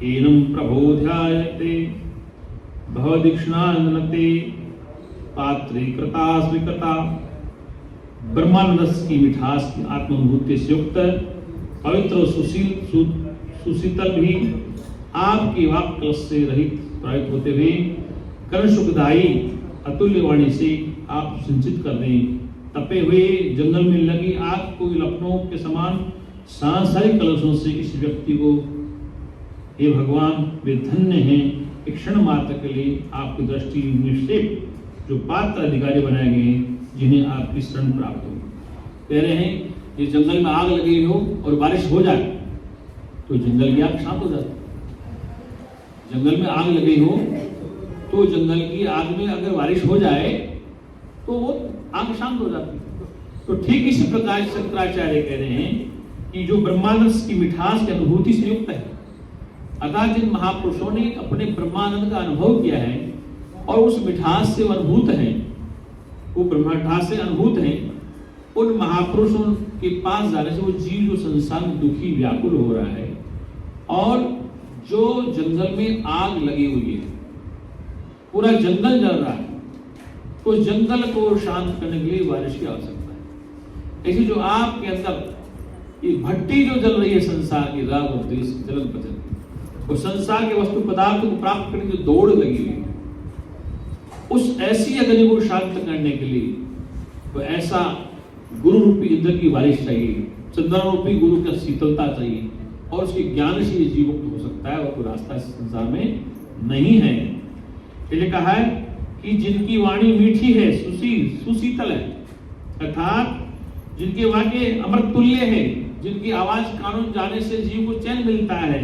एनं प्रभो ध्यायते भवदीक्षणानते पात्रे कृता स्वीकृता। ब्रह्मानंद की मिठास की आत्मानुभूति से युक्त पवित्र सुशीतल भी आपकी वाक कलश से रहित प्रयुक्त होते हुए कर्ण सुखदायी अतुल्य वाणी से आप सिंचित कर दें। तपे हुए जंगल में लगी आग को लपटों के समान सांसारिक कलशों से इस व्यक्ति को हे भगवान वे धन्य हैं। एक क्षण मात्र के लिए आपकी दृष्टि निक्षेप जो पात्र अधिकारी बनाए गए जिन्हें आपकी शरण प्राप्त हो। कह रहे हैं ये जंगल में आग लगी हो और बारिश हो जाए तो जंगल की आग शांत हो जाती है। जंगल में आग लगी हो तो जंगल की आग में अगर बारिश हो जाए तो वो आग शांत हो जाती है। तो ठीक इसी प्रकार शंकराचार्य कह रहे हैं कि जो ब्रह्मानंद की मिठास की अनुभूति से युक्त है अर्थात जिन महापुरुषों ने अपने ब्रह्मानंद का अनुभव किया है और उस मिठास से अनुभूत हैं, वो ब्रह्माठास से अनुभूत हैं, उन महापुरुषों के पास जाने से वो जीव जो संसार में दुखी व्याकुल हो रहा है और जो जंगल में आग लगी हुई है, पूरा जंगल जल रहा है, तो जंगल को शांत करने के लिए बारिश की आवश्यकता है। ऐसी जो आपके अंदर ये भट्टी जो जल रही है संसार की राग और द्वेष जलन पचन और संसार के वस्तु पदार्थ को प्राप्त करने की दौड़ लगी हुई है, उस ऐसी अग्नि को शांत करने के लिए तो ऐसा गुरु रूपी इंद्र की बारिश चाहिए, चंद्रमा रूपी गुरु का शीतलता चाहिए, और उसके ज्ञान से ये जीव मुक्त हो सकता है, और कोई रास्ता इस संसार में नहीं है। इसलिए कहा है कि जिनकी वाणी मीठी है, सुशीतल है, अर्थात जिनके वाक्य अमृत तुल्य है, जिनकी आवाज कानून जाने से जीव को चैन मिलता है,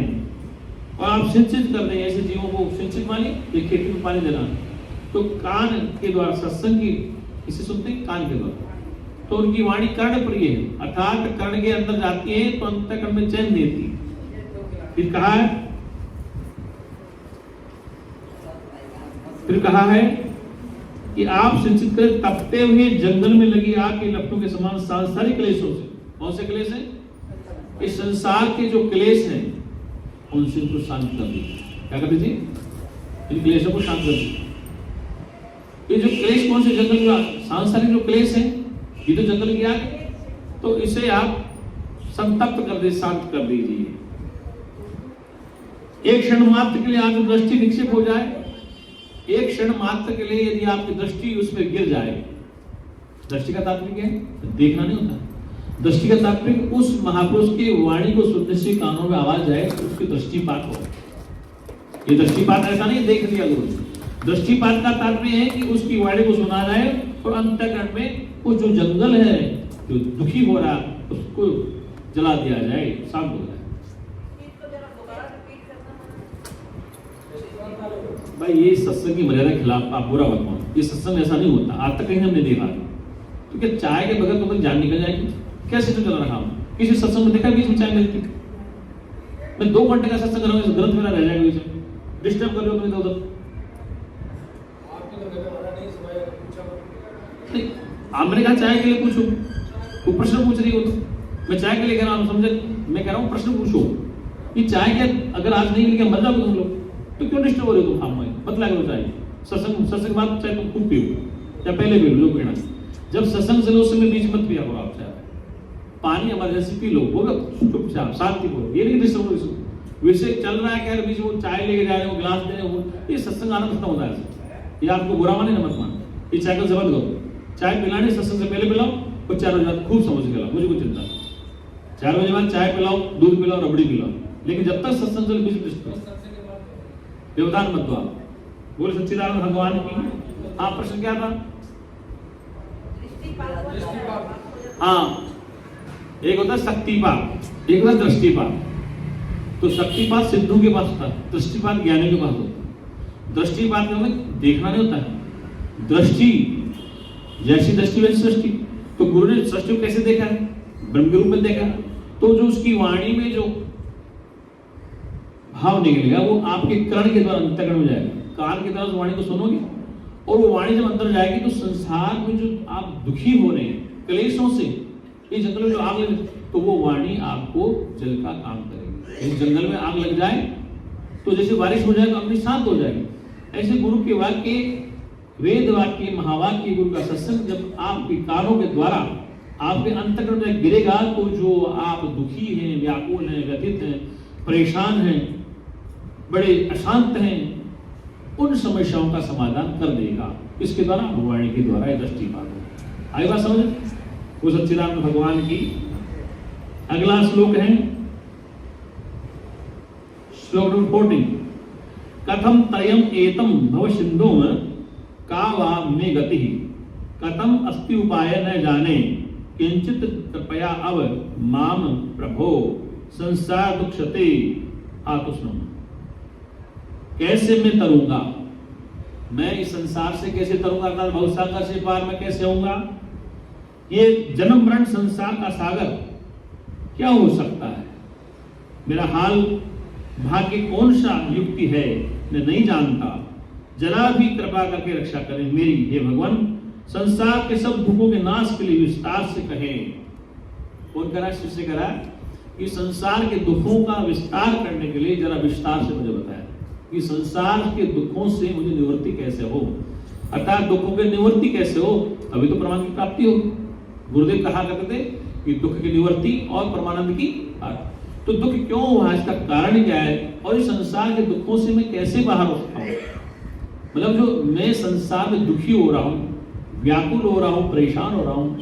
और आप सिंचित कर रहे हैं ऐसे जीवों को। सिंचित माने ये खेती में पानी देना, तो कान के द्वारा सत्संग की इसे सुनते हैं कान के द्वारा, तो उनकी वाणी कर्ण प्रिय है, अर्थात कर्ण के अंदर जाती है तो अंतःकरण में चैन देती है। फिर कहा है कि आप सिंचित करें तपते हुए जंगल में लगी आग के लपटों के समान सांसारिक क्लेशों से। कौन से क्लेश हैं? इस संसार के जो क्लेश हैं उनसे उनको शांत कर दीजिए। क्या कर दीजिए? इन क्लेशों को शांत कर दीजिए। ये जो क्लेश कौन से जंगल का सांसारिक जो क्लेश है, ये तो जंगल की आग है, तो इसे आप संतप्त कर दे, शांत कर दीजिए। एक क्षण मात्र के लिए आपकी दृष्टि निक्षेप हो जाए, एक क्षण मात्र के लिए यदि आपकी दृष्टि उसमें गिर जाए, दृष्टि का तात्पर्य क्या है? देखना नहीं होता। दृष्टि का तात्पर्य उस महापुरुष की वाणी को सुनने से कानों में आवाज जाए, उसकी दृष्टिपात हो। ये दृष्टिपात ऐसा नहीं देख लिया गुरु, दृष्टिपात का तात्पर्य है कि उसकी वाणी को सुना जाए और अंतःकरण में वो जो जंगल है, जो दुखी हो रहा, उसको जला दिया जाए, शांत हो जाए। भाई ये सत्संग की मर्यादा के खिलाफ आप बुरा मत मानो, ये सत्संग ऐसा नहीं होता, आज तक कहीं हमने देखा। क्योंकि चाय के बगैर तो जान निकल जाएगी। कैसे तो चल रहा हूं, किसी सत्संग में देखा बीच में चाय मिलती? मैं 2 घंटे का सत्संग करूंगा, ग्रंथ मेरा रह जाएगा, बीच में डिस्टर्ब कर लो तुम इधर उधर। आपने कहा चाय के लिए पूछो, वो प्रश्न पूछ रही हो, तो मैं चाय के लिए कह रहा हूं, समझे? मैं कह रहा हूं प्रश्न पूछो कि चाय के अगर आज नहीं मिल मर जाओगे तुम लोग, तो क्यों डिस्टर्ब हो रहे हो तुम? फार्म में बतला करो चाय सत्संग बात चाहे तुम खूब पियो या पहले पी लो, पीना। जब सत्संग से उस समय बीच मत पिया करो आप चाय, पानी इमरजेंसी पी लो, बोलो चुपचाप शांति बोलो, ये नहीं डिस्टर्ब हो। वैसे चल रहा है कि बीच में चाय लेके जा रहे हो, गिलास दे रहे हो, ये सत्संग आना खत्म होता है। ये आपको बुरा माने ना मत मान, ये चाय का जबरन करो। चाय पिलाने सत्संग से पहले पिलाओ और 4 बजे बाद खूब समझ के लाओ, मुझे कोई चिंता नहीं। 4 बजे बाद चाय पिलाओ, दूध पिलाओ, रबड़ी पिलाओ, लेकिन जब तक सत्संग चले बीच व्यवधान मत दो आप। बोले सच्चिदानंद भगवान की। हाँ, प्रश्न क्या था? हाँ, एक होता है शक्तिपात, एक होता है दृष्टिपात। तो शक्तिपात सिद्धों के पास था, दृष्टिपात ज्ञानी के पास होता। दृष्टिपात में देखना नहीं होता है, दृष्टि जैसी दृष्टि वैसी सृष्टि। तो गुरु ने सृष्टि को कैसे देखा है? ब्रह्म के रूप में देखा। तो जो उसकी वाणी में जो भाव निकलेगा वो आपके कर्ण के द्वारा अंतःकरण में जाएगा। कान के द्वारा उस वाणी को सुनोगे और वो वाणी जब अंदर जाएगी तो संसार में जो आप दुखी हो रहे हैं क्लेशों से, ये जंगल में जो आग लगे, तो वो वाणी आपको जल का काम करेगी। इस जंगल में आग लग जाए तो जैसे बारिश हो जाए तो अपनी शांत हो जाएगी। ऐसे गुरु के वाक्य, वेद वाक्य, महावाक्य, गुरु का सत्संग जब आपके कानों के द्वारा आपके अंतःकरण में गिरेगा तो जो आप दुखी हैं, व्याकुल हैं, व्यथित हैं, परेशान हैं, बड़े अशांत हैं, उन समस्याओं का समाधान कर देगा। इसके द्वारा वाणी के द्वारा ये दृष्टिपात। आई बात समझ? वो सच्चिदानंद भगवान की। अगला श्लोक है श्लोक नंबर 14। कथम तयम एतम भव सिंधु का वा मे गति, कथम अस्ति उपाय न जाने, किंचित कृपया अव माम प्रभो, संसार दुक्षते आतुष्णम। कैसे मैं तरूंगा, मैं इस संसार से कैसे तरूंगा, अर्थात भवसागर से पार मैं कैसे आऊंगा? ये जन्म मरण संसार का सागर क्या हो सकता है? मेरा हाल भाग्य कौन सा युक्ति है मैं नहीं जानता, जरा भी कृपा करके रक्षा करें मेरी, हे भगवान। संसार के सब दुखों के नाश के लिए विस्तार से कहें। कौन करा? शिष्य करा कि संसार के दुखों का विस्तार करने के लिए जरा विस्तार से मुझे बताया कि संसार के दुखों से मुझे निवृत्ति कैसे हो, अर्थात दुखों की निवृत्ति कैसे हो, तभी तो परमानंद की प्राप्ति होगी। गुरुदेव कहा करते थे कि दुख की निवृत्ति और परमानंद की प्राप्ति। तो दुख क्यों हुआ, इसका कारण क्या है, और इस संसार के दुखों से मैं कैसे बाहर हो सकता हूँ? मतलब जो मैं संसार में दुखी हो रहा हूँ, व्याकुल हो रहा हूँ, परेशान हो रहा हूँ,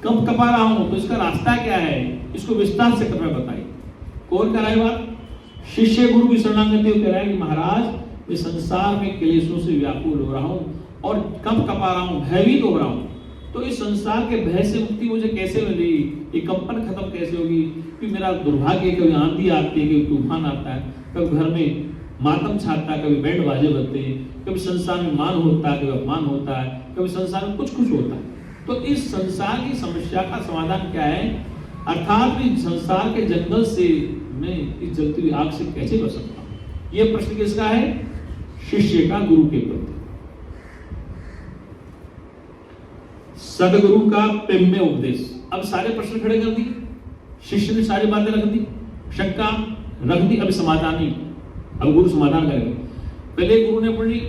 कब कपा रहा हूं, तो इसका रास्ता क्या है, इसको विस्तार से कृपया बताइए। कौन कह रहा है बात? शिष्य गुरु की शरणागति कह रहा है कि महाराज मैं संसार में क्लेशों से व्याकुल हो रहा हूं और कब कपा रहा हूं, भयभीत हो रहा हूं। तो इस संसार के भय से मुक्ति मुझे कैसे मिलेगी, ये कंपन खत्म कैसे होगी? कि मेरा दुर्भाग्य, कभी आंधी आती है, कभी तूफान आता है, कभी घर में मातम छाता है, कभी बैंड बाजे बजते हैं, कभी संसार में मान होता है, कभी अपमान होता है, कभी संसार में कुछ होता है। तो इस संसार की समस्या का समाधान क्या है? अर्थात इस संसार के जंगल से मैं इस जलती हुई आग से कैसे बच सकता हूं? यह प्रश्न किसका है? शिष्य का गुरु के प्रति। सदगुरु का प्रेम में उपदेश। अब सारे प्रश्न खड़े कर दिए, शिष्य ने सारी बातें रख दी, शंका रख दी, अब समाधान ही, अब गुरु समाधान करेगा। पहले गुरु ने पढ़ी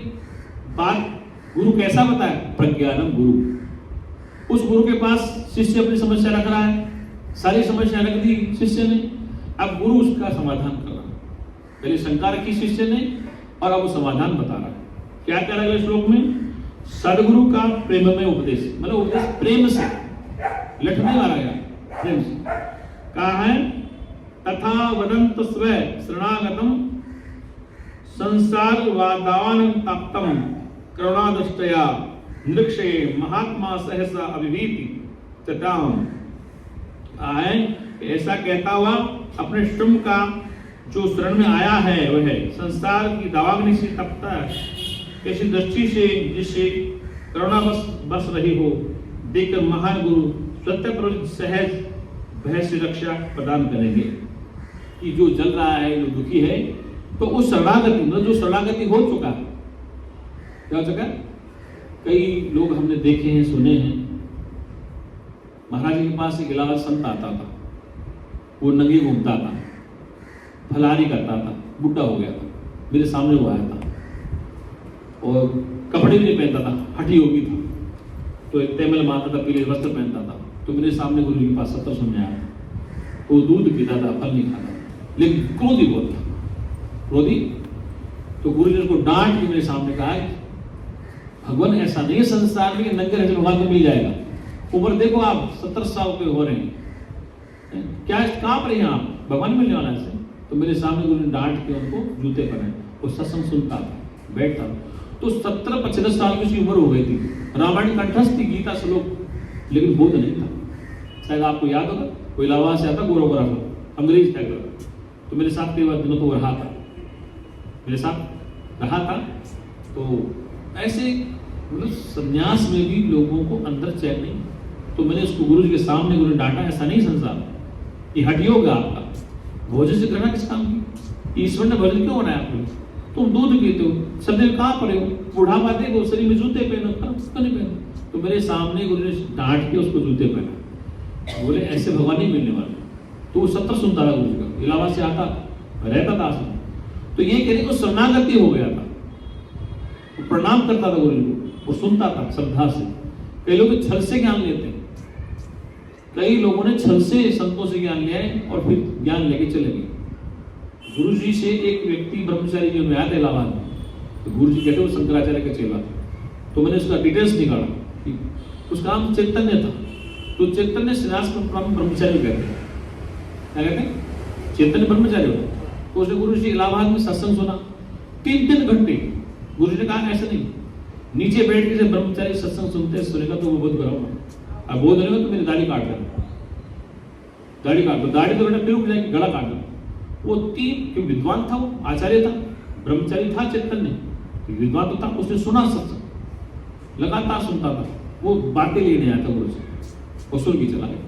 बात, गुरु कैसा बताया? प्रज्ञानम गुरु। उस गुरु के पास शिष्य अपनी समस्या रख रहा है, सारी समस्या रख दी शिष्य ने, अब गुरु उसका समाधान कर रहा है। पहले शंका रखी शिष्य ने और अब वो समाधान बता रहा है। क्या कह रहा है श्लोक में? सदगुरु का प्रेम में उपदेश, मतलब उपदेश प्रेम से, लटने वाला है, प्रेम से कहा है। तथा वदंत स्व शरणागतम संसार वादावान ताप्तम करुणादृष्टया नृक्षे महात्मा सहसा अभिभीति तटाम। ऐसा कहता हुआ अपने श्रम का जो शरण में आया है वह संसार की दावाग्नि से तपता है, ऐसी दृष्टि से जिससे करुणा बस रही हो, देखकर महान गुरु सत्य प्रवृत्ति सहज भय से रक्षा प्रदान करेंगे। कि जो जल रहा है, जो दुखी है, तो उस शरणागति, मतलब जो शरणागति हो चुका है, क्या हो चुका? कई लोग हमने देखे हैं, सुने हैं, महाराज जी के पास एक इलाहाबाद संत आता था, वो नंगे घूमता था, फलाहारी करता था, बुढ़ा हो गया था, मेरे सामने वो आया था और कपड़े भी नहीं पहनता था, हठी योगी था, तो एक तैमल मारता था, पीले वस्त्र पहनता था। तो मेरे सामने गुरु जी के पास 70 में आया, वो दूध पीता था, फल नहीं खाता, लेकिन क्रोधी बहुत था, क्रोधी। तो गुरु जी ने उसको डांट के मेरे सामने कहा, भगवान ऐसा नहीं है संसार में कि नंगे रहकर भगवान को मिल जाएगा। उम्र देखो आप 70 साल के हो रहे हैं, क्या कहाँ पर हैं आप, भगवान मिलने वाला है। तो मेरे सामने गुरु ने डांट के उनको जूते पहने, वो सत्संग सुनता था, बैठता था। तो 70-75 साल की उसकी उम्र हो गई थी, रामायण कंठस्थ थी, गीता श्लोक, लेकिन बोध नहीं था। शायद आपको याद होगा, वो इलाहाबाद से आता, गोरा गोरा था, अंग्रेज था। तो मेरे साथ कई बार दिनों को रहा था, मेरे साथ रहा था। तो ऐसे मतलब संन्यास में भी लोगों को अंदर चैन नहीं। तो मैंने उसको गुरु जी के सामने गुरु ने डांटा, ऐसा नहीं संसार, ये हट योग आपका, भोजन से करना किस काम की? ईश्वर ने भोजन क्यों बनाया आपको? तुम दूध पीते हो, सदैव कहाँ पड़े हो, बुढ़ापा देखो, शरीर में जूते पहनो, उसको नहीं पहनो। तो मेरे सामने गुरु ने डांट के उसको जूते पहना, बोले ऐसे भगवान नहीं मिलने वाले। तो वो 70 सुनता था गुरु जी का, इलाहाबाद से आता, रहता था आश्रम। तो ये कहने को शरणागति हो गया था, वो प्रणाम करता था गुरु जी को, वो सुनता था श्रद्धा से। कई लोग छल से ज्ञान लेते हैं, कई लोगों ने छल से संतों से ज्ञान लिया है और फिर ज्ञान लेके चले गए। गुरु जी से एक व्यक्ति ब्रह्मचारी जी में आया था इलाहाबाद में, तो गुरु जी कहते वो शंकराचार्य का चेला। तो मैंने उसका डिटेल्स निकाला, उसका नाम चैतन्य था। तो चैतन्य संन्यास ब्रह्मचारी कहते हैं, क्या कहते हैं? चैतन्य ब्रह्मचारी होता। तो उसने गुरु जी इलाहाबाद में सत्संग सुना 3 घंटे। गुरु जी ने कहा ऐसा नहीं, नीचे बैठ के ब्रह्मचारी सत्संग सुनते सुनेगा तो वो बहुत गर्व है, अब बोध रहेगा तो मेरी दाढ़ी काट दो, दाढ़ी काट दो, दाढ़ी तो फिर उठ जाएगी, गला काट दो। वो 3 विद्वान था, वो आचार्य था, ब्रह्मचारी था चैतन्य, विद्वान तो था। उसने सुना सत्संग, लगातार सुनता था, वो बातें लेने आया था गुरु से। औसुल की चला गया,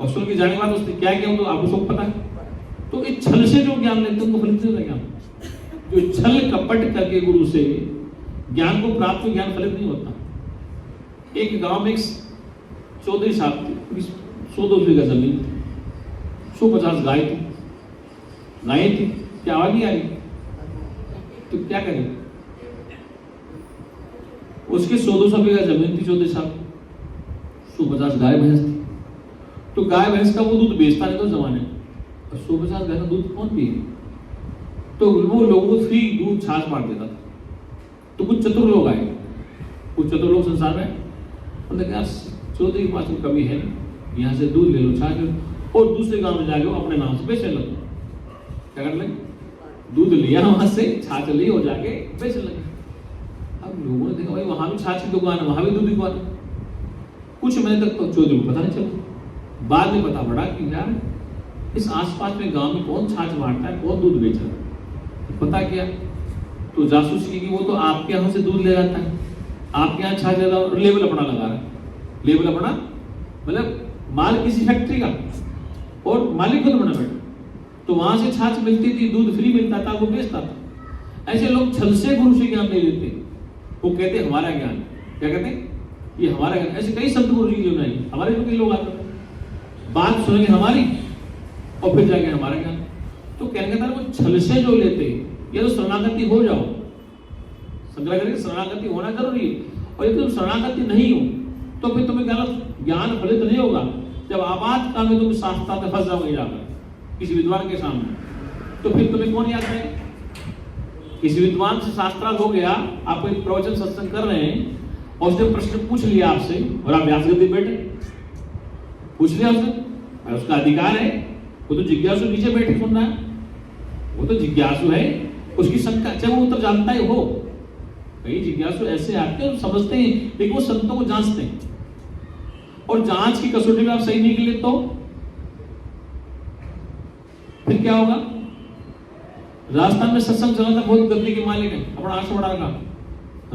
औसुल की जाने के बाद उसने क्या किया तो आपको सब पता है। तो इस छल से जो ज्ञान लेते उनको फलित नहीं होता ज्ञान, जो छल कपट करके गुरु से ज्ञान को प्राप्त, ज्ञान फलित नहीं होता। एक गांव में एक चौधरी साहब थे, 100-200 बीघा जमीन थी, 150 गाय थी, गायें थी, क्या आवाज नहीं आ रही? तो क्या करें? उसके 100-200 बीघा जमीन थी, चौधरी साहब, 150 गाय भैंस थी। तो गाय भैंस का वो दूध बेचता नहीं तो जमाने, 150 गाय का दूध कौन पिए? तो वो लोगों को फ्री दूध छाछ बांट देता था। तो कुछ चतुर लोग आए, कुछ चतुर लोग संसार में, उन्होंने कहा चौधरी के पास में कमी है, यहाँ से दूध ले लो, छाछ ले लो, और दूसरे गांव में जाके अपने नाम से बेचने लगो। क्या कर लगे? दूध लिया वहां से, छाछ ली और जाके बेचने लगे। अब लोगों ने देखा भाई वहां भी छाछ की दुकान है, वहां भी दूध की दुकान है। कुछ महीने तक तो चौधरी को पता नहीं चला। बाद में पता पड़ा कि यार इस आसपास में गांव में कौन छाछ बांटता है, कौन दूध बेच रहा है। तो पता किया तो जासूसी की, वो तो आपके यहाँ से दूध ले जाता है, आपके यहाँ छाछ ले रहा है, लेबल अपना लगा रहा है। लेबल अपना मतलब माल किसी फैक्ट्री का और मालिक खुद बना बैठा। तो वहां से छाछ मिलती थी, दूध फ्री मिलता था, वो बेचता था। ऐसे लोग छल से गुरु से ज्ञान ले लेते, वो कहते हमारा ज्ञान, क्या कहते हैं ये हमारा ज्ञान। ऐसे कई संत गुरु जी नहीं, हमारे तो कई लोग आते हैं, बात सुनेंगे हमारी और फिर जाएंगे हमारा ज्ञान। तो कहने का था वो छल से जो लेते, या तो शरणागति हो जाओ, शंकराचार्य की शरणागति होना जरूरी है। और यदि तुम शरणागति नहीं हो तो फिर तुम्हें ज्ञान फलित नहीं होगा। जब आपातकाल में तुम शास्त्रा में फंस जाओगे जाकर किसी विद्वान के सामने, तो फिर तुम्हें कौन याद रहे? किसी विद्वान से शास्त्रार्थ हो गया, आप एक प्रवचन सत्संग कर रहे हैं और उसने प्रश्न पूछ लिया आपसे और आप व्यास गद्दी बैठे, पूछ लिया उसने, उसका अधिकार है, वो तो जिज्ञासु नीचे बैठे सुन रहा है, वो तो जिज्ञासु है, उसकी शंका चाहे वो उत्तर जानता ही हो। कई जिज्ञासु ऐसे आते हैं समझते हैं, लेकिन वो संतों को जांचते हैं, और जांच की कसौटी में आप सही निकले तो फिर क्या होगा? राजस्थान में सत्संग चला था, बहुत गद्दी के मालिक है, अपना आश्रम का।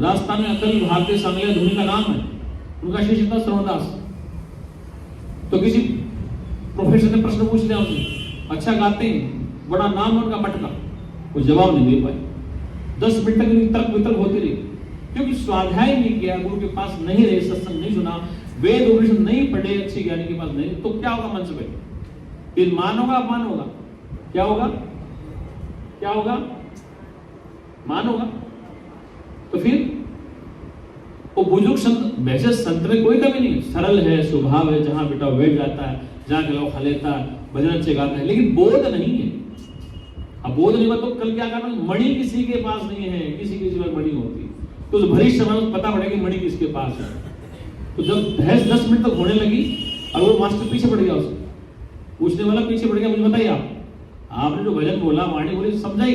राजस्थान में अखिल भारतीय सांगलिया धुनी का नाम है, उनका शिष्य था श्रवणदास। तो किसी प्रोफेसर ने प्रश्न पूछ लिया उनसे, अच्छा गाते हैं, बड़ा नाम है उनका मटका, वो जवाब नहीं दे पाए। 10 मिनट तक तर्क वितर्क होती रही, क्योंकि स्वाध्याय नहीं किया, गुरु के पास नहीं रहे, सत्संग नहीं सुना, वेद उपनिषद नहीं पढ़े, अच्छे ज्ञानी के पास नहीं, तो क्या होगा मंच पे? फिर मान होगा अपमान होगा? क्या होगा? क्या होगा? मान होगा। तो फिर वो बुजुर्ग संत, वैसे संत में कोई कमी नहीं, सरल है, स्वभाव है, जहां बेटा बैठ जाता है, जहां खिलाओ खा लेता है, भजन अच्छे गाता है, लेकिन बोध नहीं है। अब बोध नहीं हुआ तो कल क्या करना? मणि किसी के पास नहीं है, किसी किसी पर मणि होती है, तो भरी समय में पता पड़ेगा मणि किसके पास है। तो जब बहस 10 मिनट तक होने लगी और वो मास्टर पीछे पड़ गया, उससे पूछने वाला पीछे पड़ गया, मुझे बताइए आपने जो भजन बोला, वाणी बोली, समझाई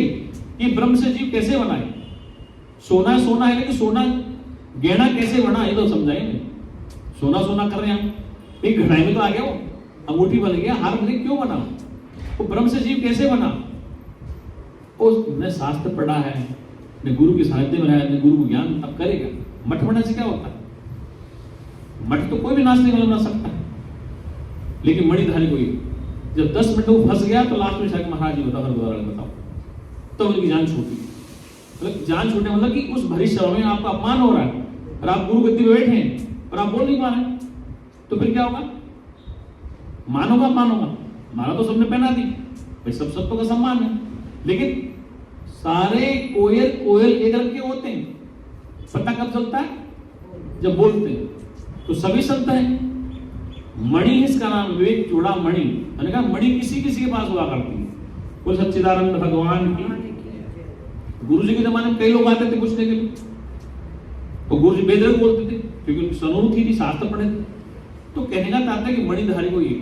कि ब्रह्म से जीव कैसे बना है? सोना सोना है, लेकिन सोना गहना कैसे बना ये तो समझाएंगे। सोना सोना कर रहे हैं हम, एक घड़ाई में तो आ गया, वो अंगूठी बन गया, हार बन गया, क्यों बना? वो ब्रह्म से जीव कैसे बना? उसने शास्त्र पढ़ा है, ने गुरु की सानिध्य में रहा, ने गुरु को ज्ञान अब करेगा। मठ बनने से क्या होता है? मठ तो कोई भी नाचने वाला बना सकता है, लेकिन मणिधारी कोई, जब 10 मिनट वो फंस गया तो लास्ट में शायद महाराज जी बताओ, दोबारा बताओ, तो उनकी जान छूटी। मतलब जान छूटने मतलब कि उस भरी सभा में आपका अपमान हो रहा है और आप गुरु गद्दी में बैठे हैं और आप बोल नहीं पा रहे, तो फिर क्या होगा? मानोगा मानोगा, माना तो सबने पहना दी भाई, सब सत्यों का सम्मान है, लेकिन सारे कोयल कोयल एक रंग के होते हैं। पता कब चलता है? जब बोलते हैं। तो सभी संत हैं। मणि इसका नाम, विवेक चूड़ा मणि, मैंने कहा मणि किसी किसी के पास हुआ करती है। बोल सच्चिदानंद भगवान की। गुरु जी के जमाने में कई लोग आते थे पूछने के लिए, तो गुरु जी बेदरग बोलते थे क्योंकि उनकी सनूर थी, शास्त्र पढ़े थे। तो कहने का तात्पर्य कि मणिधारी को ये,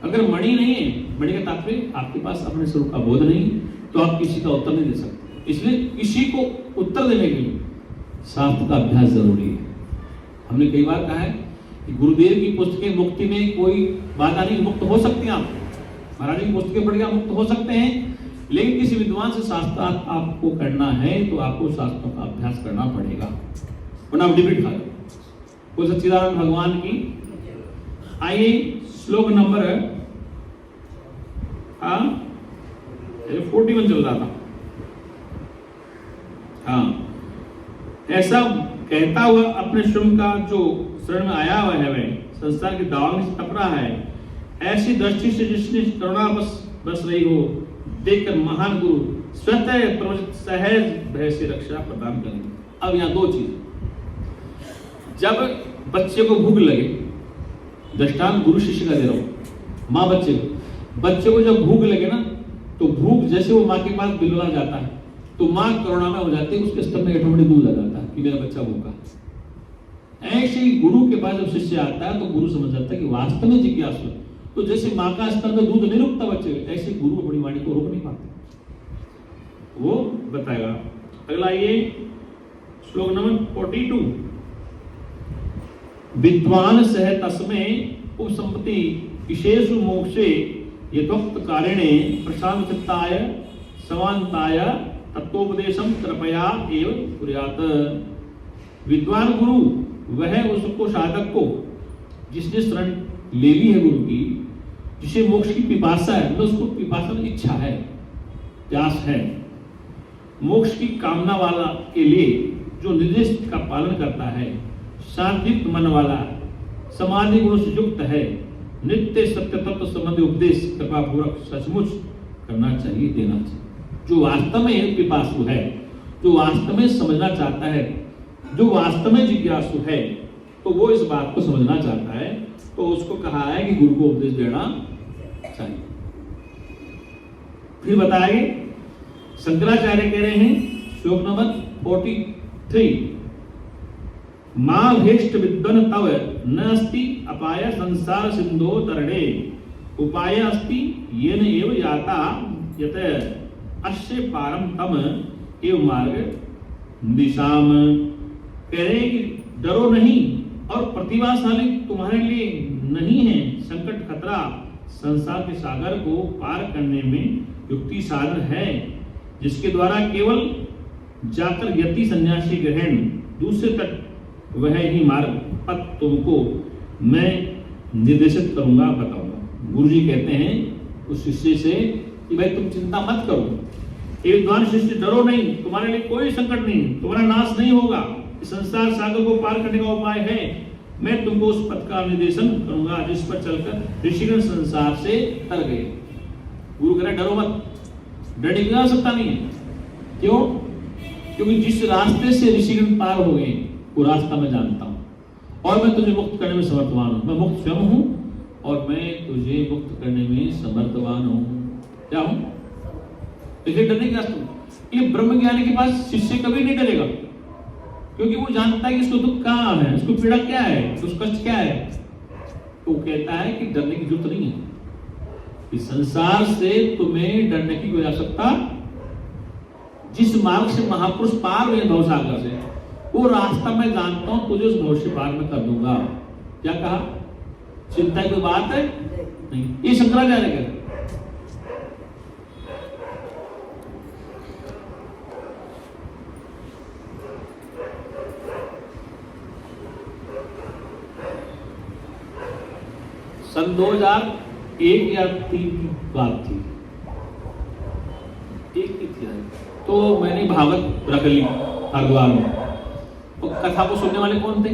अगर मणि नहीं है, मणि का तात्पर्य आपके पास अपने स्वरूप का बोध नहीं, तो आप किसी का उत्तर नहीं दे सकते। इसलिए किसी को उत्तर देने के लिए शास्त्र का अभ्यास जरूरी है। हमने कई बार कहा है कि गुरुदेव की पुस्तकें मुक्ति में कोई बाधा नहीं, मुक्त हो सकते हैं आप, महाराज की पुस्तकें पढ़ के आप मुक्त हो सकते हैं, लेकिन किसी विद्वान से शास्त्र आपको करना है तो आपको शास्त्रों का अभ्यास करना पड़ेगा, वरना आप डिबेट खा लो। कोई सच्चिदानंद भगवान की। आइए श्लोक नंबर 41 चल रहा था। हाँ, ऐसा कहता हुआ अपने श्रम का जो शरण में आया हुआ है, वह संसार की दाव में टप रहा है, ऐसी दृष्टि से जिसने करुणा बस रही हो, देखकर महान गुरु स्वतः प्रवचित सहज भय से रक्षा प्रदान करेंगे। अब यहाँ दो चीज, जब बच्चे को भूख लगे, दृष्टांत गुरु शिष्य का दे रहा हूं, माँ बच्चे को जब भूख लगे ना, तो भूख जैसे वो माँ के पास बिलवा जाता है, तो माँ करुणा में हो जाती है, उसके स्तन में ऑटोमेटिक दूध आ जाता है कि मेरा बच्चा भूखा। ऐसे ही गुरु के पास जब शिष्य आता है तो गुरु समझ जाता है कि वास्तव में जिज्ञासु है। तो जैसे माँ का स्तन में दूध नहीं रुकता बच्चे, ऐसे गुरु अपनी वाणी को रोक नहीं पाते, वो बताएगा। अगला ये श्लोक नंबर 42, विद्वान सह तस्मै उपसंपत्ति विशेषु मोक्षे यथोक्त कारिणे प्रशांत चित्ताय समानताय तत्वोपदेशम कृपया एवं कुर्यात्। विद्वान गुरु वह उसको साधक को जिसने शरण ले ली है गुरु की, जिसे मोक्ष की पिपासा है, मतलब उसको पिपासा में इच्छा है, प्यास है, मोक्ष की कामना वाला के लिए जो निर्देश का पालन करता है, शांतियुक्त मन वाला, समाधि गुण से युक्त है, नित्य सत्य तत्व संबंधी उपदेश कृपा पूर्वक सचमुच करना चाहिए, देना चाहिए। जो वास्तव में पिपासु है, जो वास्तव में समझना चाहता है, जो वास्तव में जिज्ञासु है, तो वो इस बात को समझना चाहता है, तो उसको कहा है कि गुरु को उपदेश देना चाहिए। फिर बताएंगे, शंकराचार्य कह रहे हैं श्लोक नंबर 43, मां भेष्ट विद्वन तव न अस्ति अपाय संसार सिंधो तरणे उपाय अस्ति येन एव याता यत अस्य पारम तम एव मार्ग दिशाम। कह रहे हैं कि डरो नहीं और प्रतिभाशाली तुम्हारे लिए नहीं है संकट खतरा, संसार के सागर को पार करने में युक्ति साधन है, जिसके द्वारा केवल जाकर यति सन्यासी ग्रहण दूसरे तक वह ही मार्ग पथ तुमको मैं निर्देशित करूंगा, बताऊंगा। गुरु जी कहते हैं उस शिष्य से कि भाई तुम चिंता मत करो, एक विद्वान शिष्य डरो नहीं, तुम्हारे लिए कोई संकट नहीं, तुम्हारा नाश नहीं होगा, संसार सागर को पार करने का उपाय है, मैं तुमको उस पथ का निर्देशन करूंगा जिस पर चलकर ऋषिगण संसार से तर गए। गुरु कह रहा डरो मत, डरने की आवश्यकता नहीं है। क्यों? क्योंकि जिस रास्ते से ऋषिगण पार हो गए वो रास्ता मैं जानता हूं और मैं तुझे मुक्त करने में समर्थवान हूं। मैं मुक्त स्वयं हूं और मैं तुझे मुक्त करने में समर्थवान हूं। क्या हूं? इसलिए डरने की आवश्यकता। ये ब्रह्म ज्ञानी के पास शिष्य कभी नहीं डरेगा, क्योंकि वो जानता है कि इसको दुख कहाँ है, इसको पीड़ा क्या है, उसको कष्ट क्या है। तो कहता है कि डरने की जरूरत नहीं है, इस संसार से तुम्हें डरने की कोई आवश्यकता। जिस मार्ग से महापुरुष पार हुए भवसागर से, वो रास्ता मैं जानता हूं, तुझे उस भव से पार में कर दूंगा। क्या कहा? चिंता की कोई बात है नहीं। ये शंकराचार्य कहते हैं। सन 2001 या 3 की बात थी, एक की थी, तो मैंने भागवत रख ली हरिद्वार में। तो कथा को सुनने वाले कौन थे?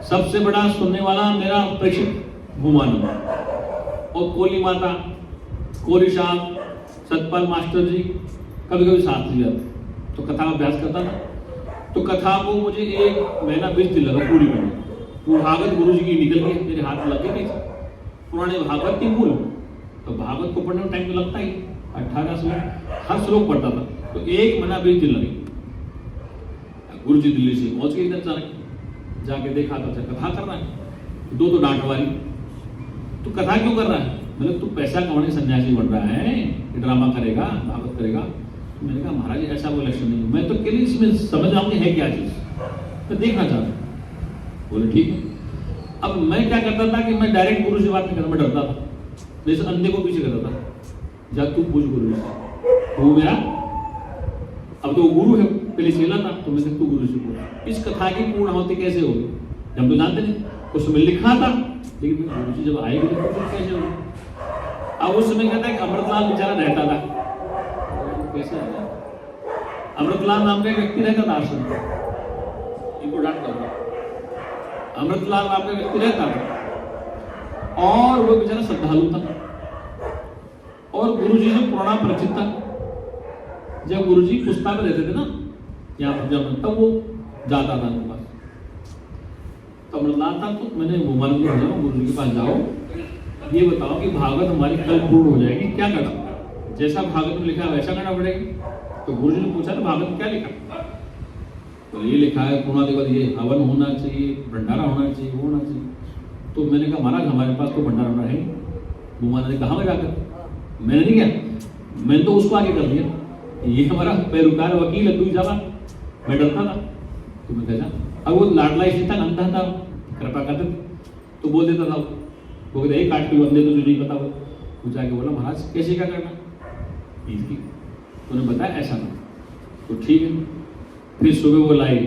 सबसे बड़ा सुनने वाला मेरा प्रेषित भूमानी और कोली माता, कोली साहब, सतपाल मास्टर जी, कभी कभी साथ ले जाते, तो कथा अभ्यास करता था। तो कथा को मुझे 1 महीना 20 दिन लगा पूरी करने। वो भागवत गुरु जी की निकल गई, मेरे हाथ में लग गई नहीं। पुराने भागवत की मूल, तो भागवत को पढ़ने में टाइम तो लगता ही, 18 श्लोक हर श्लोक पढ़ता था, तो 1 महीना 20 दिन लगे। गुरु जी दिल्ली से पहुंच गए इधर जाके देखा तो कथा कर रहा है, 2 डांटवारी। तो कथा क्यों कर रहा है? मतलब तू पैसा कमाने सन्यासी बन रहा है, ड्रामा करेगा, भागवत करेगा। तो मैंने कहा महाराज ऐसा कोई लक्षण नहीं, मैं तो केवल इसमें समझ आऊंगी है क्या चीज, तो देखना चाहता। बोले ठीक है। अब मैं क्या करता था कि मैं डायरेक्ट गुरु से बात नहीं करता, मैं डरता था, जैसे अंधे को पीछे करता था, जा तू पूछ गुरु से। वो मेरा, अब तो गुरु है, पहले चेला था, तो मैं तू गुरु से पूछ इस कथा की पूर्ण होती कैसे होगी, जब तो जानते नहीं, उसमें लिखा था, लेकिन गुरु जी जब आएगी तो कैसे होगी। अब उस समय कहता है कि अमृतलाल बेचारा रहता था, कैसे अमृतलाल नाम का एक व्यक्ति रहता था आश्रम में, इनको डांट करता, अमृतलाल नाम का व्यक्ति रहता था और वो बेचारा श्रद्धालु था और गुरु जी से पुराना परिचित था। जब गुरु जी पुस्ता में रहते थे ना यहाँ जब, तब वो जाता था उनके पास। तो अमृतलाल था, तो मैंने वो मन को जाओ गुरु जी के पास जाओ, ये बताओ कि भागवत हमारी कल पूर्ण हो जाएगी, क्या करना, जैसा भागवत में लिखा वैसा करना पड़ेगा। तो गुरु जी ने पूछा तो भागवत में क्या लिखा? तो ये लिखा है पूर्णादि के बाद ये हवन होना चाहिए, भंडारा होना चाहिए, वो होना चाहिए। तो मैंने कहा महाराज हमारे पास तो भंडारा होना है। वो महाराज ने कहा जाकर, मैंने नहीं किया, मैंने तो उसको आगे कर दिया। ये हमारा पैरोकार वकील है, तू जावा। मैं डरता था तो मैं कहा अब वो लाडला इसलिए था, अंधा था, कृपा करते तो बोल देता था वो कहते एक 8 किलो अंधे तो नहीं पता वो जाके बोला महाराज कैसे क्या करना इसकी, तो उन्हें बताया ऐसा ना। तो ठीक है, फिर सुबह वो लाई।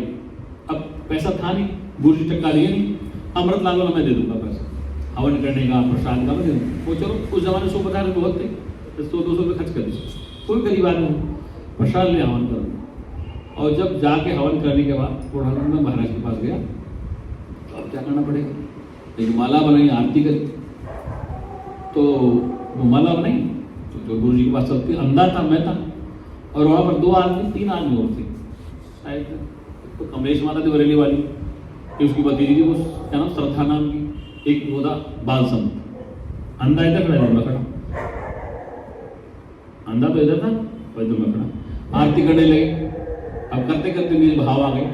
अब पैसा था नहीं, गुरु टक्का दिए नहीं, अमृत लालो ना मैं दे दूंगा पैसा, हवन करने का प्रसाद का मैं दे दूंगा। वो चलो उस जमाने 100 50 रुपये बहुत थे, 100-200 रुपये खर्च कर दिए, कोई गरीब आदमी प्रसाद ले हवन करो। और जब जाके हवन करने के बाद थोड़ा मैं महाराज के पास गया, तो अब क्या करना पड़ेगा, एक माला बनाई, आरती करी। तो वो माला बनाई तो गुरु जी के पास चलती, अंधा था, मैं था, और वहाँ पर 2 आदमी 3 आदमी और थे शायद। तो कमलेश माता थी बरेली वाली, उसकी भतीजी थी, वो क्या नाम श्रद्धा नाम की, एक वो था बाल संत। अंधा इधर खड़ा है, मैं खड़ा, अंधा तो इधर था, इधर मैं खड़ा। आरती करने लगे। अब करते करते मेरे भाव आ गए।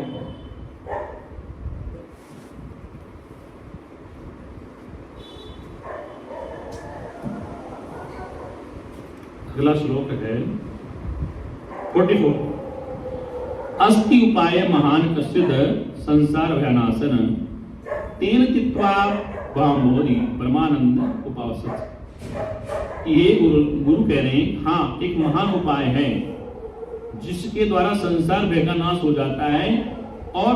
अगला श्लोक है 44। अस्ति उपाय महान कश्चिद संसार भयानासन तेन चित्वा वामोदि परमानंद उपासत। ये गुरु कह रहे हैं, हाँ एक महान उपाय है जिसके द्वारा संसार भय का नाश हो जाता है और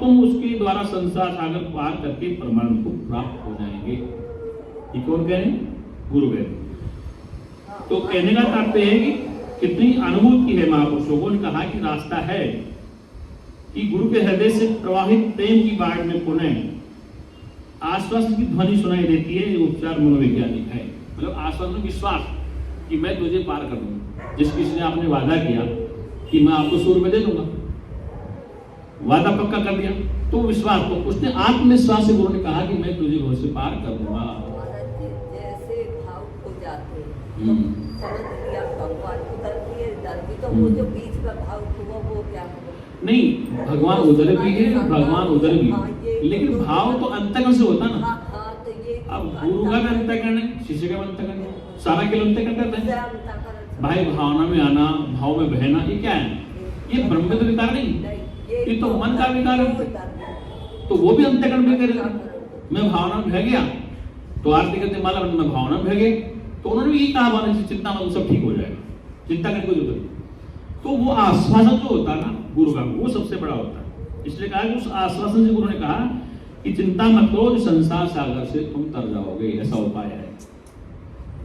तुम उसके द्वारा संसार सागर पार करके परमानंद को प्राप्त हो जाएंगे। ये कौन कह रहे हैं? गुरु कह रहे हैं। तो कहने का तात्पर्य है कि कितनी अनुभूति है। महापुरुषों को कहा कि रास्ता है कि गुरु के हृदय से प्रवाहित प्रेम की बाढ़ में पुनः आश्वासन की ध्वनि सुनाई देती है। ये उपचार मनोवैज्ञानिक है, मतलब आश्वासन, विश्वास कि मैं तुझे पार कर दूंगा। जिस किसी ने आपने वादा किया कि मैं आपको 100 रुपए दे दूंगा, वादा पक्का कर दिया, तो विश्वास, तो उसने आत्मविश्वास से गुरु ने कहा कि मैं तुझे घर से पार कर दूंगा। जैसे भाव हो जाते समझ लिया भगवान उधर भी तो वो जो बीच का भाव हुआ वो क्या नहीं, भगवान उधर भी है, भगवान उधर भी है, लेकिन भाव तो अंतःकरण से होता ना। तो ये अब गुरु का भी अंतःकरण है, शिष्य का भी अंतःकरण है, सारा के अंतःकरण करते हैं। भाई भावना में आना, भाव में बहना, ये क्या है? ये ब्रह्म तो विकार नहीं, ये तो मन का विकार है। तो वो भी अंतःकरण में करेगा। मैं भावना में बह गया तो आरती करते माला मैं भावना में बह गए, तो उन्होंने भी यही कहा भावना से चिंता मत, सब ठीक हो जाएगा, चिंता करने को जरूरत नहीं। तो वो आश्वासन जो होता है ना गुरु का, वो सबसे बड़ा होता है। इसलिए कहा कि उस आश्वासन से गुरु ने कहा कि चिंता मत करो, संसार सागर से तुम तर जाओगे, ऐसा उपाय है।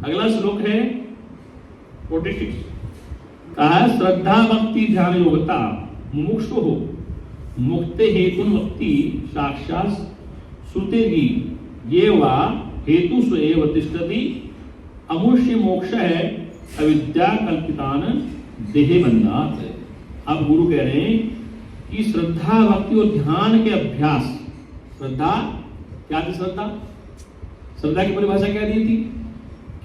अगला श्लोक है 46। कहा श्रद्धा भक्ति ध्यान योगता मुमुक्षु हो मुक्ते हेतु भक्ति साक्षात श्रुतेगी ये वा हेतु स्वएव तिष्ठति अमुष्य मोक्ष है अविद्या कल्पितान देहे बंधात। अब गुरु कह रहे हैं कि श्रद्धा भक्ति और ध्यान के अभ्यास, श्रद्धा क्या थी? श्रद्धा की परिभाषा क्या दी थी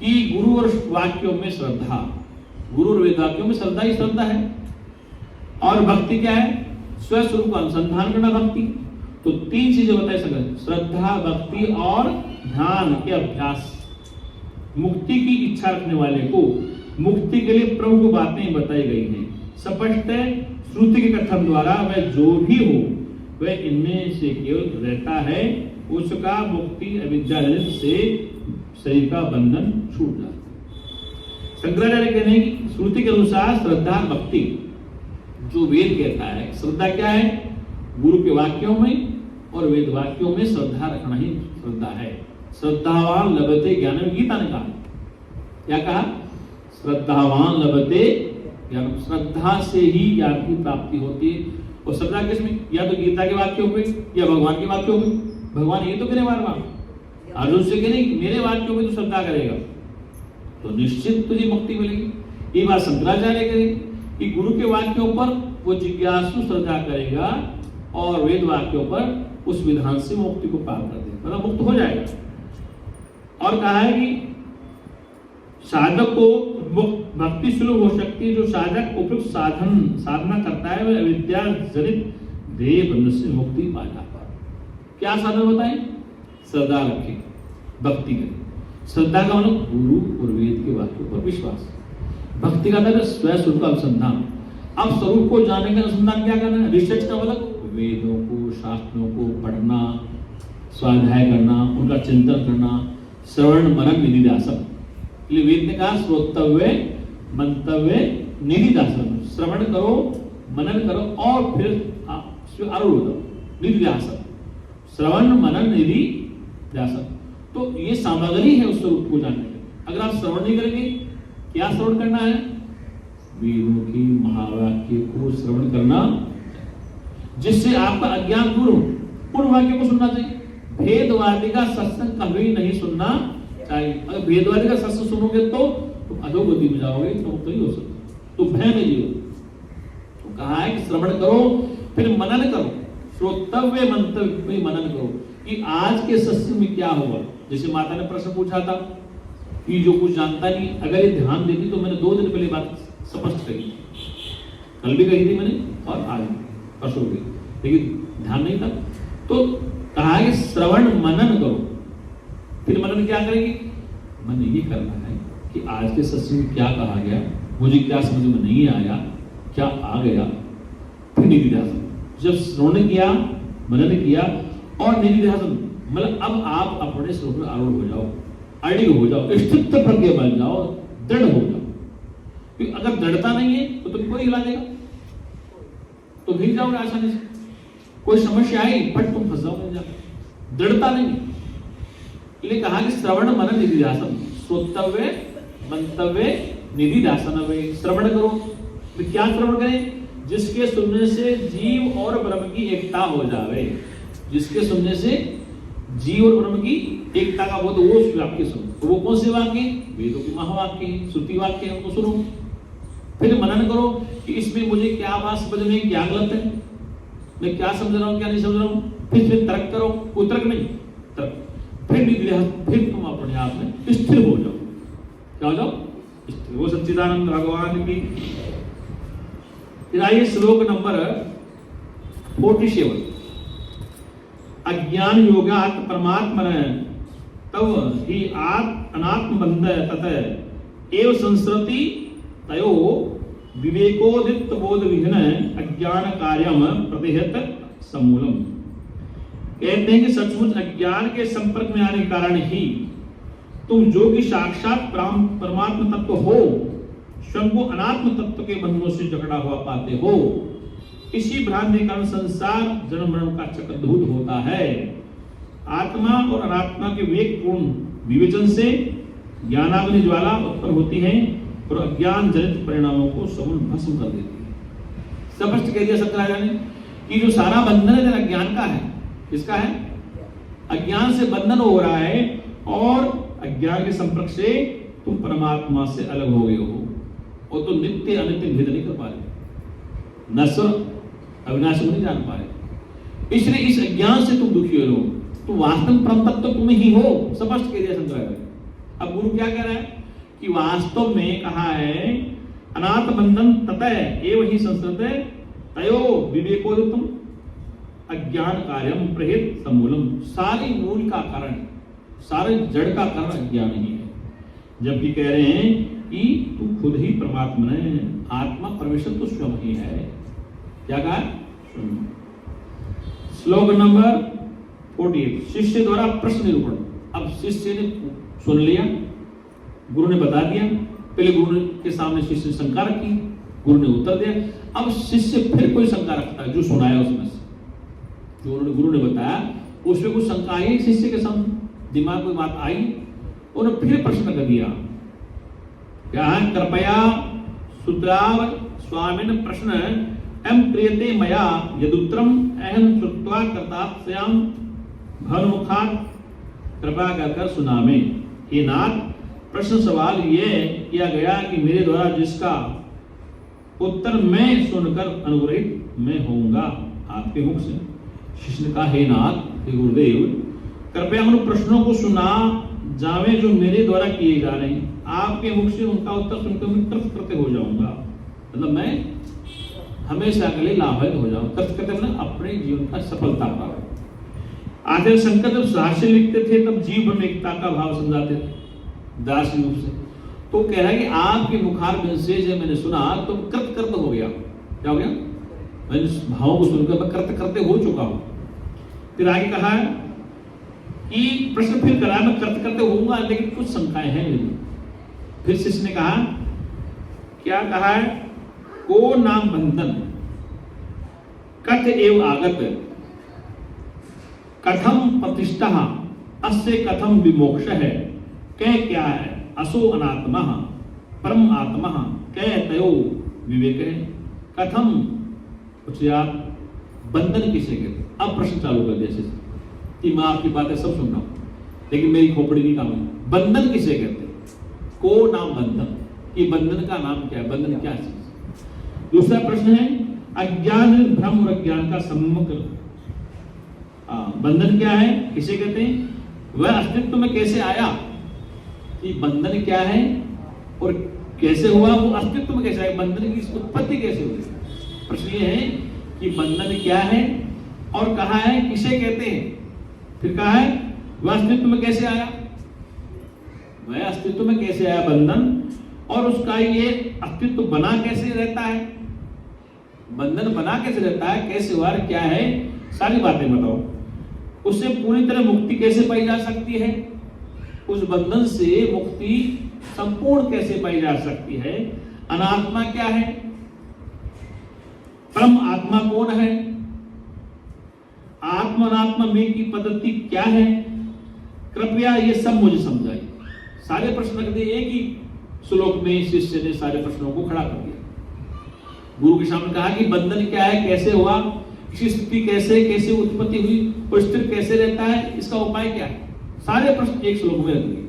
कि गुरु और वाक्यों में श्रद्धा, गुरु और वेद वाक्यों में श्रद्धा ही श्रद्धा है। और भक्ति क्या है? स्वस्वरूप का अनुसंधान करना भक्ति। तो 3 चीजें बताई सकते, श्रद्धा, भक्ति और ध्यान के अभ्यास। मुक्ति की इच्छा रखने वाले को मुक्ति के लिए प्रमुख बातें बताई गई हैं। स्पष्ट है श्रुति के कथन द्वारा वह जो भी हो वह इनमें से केवल रहता है, उसका मुक्ति अविद्या से शरीर का बंधन छूट जाता है। शंकराचार्य कहते हैं कि श्रुति के अनुसार श्रद्धा भक्ति जो वेद कहता है, श्रद्धा क्या है? गुरु के वाक्यों में और वेद वाक्यों में श्रद्धा रखना ही श्रद्धा है। श्रद्धावान लभते ज्ञान, गीता ने कहा, क्या कहा? श्रद्धावान लभते ज्ञान, श्रद्धा से ही ज्ञान की प्राप्ति होती है। और श्रद्धा किसमें? या तो गीता के वाक्यों पे या भगवान के वाक्यों में। भगवान ये तो कह रहे बार-बार, अर्जुन से कह रहे मेरे वाक्यों में तो श्रद्धा करेगा तो निश्चित तुझे मुक्ति मिलेगी। ये बात शंकराचार्य कह रहे कि गुरु के वाक्यों पर वो जिज्ञासु श्रद्धा करेगा और वेद वाक्यों पर उस विधान से मुक्ति को पार कर देगा, मतलब मुक्त हो जाएगा। और कहा है कि साधक को भक्ति सुलभ हो सकती है जो साधक उपयुक्त साधना करता है वह अविद्या जनित देह बंधन से मुक्ति पा जाता है। क्या साधन बताएं? श्रद्धा रखें, भक्ति करें। श्रद्धा का मतलब गुरु और वेद के वाक्यों पर विश्वास। भक्ति का मतलब स्वयं स्वरूप का अनुसंधान। अब स्वरूप को जानने का अनुसंधान क्या करना है? रिसर्च का मतलब वेदों को, शास्त्रों को पढ़ना, स्वाध्याय करना, उनका चिंतन करना, श्रवण मनन निधिध्यासन। इसलिए वेद ने कहा श्रोतव्य मंतव्य निधिध्यासन। श्रवण करो, मनन करो और फिर आरूढ़ हो, निधिध्यासन। श्रवण मनन निधिध्यासन, तो ये सामग्री है उस स्वरूप को जानने की। अगर आप श्रवण नहीं करेंगे, क्या श्रवण करना है? वेदों की महावाक्य को श्रवण करना, जिससे आपका अज्ञान दूर हो। उन वाक्यों को सुनना चाहिए। भेदवादी का सत्संग कभी नहीं सुनना चाहिए। अगर भेदवादी का सत्संग सुनोगे तो तुम अधोगति में जाओगे, तो नहीं हो सकता, तो भय में जियो। तो कहा है कि श्रवण करो, फिर मनन करो, श्रोतव्य मंतव्य मनन करो कि आज के सत्संग में क्या हुआ। जैसे माता ने प्रश्न पूछा था कि जो कुछ जानता नहीं, अगर ये ध्यान देती तो मैंने 2 दिन पहले बात स्पष्ट करी, कल भी कही थी मैंने और आज परसों भी, लेकिन ध्यान नहीं था। तो कहा है कि श्रवण मनन करो। फिर मनन क्या करेगी? मन ये करना है कि आज के सत्संग में क्या कहा गया, मुझे क्या समझ में नहीं आया, क्या आ गया। फिर निधिध्यासन। जब श्रवण किया, मनन किया और निधिध्यासन, मतलब अब आप अपने स्वरूप में आरूढ़ हो जाओ, अड़िग हो जाओ, स्थित प्रज्ञ बन जाओ, दृढ़ हो जाओ। क्योंकि अगर दृढ़ता नहीं है तो तुम कोई हिला देगा, तो गिर जाओगे आसानी से। कोई समस्या आई बट तुम फंस जाओगे जाकर, दृढ़ता नहीं। इसलिए कहा कि श्रवण मनन निधिध्यासन, श्रोतव्य मंतव्य निधिध्यासन। श्रवण करो, तो क्या श्रवण करें? जिसके सुनने से जीव और ब्रह्म की एकता हो जावे। जिसके सुनने से जीव और ब्रह्म की एकता का बोध, वो वाक्य सुनो। तो वो कौन से वाक्य? वेदों के महावाक्य, श्रुति वाक्य है, उनको सुनो। फिर मनन करो कि इसमें मुझे क्या बात समझ में, क्या गलत है, मैं क्या समझ रहा हूँ, क्या नहीं समझ रहा हूँ। फिर तर्क करो, कोई तर्क नहीं, तर्क। फिर तुम अपने आप में स्थिर हो जाओ। क्या हो जाओ? स्थिर। वो सच्चिदानंद भगवान की। फिर आइए श्लोक नंबर 47। अज्ञान योगात् परमात्मन तव ही अनात्म बंध तत एव संस्कृति तयो विवेकोदित बोध विघ्न अज्ञान कार्यम प्रतिहत समूलम। कहते हैं कि सचमुच अज्ञान के संपर्क में आने के कारण ही तुम जो कि साक्षात परमात्म तत्व हो, स्वयं को अनात्म तत्व के बंधनों से जकड़ा हुआ पाते हो। इसी भ्रांति के कारण संसार जन्म मरण का चक्रधूत होता है। आत्मा और अनात्मा के विवेकपूर्ण विवेचन से ज्ञानाग्नि ज्वाला उत्पन्न होती है और अज्ञान जनित परिणामों को समूल भस्म कर देती है। स्पष्ट कह दिया शंकराचार्य ने कि जो सारा बंधन है तेरा ज्ञान का है। किसका है? अज्ञान से बंधन हो रहा है और अज्ञान के संपर्क से तुम परमात्मा से अलग हो गए हो और तुम नित्य अनित्य भेद नहीं कर पा रहे, नश्वर अविनाशी नहीं जान पा रहे। इसलिए इस अज्ञान से तुम दुखी हो। तो वास्तव परम तत्व तुम ही हो। स्पष्ट कह दिया शंकराचार्य। अब गुरु क्या कह रहा है कि वास्तव में कहा है अनाथ बंधन ततः एव ही संस्कृत तयो विवेकोदितम अज्ञान कार्यम प्रहित समूलम। सारी मूल का कारण, सारे जड़ का कारण अज्ञान ही है। जबकि कह रहे हैं कि तू खुद ही परमात्मा है, आत्मा परमेश्वर तो स्वयं ही है। क्या कहा? श्लोक नंबर 48 शिष्य द्वारा प्रश्न निरूपण। अब शिष्य ने सुन लिया, गुरु ने बता दिया। पहले गुरु के सामने शिष्य ने शंका रखी, गुरु ने उत्तर दिया। अब शिष्य फिर कोई शंका रखता है जो सुनाया उसमें से, जो उन्होंने गुरु ने बताया उसमें कुछ शंका आई शिष्य के सामने, दिमाग में बात आई, उन्होंने फिर प्रश्न कर दिया। क्या है? कृपया सुत्राव स्वामिन प्रश्न एम प्रियते मया यदुत्तरम अहम श्रुत्वा कर्तास्याम भवमुखात् कृपा कर सुनामे। हे नाथ, प्रश्न सवाल ये किया गया कि मेरे द्वारा जिसका उत्तर मैं सुनकर अनुग्रहित मैं होऊंगा आपके मुख से। शिष्य ने कहा, हे नाथ, हे गुरुदेव, कृपया उन प्रश्नों को सुना जावे जो मेरे द्वारा किए जा रहे हैं, आपके मुख से उनका उत्तर सुनकर मैं कृत कृत्य हो जाऊंगा, मतलब मैं हमेशा के लिए लाभान्वित हो जाऊं। कृत कृत्य मतलब अपने जीवन का सफलता पावे। आचार्य शंकर जब साहित्य लिखते थे तब जीव में एकता का भाव समझाते थे दार्शनिक रूप से। तो कह रहा है कि आपके मुखार से जब मैंने सुना तो कृत कृत हो गया। क्या हो गया? मैंने इस भावों को सुनकर मैं कृत कृत्य हो चुका हूं। फिर आगे कहा है कि प्रश्न फिर करा, मैं कृत कृत्य होऊंगा लेकिन कुछ शंकाएं हैं मेरी। फिर शिष्य ने कहा, क्या कहा है? को नाम बंधन कथ एव आगत कथम प्रतिष्ठा अस्य कथम विमोक्ष है, कह क्या है असो अनात्मा परम आत्मा, कह तयो विवेक है, कथम उच्चार बंधन किसे कहते? अब प्रश्न चालू कर दिया कि मैं आपकी बातें सब सुन रहा हूं लेकिन मेरी खोपड़ी नहीं काम है। बंधन किसे कहते? को नाम बंधन, कि बंधन का नाम क्या है, बंधन क्या चीज? दूसरा प्रश्न है अज्ञान भ्रम और अज्ञान का समग्र बंधन क्या है, किसे कहते हैं, वह अस्तित्व में कैसे आया, कि बंधन क्या है और कैसे हुआ, वो अस्तित्व में कैसे आया, बंधन की उत्पत्ति कैसे हुई। प्रश्न ये है कि बंधन क्या है और कहा है किसे कहते हैं, फिर कहा है वह अस्तित्व में कैसे आया, वह अस्तित्व में कैसे आया बंधन, और उसका ये अस्तित्व बना कैसे रहता है, बंधन बना कैसे रहता है, कैसे हुआ, क्या है, सारी बातें बताओ। उससे पूरी तरह मुक्ति कैसे पाई जा सकती है, उस बंधन से मुक्ति संपूर्ण कैसे पाई जा सकती है, अनात्मा क्या है, परम आत्मा कौन है, आत्मा अनात्मा में की पद्धति क्या है, कृपया ये सब मुझे समझाइए। सारे प्रश्न रख दिए, एक ही श्लोक में शिष्य ने सारे प्रश्नों को खड़ा कर दिया। गुरु के सामने कहा कि बंधन क्या है, कैसे हुआ, इसकी स्थिति कैसे उत्पत्ति हुई और स्थिर कैसे रहता है, इसका उपाय क्या है, सारे प्रश्न एक श्लोक में रख दिए।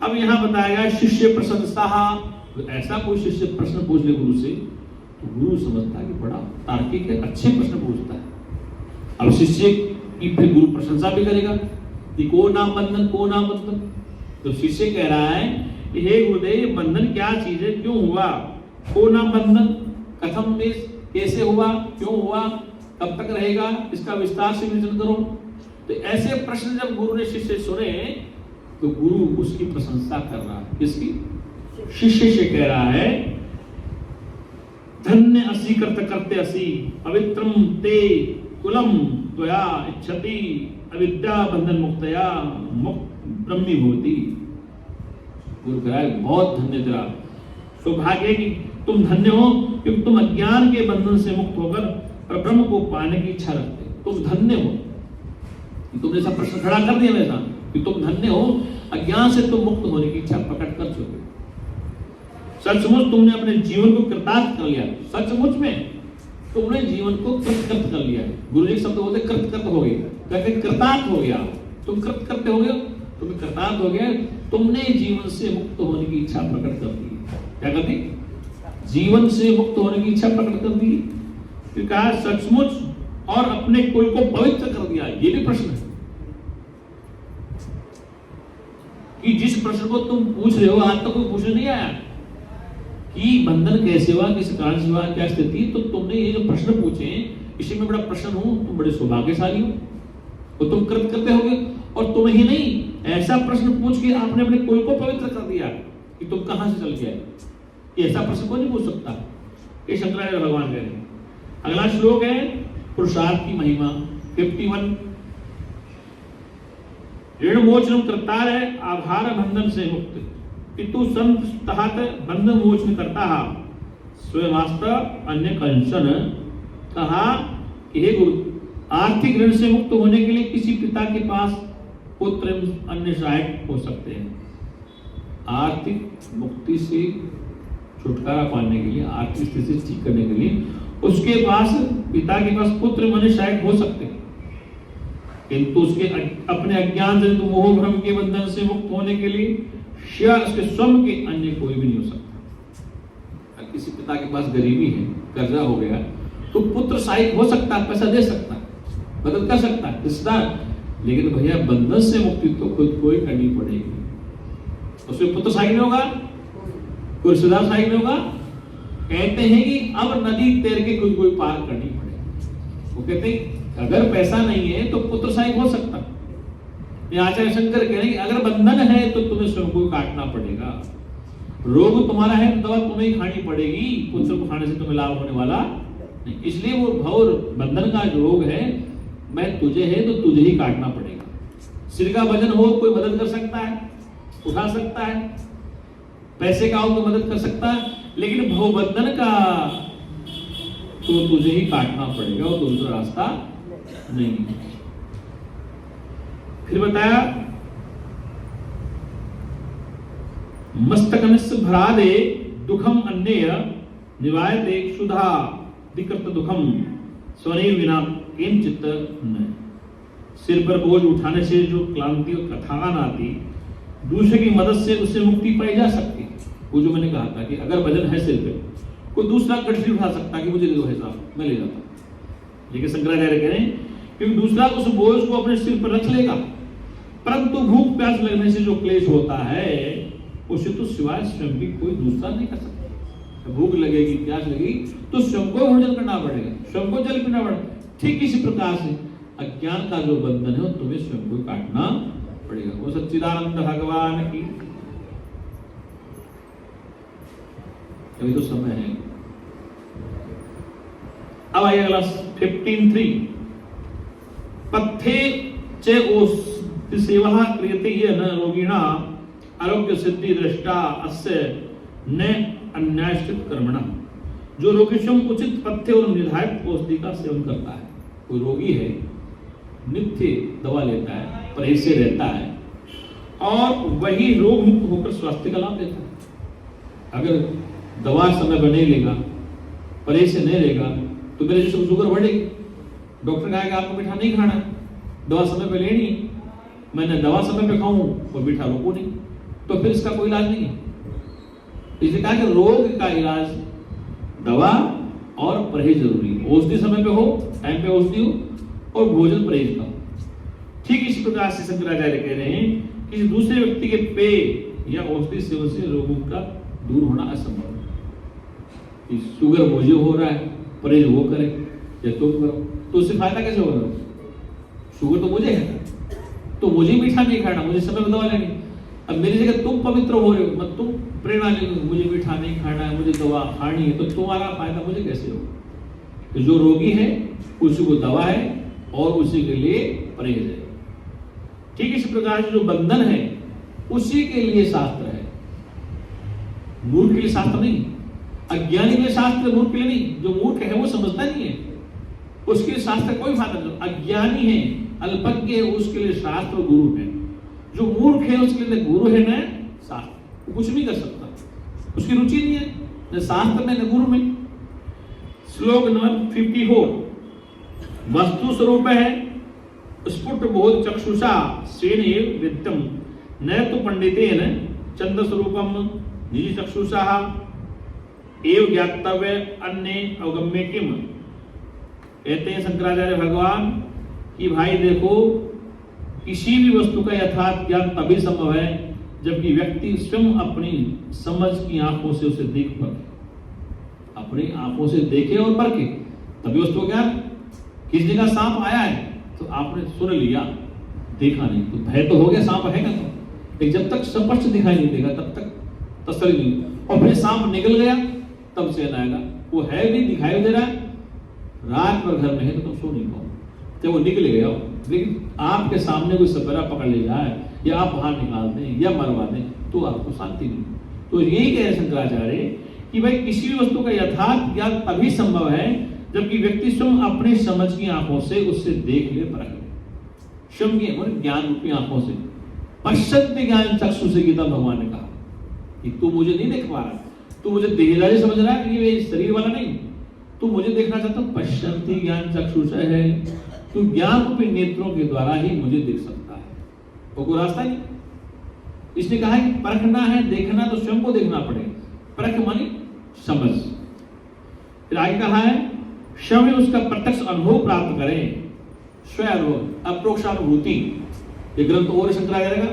अब यहां बताया शिष्य प्रशंसा, ऐसा कोई शिष्य प्रश्न पूछ ले गुरु से तो गुरु समझता है कि बड़ा तार्किक है, अच्छे प्रश्न पूछता है। अब शिष्य की फिर गुरु प्रशंसा भी करेगा कि को नाम बंधन, को नाम बंधन। तो शिष्य कह रहा है कि हे गुरुदेव, बंधन क्या चीज है, क्यों हुआ, को नाम बंधन, कथम में कैसे हुआ, क्यों हुआ, कब तक रहेगा, इसका विस्तार से विवरण करो। तो ऐसे प्रश्न जब गुरु ने शिष्य सुने तो गुरु उसकी प्रशंसा कर रहा है, किसकी, शिष्य से कह रहा है धन्य असि करते करते असि पवित्रम ते कुलम त्वया इच्छति अविद्या बंधन मुक्तया मुक्त ब्रह्मी भवति। गुरु कह रहा है बहुत धन्य तेरा सौभाग्य कि तुम धन्य हो क्योंकि तुम अज्ञान के बंधन से मुक्त होकर और ब्रह्म को पाने की इच्छा रखते, तुम धन्य हो। तुमने ऐसा प्रश्न खड़ा कर दिया वैसा कि तुम धन्य हो, अज्ञान से तुम मुक्त होने की इच्छा प्रकट कर चुके। सचमुच तुमने अपने जीवन को कृतार्थ कर लिया, सचमुच में तुमने जीवन को कृतकृत कर लिया। गुरु जी शब्द बोलते कृतकृत हो गए, कहते कृतार्थ हो गया, तुम कृतकृत हो गए, तुम कृतार्थ हो गए, तुमने जीवन से मुक्त होने की इच्छा प्रकट कर दी। क्या कर दी? जीवन से मुक्त होने की इच्छा प्रकट कर दी। फिर कहा सचमुच और अपने कुल को पवित्र कर दिया। ये भी प्रश्न है कि जिस प्रश्न को तुम पूछ रहे हो आज तक कोई पूछने नहीं आया कि बंधन कैसे हुआ, किस कारण से हुआ, क्या स्थिति, तो तुमने ये जो प्रश्न पूछे इसी में बड़ा प्रश्न हूं, तुम बड़े सौभाग्यशाली हो और तुम कृत करते होगे। और तुम ही नहीं, ऐसा प्रश्न पूछ के आपने अपने कुल को पवित्र कर दिया कि तुम कहां से चल के आए। ऐसा प्रश्न कोई नहीं पूछ सकता, ये शंकराचार्य भगवान कह रहे हैं। अगला श्लोक है पुरुषार्थ की महिमा 51। ऋण मोचन करता है आधार बंधन से मुक्त, पितु संत तहत बंधन मोचन करता स्वयं अन्य कंचन। कहा कि हे गुरु, आर्थिक ऋण से मुक्त होने के लिए किसी पिता के पास पुत्र अन्य सहायक हो सकते हैं। आर्थिक मुक्ति से छुटकारा पाने के लिए, आर्थिक स्थिति से ठीक करने के लिए उसके पास, पिता के पास पुत्र अन्य सहायक हो सकते हैं, किंतु उसके अपने अज्ञान जनित मोह भ्रम के बंधन से मुक्त होने के लिए उसके स्वयं के अन्य कोई भी नहीं हो सकता। किसी पिता के पास गरीबी है, कर्जा हो गया, तो पुत्र सहायक हो सकता है, पैसा दे सकता है, मदद कर सकता है रिश्तेदार, लेकिन भैया बंधन से मुक्ति तो खुद को ही करनी पड़ेगी। उसमें पुत्र सहायक नहीं होगा, कोई रिश्तेदार सहायक नहीं होगा। कहते हैं कि अब नदी तैर के खुद को ही पार करनी पड़ेगी। वो कहते हैं अगर पैसा नहीं है तो पुत्र सहायक हो सकता। आचार्य शंकर कह रहे हैं अगर बंधन है तो तुम्हें स्वयं को काटना पड़ेगा। रोग तुम्हारा है तो दवा तुम्हें ही खानी पड़ेगी, पुत्र को खाने से तुम्हें लाभ होने वाला नहीं। इसलिए वो भव बंधन का जो रोग है, मैं तुझे है तो तुझे ही काटना पड़ेगा। सिर का वजन हो कोई मदद कर सकता है, उठा सकता है, पैसे का हो तो मदद कर सकता है, लेकिन भव बंधन का तो तुझे ही काटना पड़ेगा, वो दूसरा रास्ता नहीं। फिर बताया मस्तकनस्य भरादे दुखम अन्य निवायते क्षुधा विकृत दुखम स्वनेव विना किंचित न। सिर पर बोझ उठाने से जो क्लांति और थकान आती, दूसरे की मदद से उससे मुक्ति पाई जा सकती है। वो जो मैंने कहा था कि अगर वजन है सिर पे, कोई दूसरा कठिन उठा सकता कि मुझे दे दो है साहब, मैं ले जाता। लेकिन शंकराचार्य कह रहे हैं क्योंकि दूसरा उस बोझ को अपने सिर पर रख लेगा, परंतु भूख प्यास लगने से जो क्लेश होता है उसे तो सिवाय स्वयं भी कोई दूसरा नहीं कर सकता। भूख लगेगी, प्यास लगेगी तो स्वयं को भोजन करना पड़ेगा, स्वयं को जल पीना पड़ेगा। ठीक इसी प्रकार से अज्ञान का जो बंधन है वो तुम्हें स्वयं को काटना पड़ेगा। वो सच्चिदानंद भगवान की। अभी तो समय है। अब आइए अगला 15:3 पथ्ये च ओस सेवा क्रियते ये न रोगिणा आरोग्य सिद्धि दृष्टा अस्य न अन्यायश्चित कर्मणा। जो रोगी स्वयं उचित पथ्य और निर्धारित औषधि का सेवन करता है, कोई रोगी है नित्य दवा लेता है, परहेज से रहता है और वही रोग मुक्त होकर स्वास्थ्य का लाभ लेता है। अगर दवा समय पर नहीं लेगा, परहेज से नहीं रहेगा तो मेरे जिसम शुगर बढ़ेगी। डॉक्टर कहेगा आपको मीठा नहीं खाना, दवा समय पर लेनी है। मैंने दवा समय पे खाऊं और मीठा रोकू नहीं, तो फिर इसका कोई इलाज नहीं है। इसलिए कहा कि रोग का इलाज दवा और परहेज जरूरी है। औषधि समय पे हो, टाइम पे औषधि हो और भोजन परहेज का हो। ठीक इसी प्रकार से शंकराचार्य कह रहे हैं कि दूसरे व्यक्ति के पेय या औषधि सेवन से रोगों का दूर होना असंभव है। शुगर मुझे हो रहा है, परहेज वो करे या तुम करो, तो उससे फायदा कैसे होगा? शुगर तो मुझे है, तो मुझे मीठा नहीं खाना, मुझे समय पर दवा लेनी। अब मेरी जगह तुम पवित्र हो रहे हो, मत तुम प्रेरणा ले, मुझे मीठा नहीं खाना है, मुझे दवा खानी है, तो तुम्हारा फायदा मुझे कैसे होगा? तो जो रोगी है उसी को दवा है और उसी के लिए परहेज है। ठीक इसी प्रकार से जो बंधन है उसी के लिए शास्त्र है, मूर्ख के लिए शास्त्र नहीं। अज्ञानी के लिए शास्त्र, मूर्ख के लिए नहीं। जो मूर्ख है वो समझता नहीं है, उसके लिए शास्त्र कोई फायदा नहीं। अज्ञानी है, अल्पज्ञ है, उसके लिए शास्त्र गुरु है। जो मूर्ख है उसके लिए न गुरु है न शास्त्र, वो कुछ नहीं कर सकता, उसकी रुचि नहीं है न शास्त्र में न गुरु में। श्लोक नंबर 54 वस्तु स्वरूप है स्फुट बोध चक्षुषा श्रेणीर वित्तम न तो पंडितेन चंद्र स्वरूपम निजी चक्षुषा एव ज्ञातव्य अन्य अवगम्य किम। कहते हैं शंकराचार्य भगवान कि भाई देखो, किसी भी वस्तु का यथार्थ ज्ञान तभी संभव है जबकि व्यक्ति स्वयं अपनी समझ की आंखों से उसे देख परखे, अपनी आंखों से देखे और परखे, तभी वस्तु का ज्ञान। किस जगह सांप आया है तो आपने सुन लिया, देखा नहीं, तो भय तो हो गया, सांप है ना, तो लेकिन जब तक स्पष्ट दिखाई नहीं देगा तब तक तसल्ली नहीं। और फिर सांप निकल गया तब चैन आएगा। वो है भी दिखाई दे रहा है, रात पर घर में है तो तुम सो नहीं पाओ, जब वो निकल गया। लेकिन आपके सामने कोई सपेरा पकड़ ले जाए या आप बाहर निकाल दें या मरवा दें तो आपको शांति नहीं। तो यही कह रहे शंकराचार्य कि भाई किसी भी वस्तु का यथार्थ ज्ञान तभी संभव है जबकि व्यक्ति स्वयं अपनी समझ की आंखों से उससे देख ले, परख ले। स्वयं की ज्ञान रूपी आंखों से, पश्यन्ति ज्ञान चक्षु से, गीता भगवान ने कहा कि तू मुझे नहीं देख पा रहा, तू मुझे देहधारी समझ रहा है, ये शरीर वाला नहीं, तू मुझे देखना चाहता, पश्यन्ति ज्ञान चक्षुषा है, तू ज्ञान रूपी नेत्रों के द्वारा ही मुझे देख सकता है, वो कोई रास्ता नहीं। इसने कहा कि परखना है, देखना तो स्वयं को देखना पड़ेगा, परख मानी समझ। फिर आगे कहा है श्रवण उसका प्रत्यक्ष अनुभव प्राप्त करें, स्वयं अप्रोक्षानुभूति। ये ग्रंथ और शंकराचार्य का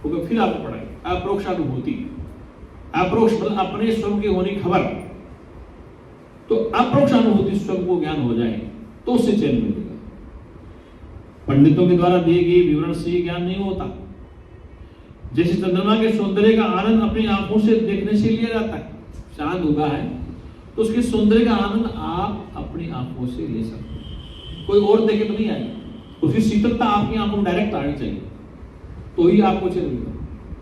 वो फिर आपको पढ़ाएंगे। अप्रोक्षानुभूति, अप्रोक्ष मतलब अपने स्वयं की होने की खबर। तो अप्रोक्षानुभूति स्वयं को ज्ञान हो जाए तो उससे चैन मिलेगा। पंडितों के द्वारा दिए गए विवरण से ज्ञान नहीं होता। जैसे चंद्रमा के सौंदर्य का आनंद अपनी आंखों से देखने से लिया जाता है। चांद उगा है तो उसके सौंदर्य का आनंद आप अपनी आंखों से ले सकते हैं, कोई और देखे तो नहीं आएगा। उसकी शीतलता आपकी आंखों में डायरेक्ट आनी चाहिए तो ही आपको चैन मिलेगा।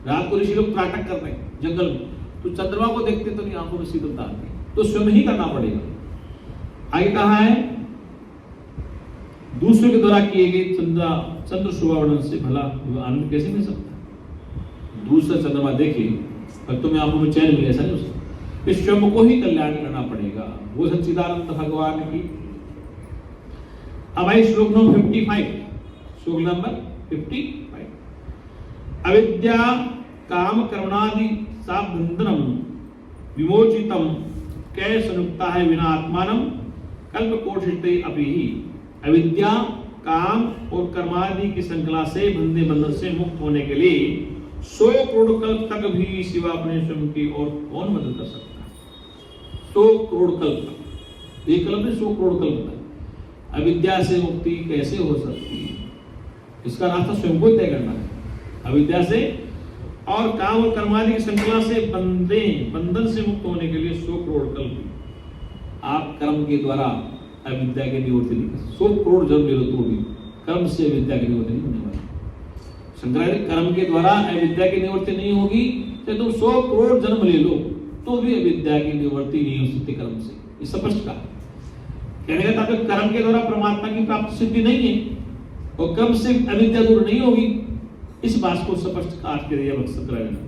रात को ऋषि लोग त्राटक करते हैं जंगल में, तो चंद्रमा को देखते तो नहीं आंखों में शीतलता आती है, तो स्वयं ही करना पड़ेगा। आगे कहा है दूसरों के द्वारा किए गए चंद्र शोभा वर्णन से भला आनंद कैसे मिल सकता है। दूसरा चंद्रमा देखे और तुम्हें आंखों में चैन मिले, ऐसा नहीं हो सकता। इस स्वयं को ही कल्याण करना पड़ेगा। वो सच्चिदानंद भगवान की। अब आई श्लोक नंबर 55, श्लोक नंबर 55। अविद्या काम कर्मणादि साबंधनम विमोचितम कैसे अनुक्ता है विना आत्मानम कल्प कोशिते अपि ही। अविद्या काम और कर्मादि की श्रृंखला से बंधे बंधन से मुक्त होने के लिए 100 करोड़ कल्प तक भी सिवा अपने स्वयं की और कौन मदद कर सकता है। 100 करोड़ कल्प, एक कल्प में 100 करोड़ कल्प है। अविद्या से मुक्ति कैसे हो सकती है, इसका रास्ता स्वयं को तय करना है। अविद्या से और काम और कर्मादि की श्रृंखला से बंधन से मुक्त होने के लिए 100 करोड़ कल्प आप कर्म के द्वारा अविद्या की निवृत्ति नहीं कर। 100 करोड़ जन्म ले लो तो भी कर्म से अविद्या की निवृत्ति नहीं होने वाली। शंकराचार्य कर्म के द्वारा अविद्या की निवृत्ति नहीं होगी, चाहे तुम 100 करोड़ जन्म ले लो तो भी अविद्या की निवृत्ति नहीं हो सकती कर्म से। ये स्पष्ट कहा। कहने का तात्पर्य कर्म के द्वारा परमात्मा की प्राप्ति सिद्धि नहीं है और कर्म से अविद्या दूर नहीं होगी। इस बात को स्पष्ट काट के दिया शंकराचार्य ने।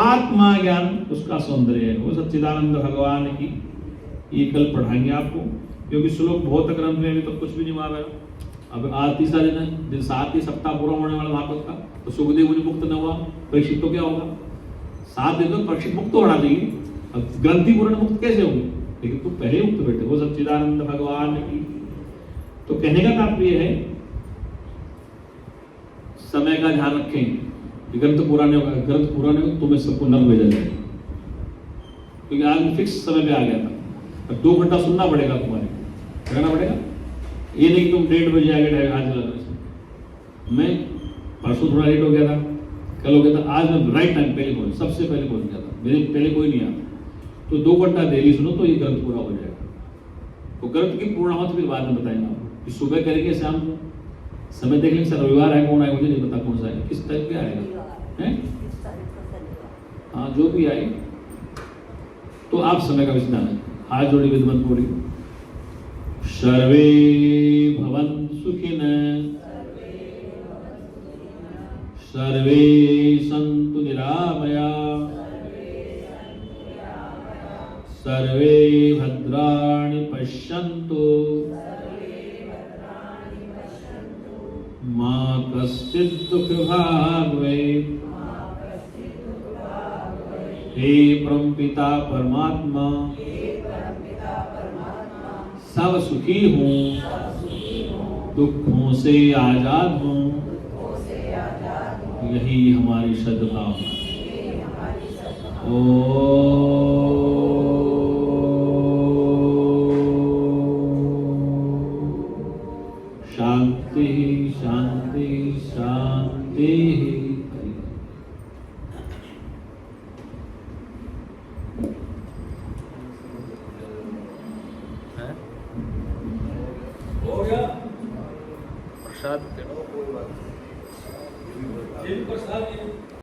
आत्मा ज्ञान उसका सौंदर्य है। वो सच्चिदानंद भगवान की ये कल पढ़ाएंगे आपको, क्योंकि श्लोक बहुत ग्रंथ में अभी तो कुछ भी नहीं मारा है। अब आज तीसरा दिन है, दिन 7 सप्ताह पूरा होने वाला भागवत का, तो सुखदेव मुनि मुक्त न हुआ, परीक्षित तो क्या होगा। 7 दिन में परीक्षित मुक्त होना चाहिए। अब ग्रंथि पूर्ण मुक्त कैसे होंगे, लेकिन तुम पहले मुक्त बैठे। वो सच्चिदानंद भगवान की। तो कहने का तात्पर्य है समय का ध्यान रखें। ग्रंथ पूरा नहीं होगा, ग्रंथ पूरा नहीं होगा तुम्हें सबको नर्क भेजा जाएगा, क्योंकि आज फिक्स समय पे आ गया था। 2 घंटा सुनना पड़ेगा, तुम्हारे करना पड़ेगा। ये नहीं कि तुम 1:30 बजे आ गए आज। मैं परसों थोड़ा लेट हो गया था, कल हो गया था, आज मैं राइट टाइम पहले पहुंच, सबसे पहले पहुंच गया था। मेरे पहले कोई नहीं आता, तो 2 घंटा देरी सुनो तो ये ग्रंथ पूरा हो जाएगा। तो ग्रंथ की पूर्ण हो तो फिर बाद में बताएंगे आपको कि सुबह करेंगे शाम को। समय देख लेंगे, सर रविवार है, कौन आए मुझे नहीं पता कौन सा है, किस टाइप पे आएगा है। हाँ जो भी आए, तो आप समय का विस्तार है। हाथ जोड़ी विद्वत बोली। सर्वे भवन्तु सुखिनः, सर्वे सन्तु निरामयाः, सर्वे भद्राणि पश्यन्तु, मा कश्चित् दुःखभाग् भवेत्। हे परमपिता परमात्मा, सब सुखी हूँ, दुखों से आजाद हूँ, यही हमारी सद्भावना। शांति शांति शांति। हो गया प्रसाद प्रसाद